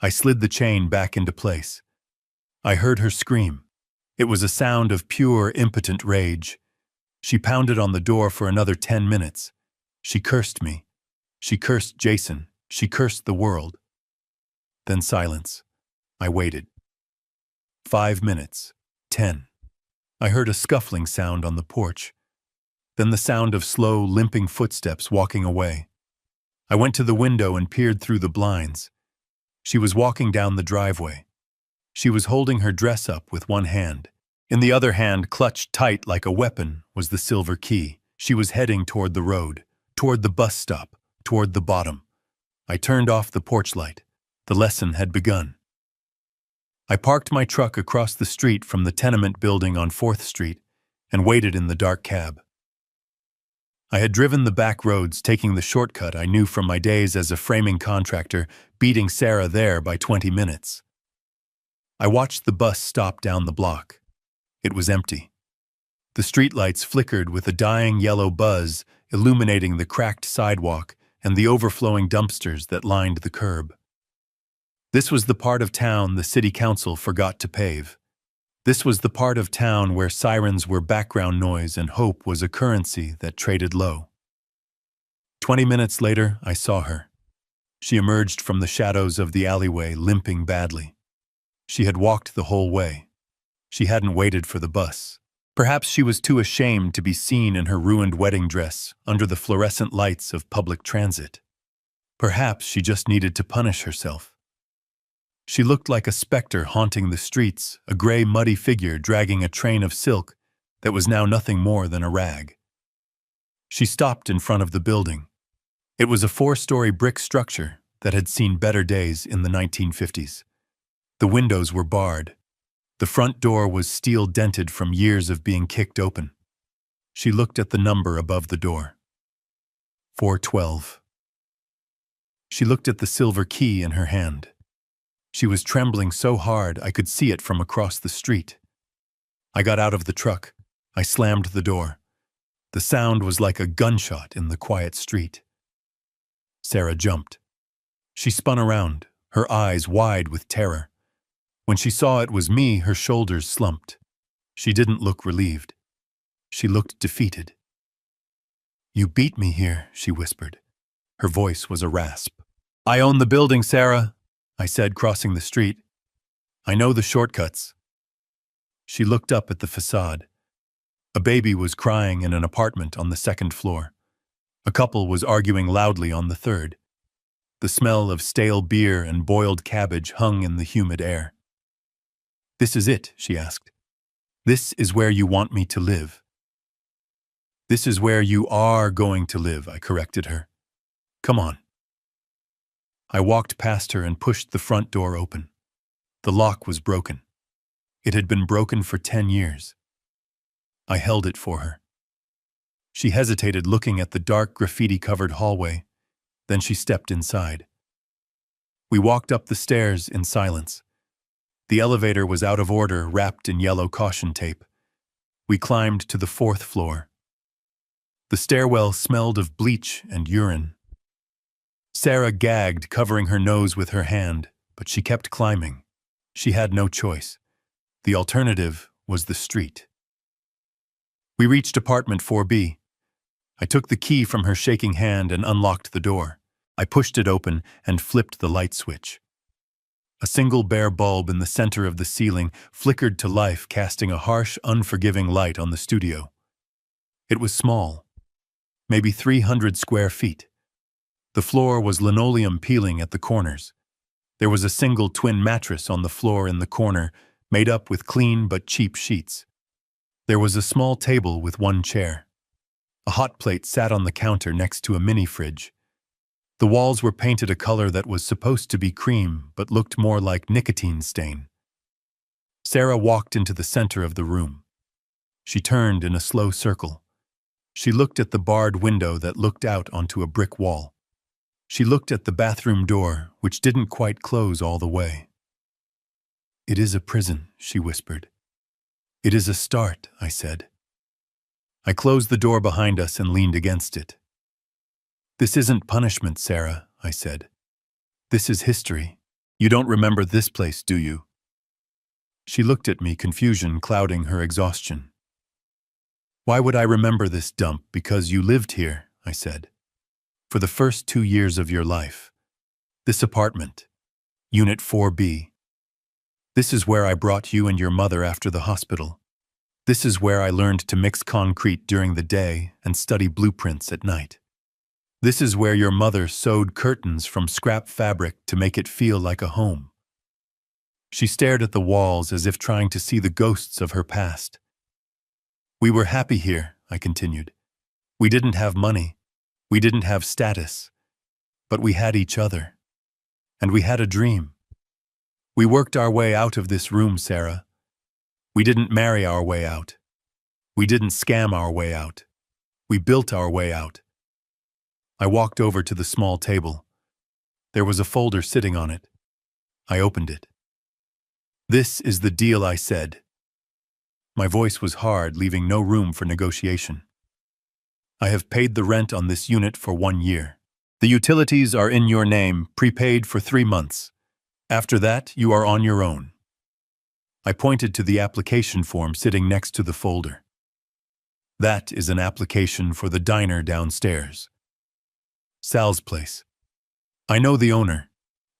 I slid the chain back into place. I heard her scream. It was a sound of pure, impotent rage. She pounded on the door for another 10 minutes. She cursed me. She cursed Jason. She cursed the world. Then silence. I waited. 5 minutes. 10. I heard a scuffling sound on the porch. Then the sound of slow, limping footsteps walking away. I went to the window and peered through the blinds. She was walking down the driveway. She was holding her dress up with one hand. In the other hand, clutched tight like a weapon, was the silver key. She was heading toward the road, toward the bus stop, toward the bottom. I turned off the porch light. The lesson had begun. I parked my truck across the street from the tenement building on 4th Street and waited in the dark cab. I had driven the back roads, taking the shortcut I knew from my days as a framing contractor, beating Sarah there by 20 minutes. I watched the bus stop down the block. It was empty. The streetlights flickered with a dying yellow buzz, illuminating the cracked sidewalk and the overflowing dumpsters that lined the curb. This was the part of town the city council forgot to pave. This was the part of town where sirens were background noise and hope was a currency that traded low. 20 minutes later, I saw her. She emerged from the shadows of the alleyway, limping badly. She had walked the whole way. She hadn't waited for the bus. Perhaps she was too ashamed to be seen in her ruined wedding dress under the fluorescent lights of public transit. Perhaps she just needed to punish herself. She looked like a specter haunting the streets, a gray, muddy figure dragging a train of silk that was now nothing more than a rag. She stopped in front of the building. It was a 4-story brick structure that had seen better days in the 1950s. The windows were barred. The front door was steel-dented from years of being kicked open. She looked at the number above the door. 412. She looked at the silver key in her hand. She was trembling so hard I could see it from across the street. I got out of the truck. I slammed the door. The sound was like a gunshot in the quiet street. Sarah jumped. She spun around, her eyes wide with terror. When she saw it was me, her shoulders slumped. She didn't look relieved. She looked defeated. "You beat me here," she whispered. Her voice was a rasp. "I own the building, Sarah," I said, crossing the street. "I know the shortcuts." She looked up at the facade. A baby was crying in an apartment on the 2nd floor. A couple was arguing loudly on the 3rd. The smell of stale beer and boiled cabbage hung in the humid air. "This is it?" she asked. "This is where you want me to live?" "This is where you are going to live," I corrected her. "Come on." I walked past her and pushed the front door open. The lock was broken. It had been broken for 10 years. I held it for her. She hesitated, looking at the dark graffiti-covered hallway. Then she stepped inside. We walked up the stairs in silence. The elevator was out of order, wrapped in yellow caution tape. We climbed to the 4th floor. The stairwell smelled of bleach and urine. Sarah gagged, covering her nose with her hand, but she kept climbing. She had no choice. The alternative was the street. We reached apartment 4B. I took the key from her shaking hand and unlocked the door. I pushed it open and flipped the light switch. A single bare bulb in the center of the ceiling flickered to life, casting a harsh, unforgiving light on the studio. It was small, maybe 300 square feet. The floor was linoleum peeling at the corners. There was a single twin mattress on the floor in the corner, made up with clean but cheap sheets. There was a small table with one chair. A hot plate sat on the counter next to a mini fridge. The walls were painted a color that was supposed to be cream but looked more like nicotine stain. Sarah walked into the center of the room. She turned in a slow circle. She looked at the barred window that looked out onto a brick wall. She looked at the bathroom door, which didn't quite close all the way. "It is a prison," she whispered. "It is a start," I said. I closed the door behind us and leaned against it. "This isn't punishment, Sarah," I said. "This is history. You don't remember this place, do you?" She looked at me, confusion clouding her exhaustion. "Why would I remember this dump? Because you lived here," I said. "For the first 2 years of your life. This apartment, Unit 4B. This is where I brought you and your mother after the hospital. This is where I learned to mix concrete during the day and study blueprints at night. This is where your mother sewed curtains from scrap fabric to make it feel like a home." She stared at the walls as if trying to see the ghosts of her past. "We were happy here," I continued. "We didn't have money. We didn't have status. But we had each other. And we had a dream. We worked our way out of this room, Sarah. We didn't marry our way out. We didn't scam our way out. We built our way out." I walked over to the small table. There was a folder sitting on it. I opened it. "This is the deal," I said. My voice was hard, leaving no room for negotiation. "I have paid the rent on this unit for 1 year. The utilities are in your name, prepaid for 3 months. After that, you are on your own." I pointed to the application form sitting next to the folder. "That is an application for the diner downstairs. Sal's place. I know the owner.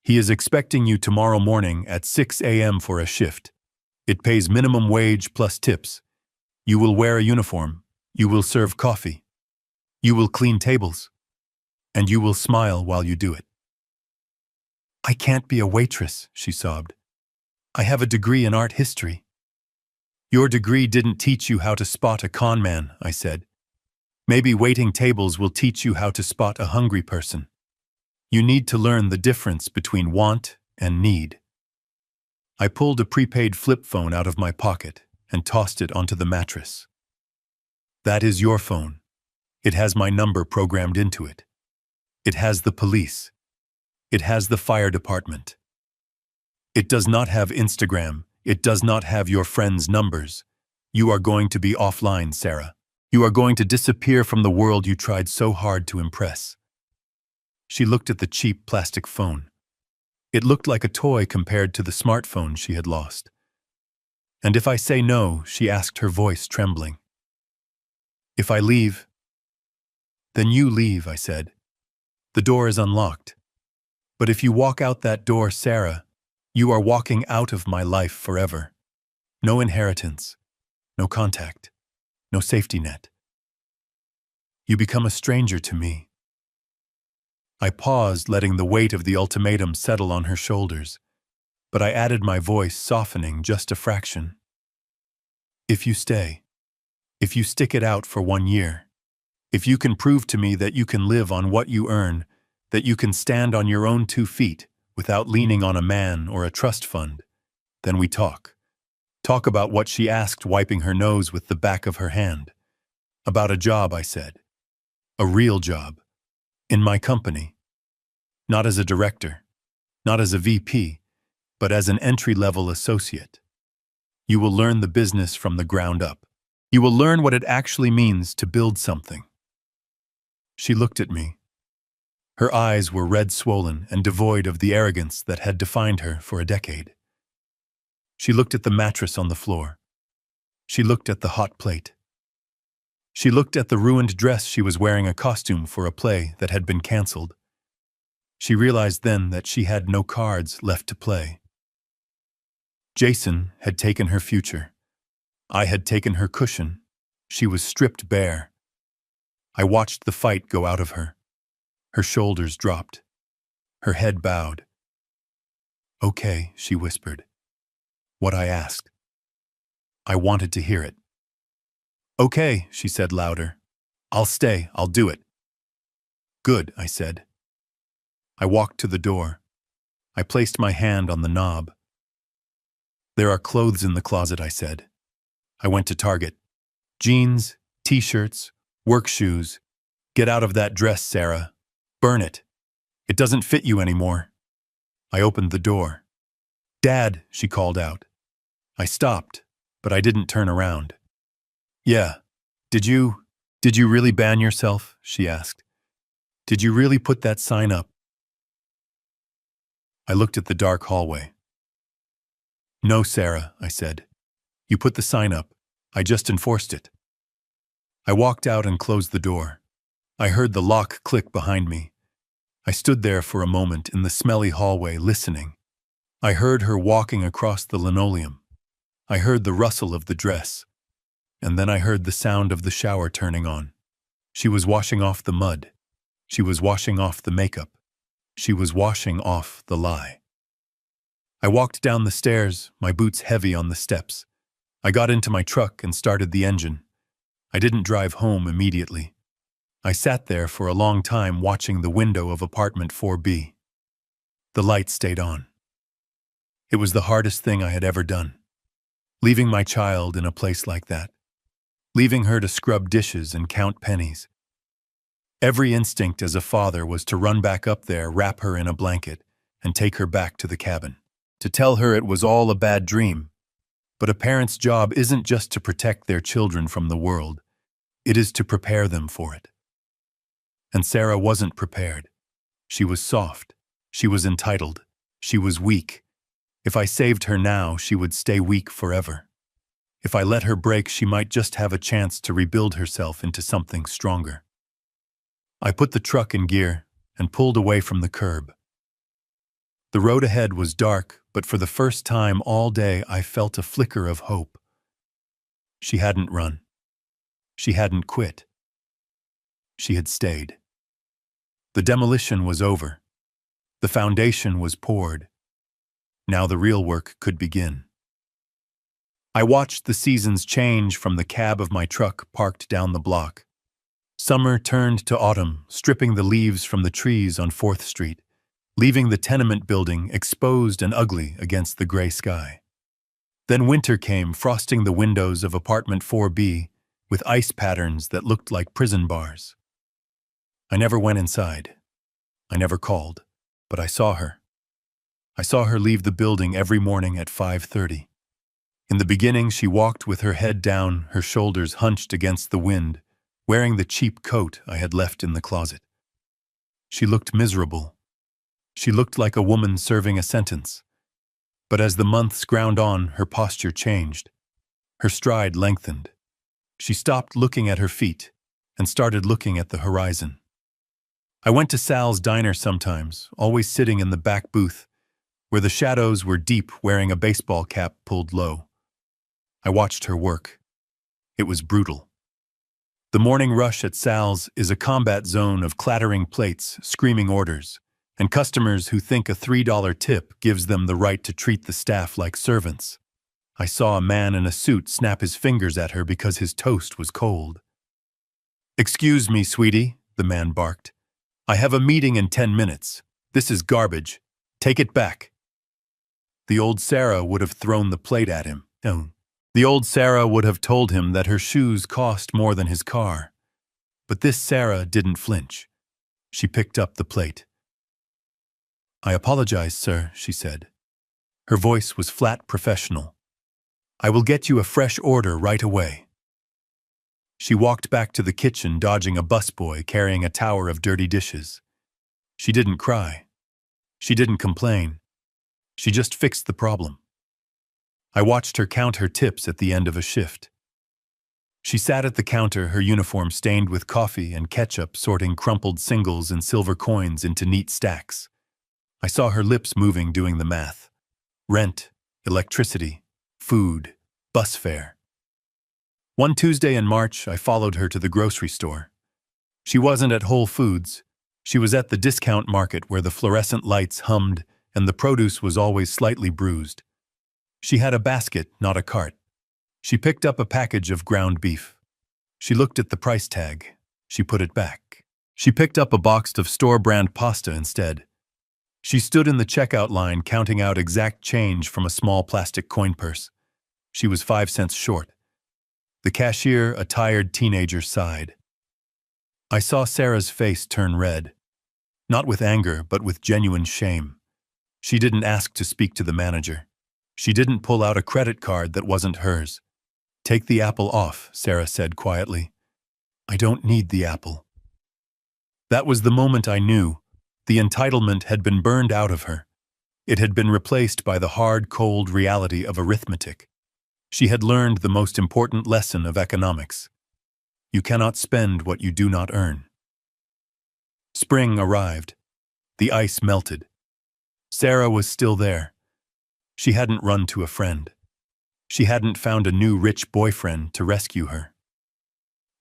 He is expecting you tomorrow morning at 6 a.m. for a shift. It pays minimum wage plus tips. You will wear a uniform. You will serve coffee. You will clean tables. And you will smile while you do it." "I can't be a waitress," she sobbed. "I have a degree in art history." "Your degree didn't teach you how to spot a con man," I said. "Maybe waiting tables will teach you how to spot a hungry person. You need to learn the difference between want and need." I pulled a prepaid flip phone out of my pocket and tossed it onto the mattress. "That is your phone. It has my number programmed into it. It has the police. It has the fire department. It does not have Instagram. It does not have your friends' numbers. You are going to be offline, Sarah. You are going to disappear from the world you tried so hard to impress." She looked at the cheap plastic phone. It looked like a toy compared to the smartphone she had lost. "And if I say no," she asked, her voice trembling. "If I leave?" "Then you leave," I said. "The door is unlocked. But if you walk out that door, Sarah, you are walking out of my life forever. No inheritance, no contact, no safety net. You become a stranger to me." I paused, letting the weight of the ultimatum settle on her shoulders, but I added my voice, softening just a fraction. "If you stay, if you stick it out for 1 year, if you can prove to me that you can live on what you earn, that you can stand on your own 2 feet without leaning on a man or a trust fund, then we talk. Talk about what?" she asked, wiping her nose with the back of her hand. "About a job," I said. "A real job. In my company. Not as a director, not as a VP, but as an entry-level associate. You will learn the business from the ground up. You will learn what it actually means to build something." She looked at me. Her eyes were red, swollen, and devoid of the arrogance that had defined her for a decade. She looked at the mattress on the floor. She looked at the hot plate. She looked at the ruined dress she was wearing, a costume for a play that had been canceled. She realized then that she had no cards left to play. Jason had taken her future. I had taken her cushion. She was stripped bare. I watched the fight go out of her. Her shoulders dropped. Her head bowed. "Okay," she whispered. What I asked. I wanted to hear it. Okay, she said louder. I'll stay, I'll do it. Good, I said. I walked to the door. I placed my hand on the knob. There are clothes in the closet, I said. I went to Target. Jeans, t-shirts, work shoes. Get out of that dress, Sarah. Burn it. It doesn't fit you anymore. I opened the door. Dad, she called out. I stopped, but I didn't turn around. Yeah. Did you really ban yourself? She asked. Did you really put that sign up? I looked at the dark hallway. No, Sarah, I said. You put the sign up. I just enforced it. I walked out and closed the door. I heard the lock click behind me. I stood there for a moment in the smelly hallway listening. I heard her walking across the linoleum. I heard the rustle of the dress. And then I heard the sound of the shower turning on. She was washing off the mud. She was washing off the makeup. She was washing off the lie. I walked down the stairs, my boots heavy on the steps. I got into my truck and started the engine. I didn't drive home immediately. I sat there for a long time watching the window of apartment 4B. The light stayed on. It was the hardest thing I had ever done. Leaving my child in a place like that. Leaving her to scrub dishes and count pennies. Every instinct as a father was to run back up there, wrap her in a blanket, and take her back to the cabin. To tell her it was all a bad dream. But a parent's job isn't just to protect their children from the world. It is to prepare them for it. And Sarah wasn't prepared. She was soft. She was entitled. She was weak. If I saved her now, she would stay weak forever. If I let her break, she might just have a chance to rebuild herself into something stronger. I put the truck in gear and pulled away from the curb. The road ahead was dark, but for the first time all day I felt a flicker of hope. She hadn't run. She hadn't quit. She had stayed. The demolition was over. The foundation was poured. Now the real work could begin. I watched the seasons change from the cab of my truck parked down the block. Summer turned to autumn, stripping the leaves from the trees on 4th Street, leaving the tenement building exposed and ugly against the gray sky. Then winter came, frosting the windows of apartment 4B with ice patterns that looked like prison bars. I never went inside. I never called, but I saw her. I saw her leave the building every morning at 5:30. In the beginning, she walked with her head down, her shoulders hunched against the wind, wearing the cheap coat I had left in the closet. She looked miserable. She looked like a woman serving a sentence. But as the months ground on, her posture changed. Her stride lengthened. She stopped looking at her feet and started looking at the horizon. I went to Sal's diner sometimes, always sitting in the back booth, where the shadows were deep, wearing a baseball cap pulled low. I watched her work. It was brutal. The morning rush at Sal's is a combat zone of clattering plates, screaming orders, and customers who think a $3 tip gives them the right to treat the staff like servants. I saw a man in a suit snap his fingers at her because his toast was cold. "Excuse me, sweetie," the man barked. "I have a meeting in 10 minutes. This is garbage. Take it back." The old Sarah would have thrown the plate at him. The old Sarah would have told him that her shoes cost more than his car. But this Sarah didn't flinch. She picked up the plate. "I apologize, sir," she said. Her voice was flat professional. "I will get you a fresh order right away." She walked back to the kitchen, dodging a busboy carrying a tower of dirty dishes. She didn't cry. She didn't complain. She just fixed the problem. I watched her count her tips at the end of a shift. She sat at the counter, her uniform stained with coffee and ketchup, sorting crumpled singles and silver coins into neat stacks. I saw her lips moving, doing the math. Rent, electricity, food, bus fare. One Tuesday in March, I followed her to the grocery store. She wasn't at Whole Foods. She was at the discount market where the fluorescent lights hummed and the produce was always slightly bruised. She had a basket, not a cart. She picked up a package of ground beef. She looked at the price tag. She put it back. She picked up a box of store-brand pasta instead. She stood in the checkout line counting out exact change from a small plastic coin purse. She was 5 cents short. The cashier, a tired teenager, sighed. I saw Sarah's face turn red. Not with anger, but with genuine shame. She didn't ask to speak to the manager. She didn't pull out a credit card that wasn't hers. "Take the apple off," Sarah said quietly. "I don't need the apple." That was the moment I knew. The entitlement had been burned out of her. It had been replaced by the hard, cold reality of arithmetic. She had learned the most important lesson of economics. You cannot spend what you do not earn. Spring arrived. The ice melted. Sarah was still there. She hadn't run to a friend. She hadn't found a new rich boyfriend to rescue her.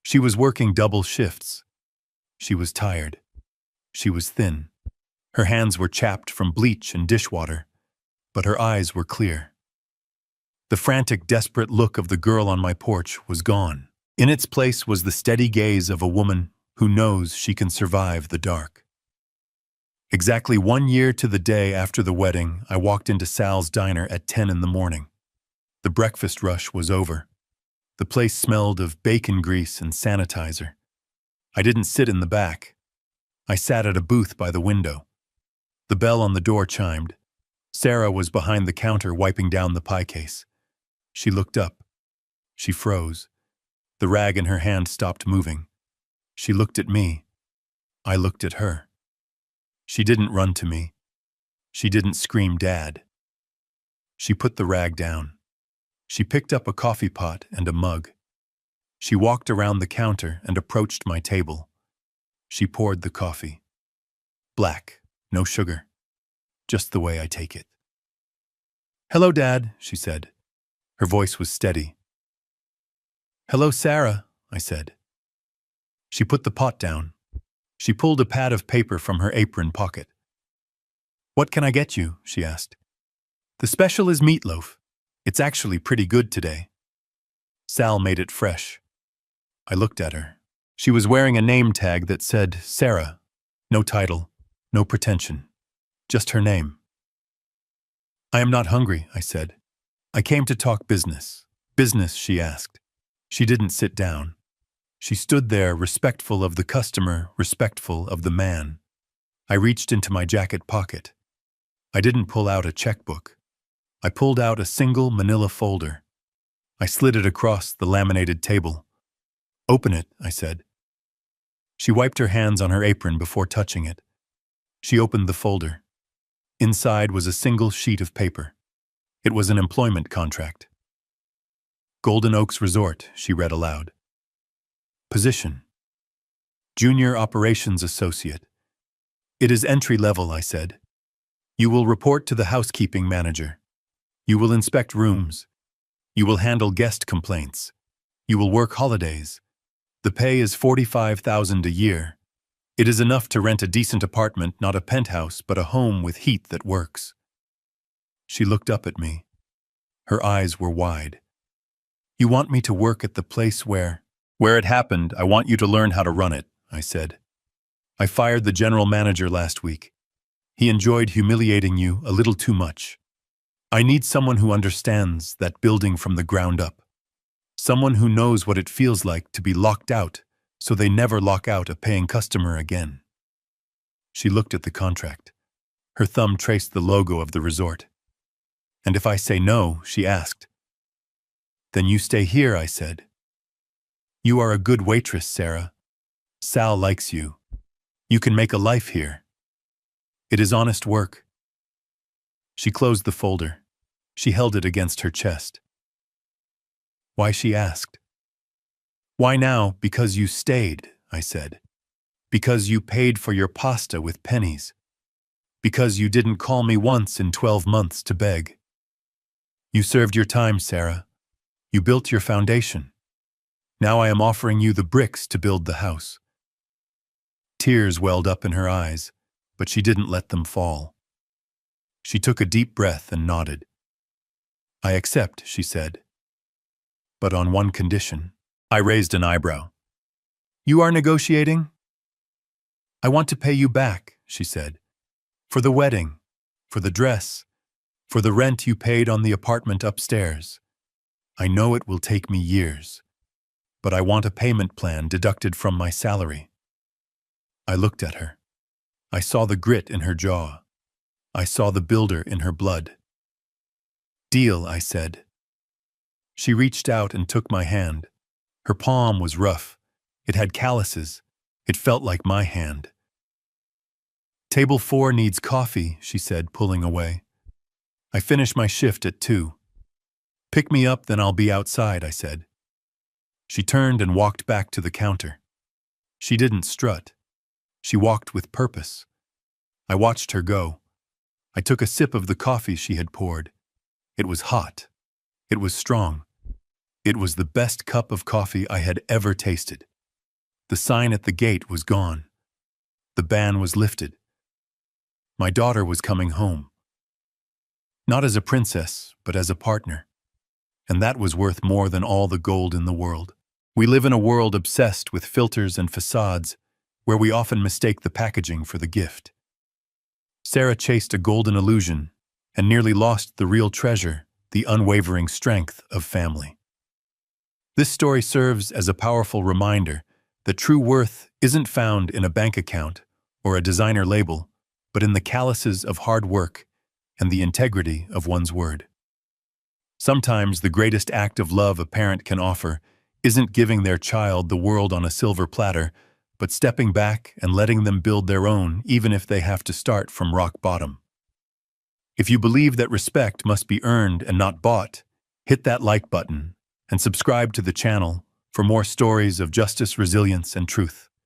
She was working double shifts. She was tired. She was thin. Her hands were chapped from bleach and dishwater, but her eyes were clear. The frantic, desperate look of the girl on my porch was gone. In its place was the steady gaze of a woman who knows she can survive the dark. Exactly 1 year to the day after the wedding, I walked into Sal's diner at 10 in the morning. The breakfast rush was over. The place smelled of bacon grease and sanitizer. I didn't sit in the back. I sat at a booth by the window. The bell on the door chimed. Sarah was behind the counter wiping down the pie case. She looked up. She froze. The rag in her hand stopped moving. She looked at me. I looked at her. She didn't run to me. She didn't scream, "Dad." She put the rag down. She picked up a coffee pot and a mug. She walked around the counter and approached my table. She poured the coffee. Black, no sugar. Just the way I take it. "Hello, Dad," she said. Her voice was steady. "Hello, Sarah," I said. She put the pot down. She pulled a pad of paper from her apron pocket. "What can I get you?" she asked. "The special is meatloaf. It's actually pretty good today." Sal made it fresh. I looked at her. She was wearing a name tag that said Sarah. No title, no pretension. Just her name. "I am not hungry," I said. "I came to talk business." "Business?" she asked. She didn't sit down. She stood there, respectful of the customer, respectful of the man. I reached into my jacket pocket. I didn't pull out a checkbook. I pulled out a single manila folder. I slid it across the laminated table. "Open it," I said. She wiped her hands on her apron before touching it. She opened the folder. Inside was a single sheet of paper. It was an employment contract. "Golden Oaks Resort," she read aloud. "Position: Junior Operations Associate." "It is entry level," I said. "You will report to the housekeeping manager. You will inspect rooms. You will handle guest complaints. You will work holidays. The pay is $45,000 a year. It is enough to rent a decent apartment, not a penthouse, but a home with heat that works." She looked up at me. Her eyes were wide. "You want me to work at the place where it happened. I want you to learn how to run it," I said. "I fired the general manager last week. He enjoyed humiliating you a little too much. I need someone who understands that building from the ground up. Someone who knows what it feels like to be locked out so they never lock out a paying customer again." She looked at the contract. Her thumb traced the logo of the resort. "And if I say no," she asked. "Then you stay here," I said. "You are a good waitress, Sarah. Sal likes you. You can make a life here. It is honest work." She closed the folder. She held it against her chest. "Why?" she asked. "Why now? Because you stayed," I said. "Because you paid for your pasta with pennies. Because you didn't call me once in 12 months to beg. You served your time, Sarah. You built your foundation. Now I am offering you the bricks to build the house." Tears welled up in her eyes, but she didn't let them fall. She took a deep breath and nodded. "I accept," she said. "But on one condition." I raised an eyebrow. You are negotiating? I want to pay you back, she said. For the wedding, for the dress, for the rent you paid on the apartment upstairs. I know it will take me years, but I want a payment plan deducted from my salary. I looked at her. I saw the grit in her jaw. I saw the builder in her blood. Deal, I said. She reached out and took my hand. Her palm was rough. It had calluses. It felt like my hand. Table 4 needs coffee, she said, pulling away. I finish my shift at 2. Pick me up, then I'll be outside, I said. She turned and walked back to the counter. She didn't strut. She walked with purpose. I watched her go. I took a sip of the coffee she had poured. It was hot. It was strong. It was the best cup of coffee I had ever tasted. The sign at the gate was gone. The ban was lifted. My daughter was coming home. Not as a princess, but as a partner. And that was worth more than all the gold in the world. We live in a world obsessed with filters and facades, where we often mistake the packaging for the gift. Sarah chased a golden illusion and nearly lost the real treasure, the unwavering strength of family. This story serves as a powerful reminder that true worth isn't found in a bank account or a designer label, but in the calluses of hard work and the integrity of one's word. Sometimes the greatest act of love a parent can offer isn't giving their child the world on a silver platter, but stepping back and letting them build their own, even if they have to start from rock bottom. If you believe that respect must be earned and not bought, hit that like button and subscribe to the channel for more stories of justice, resilience, and truth.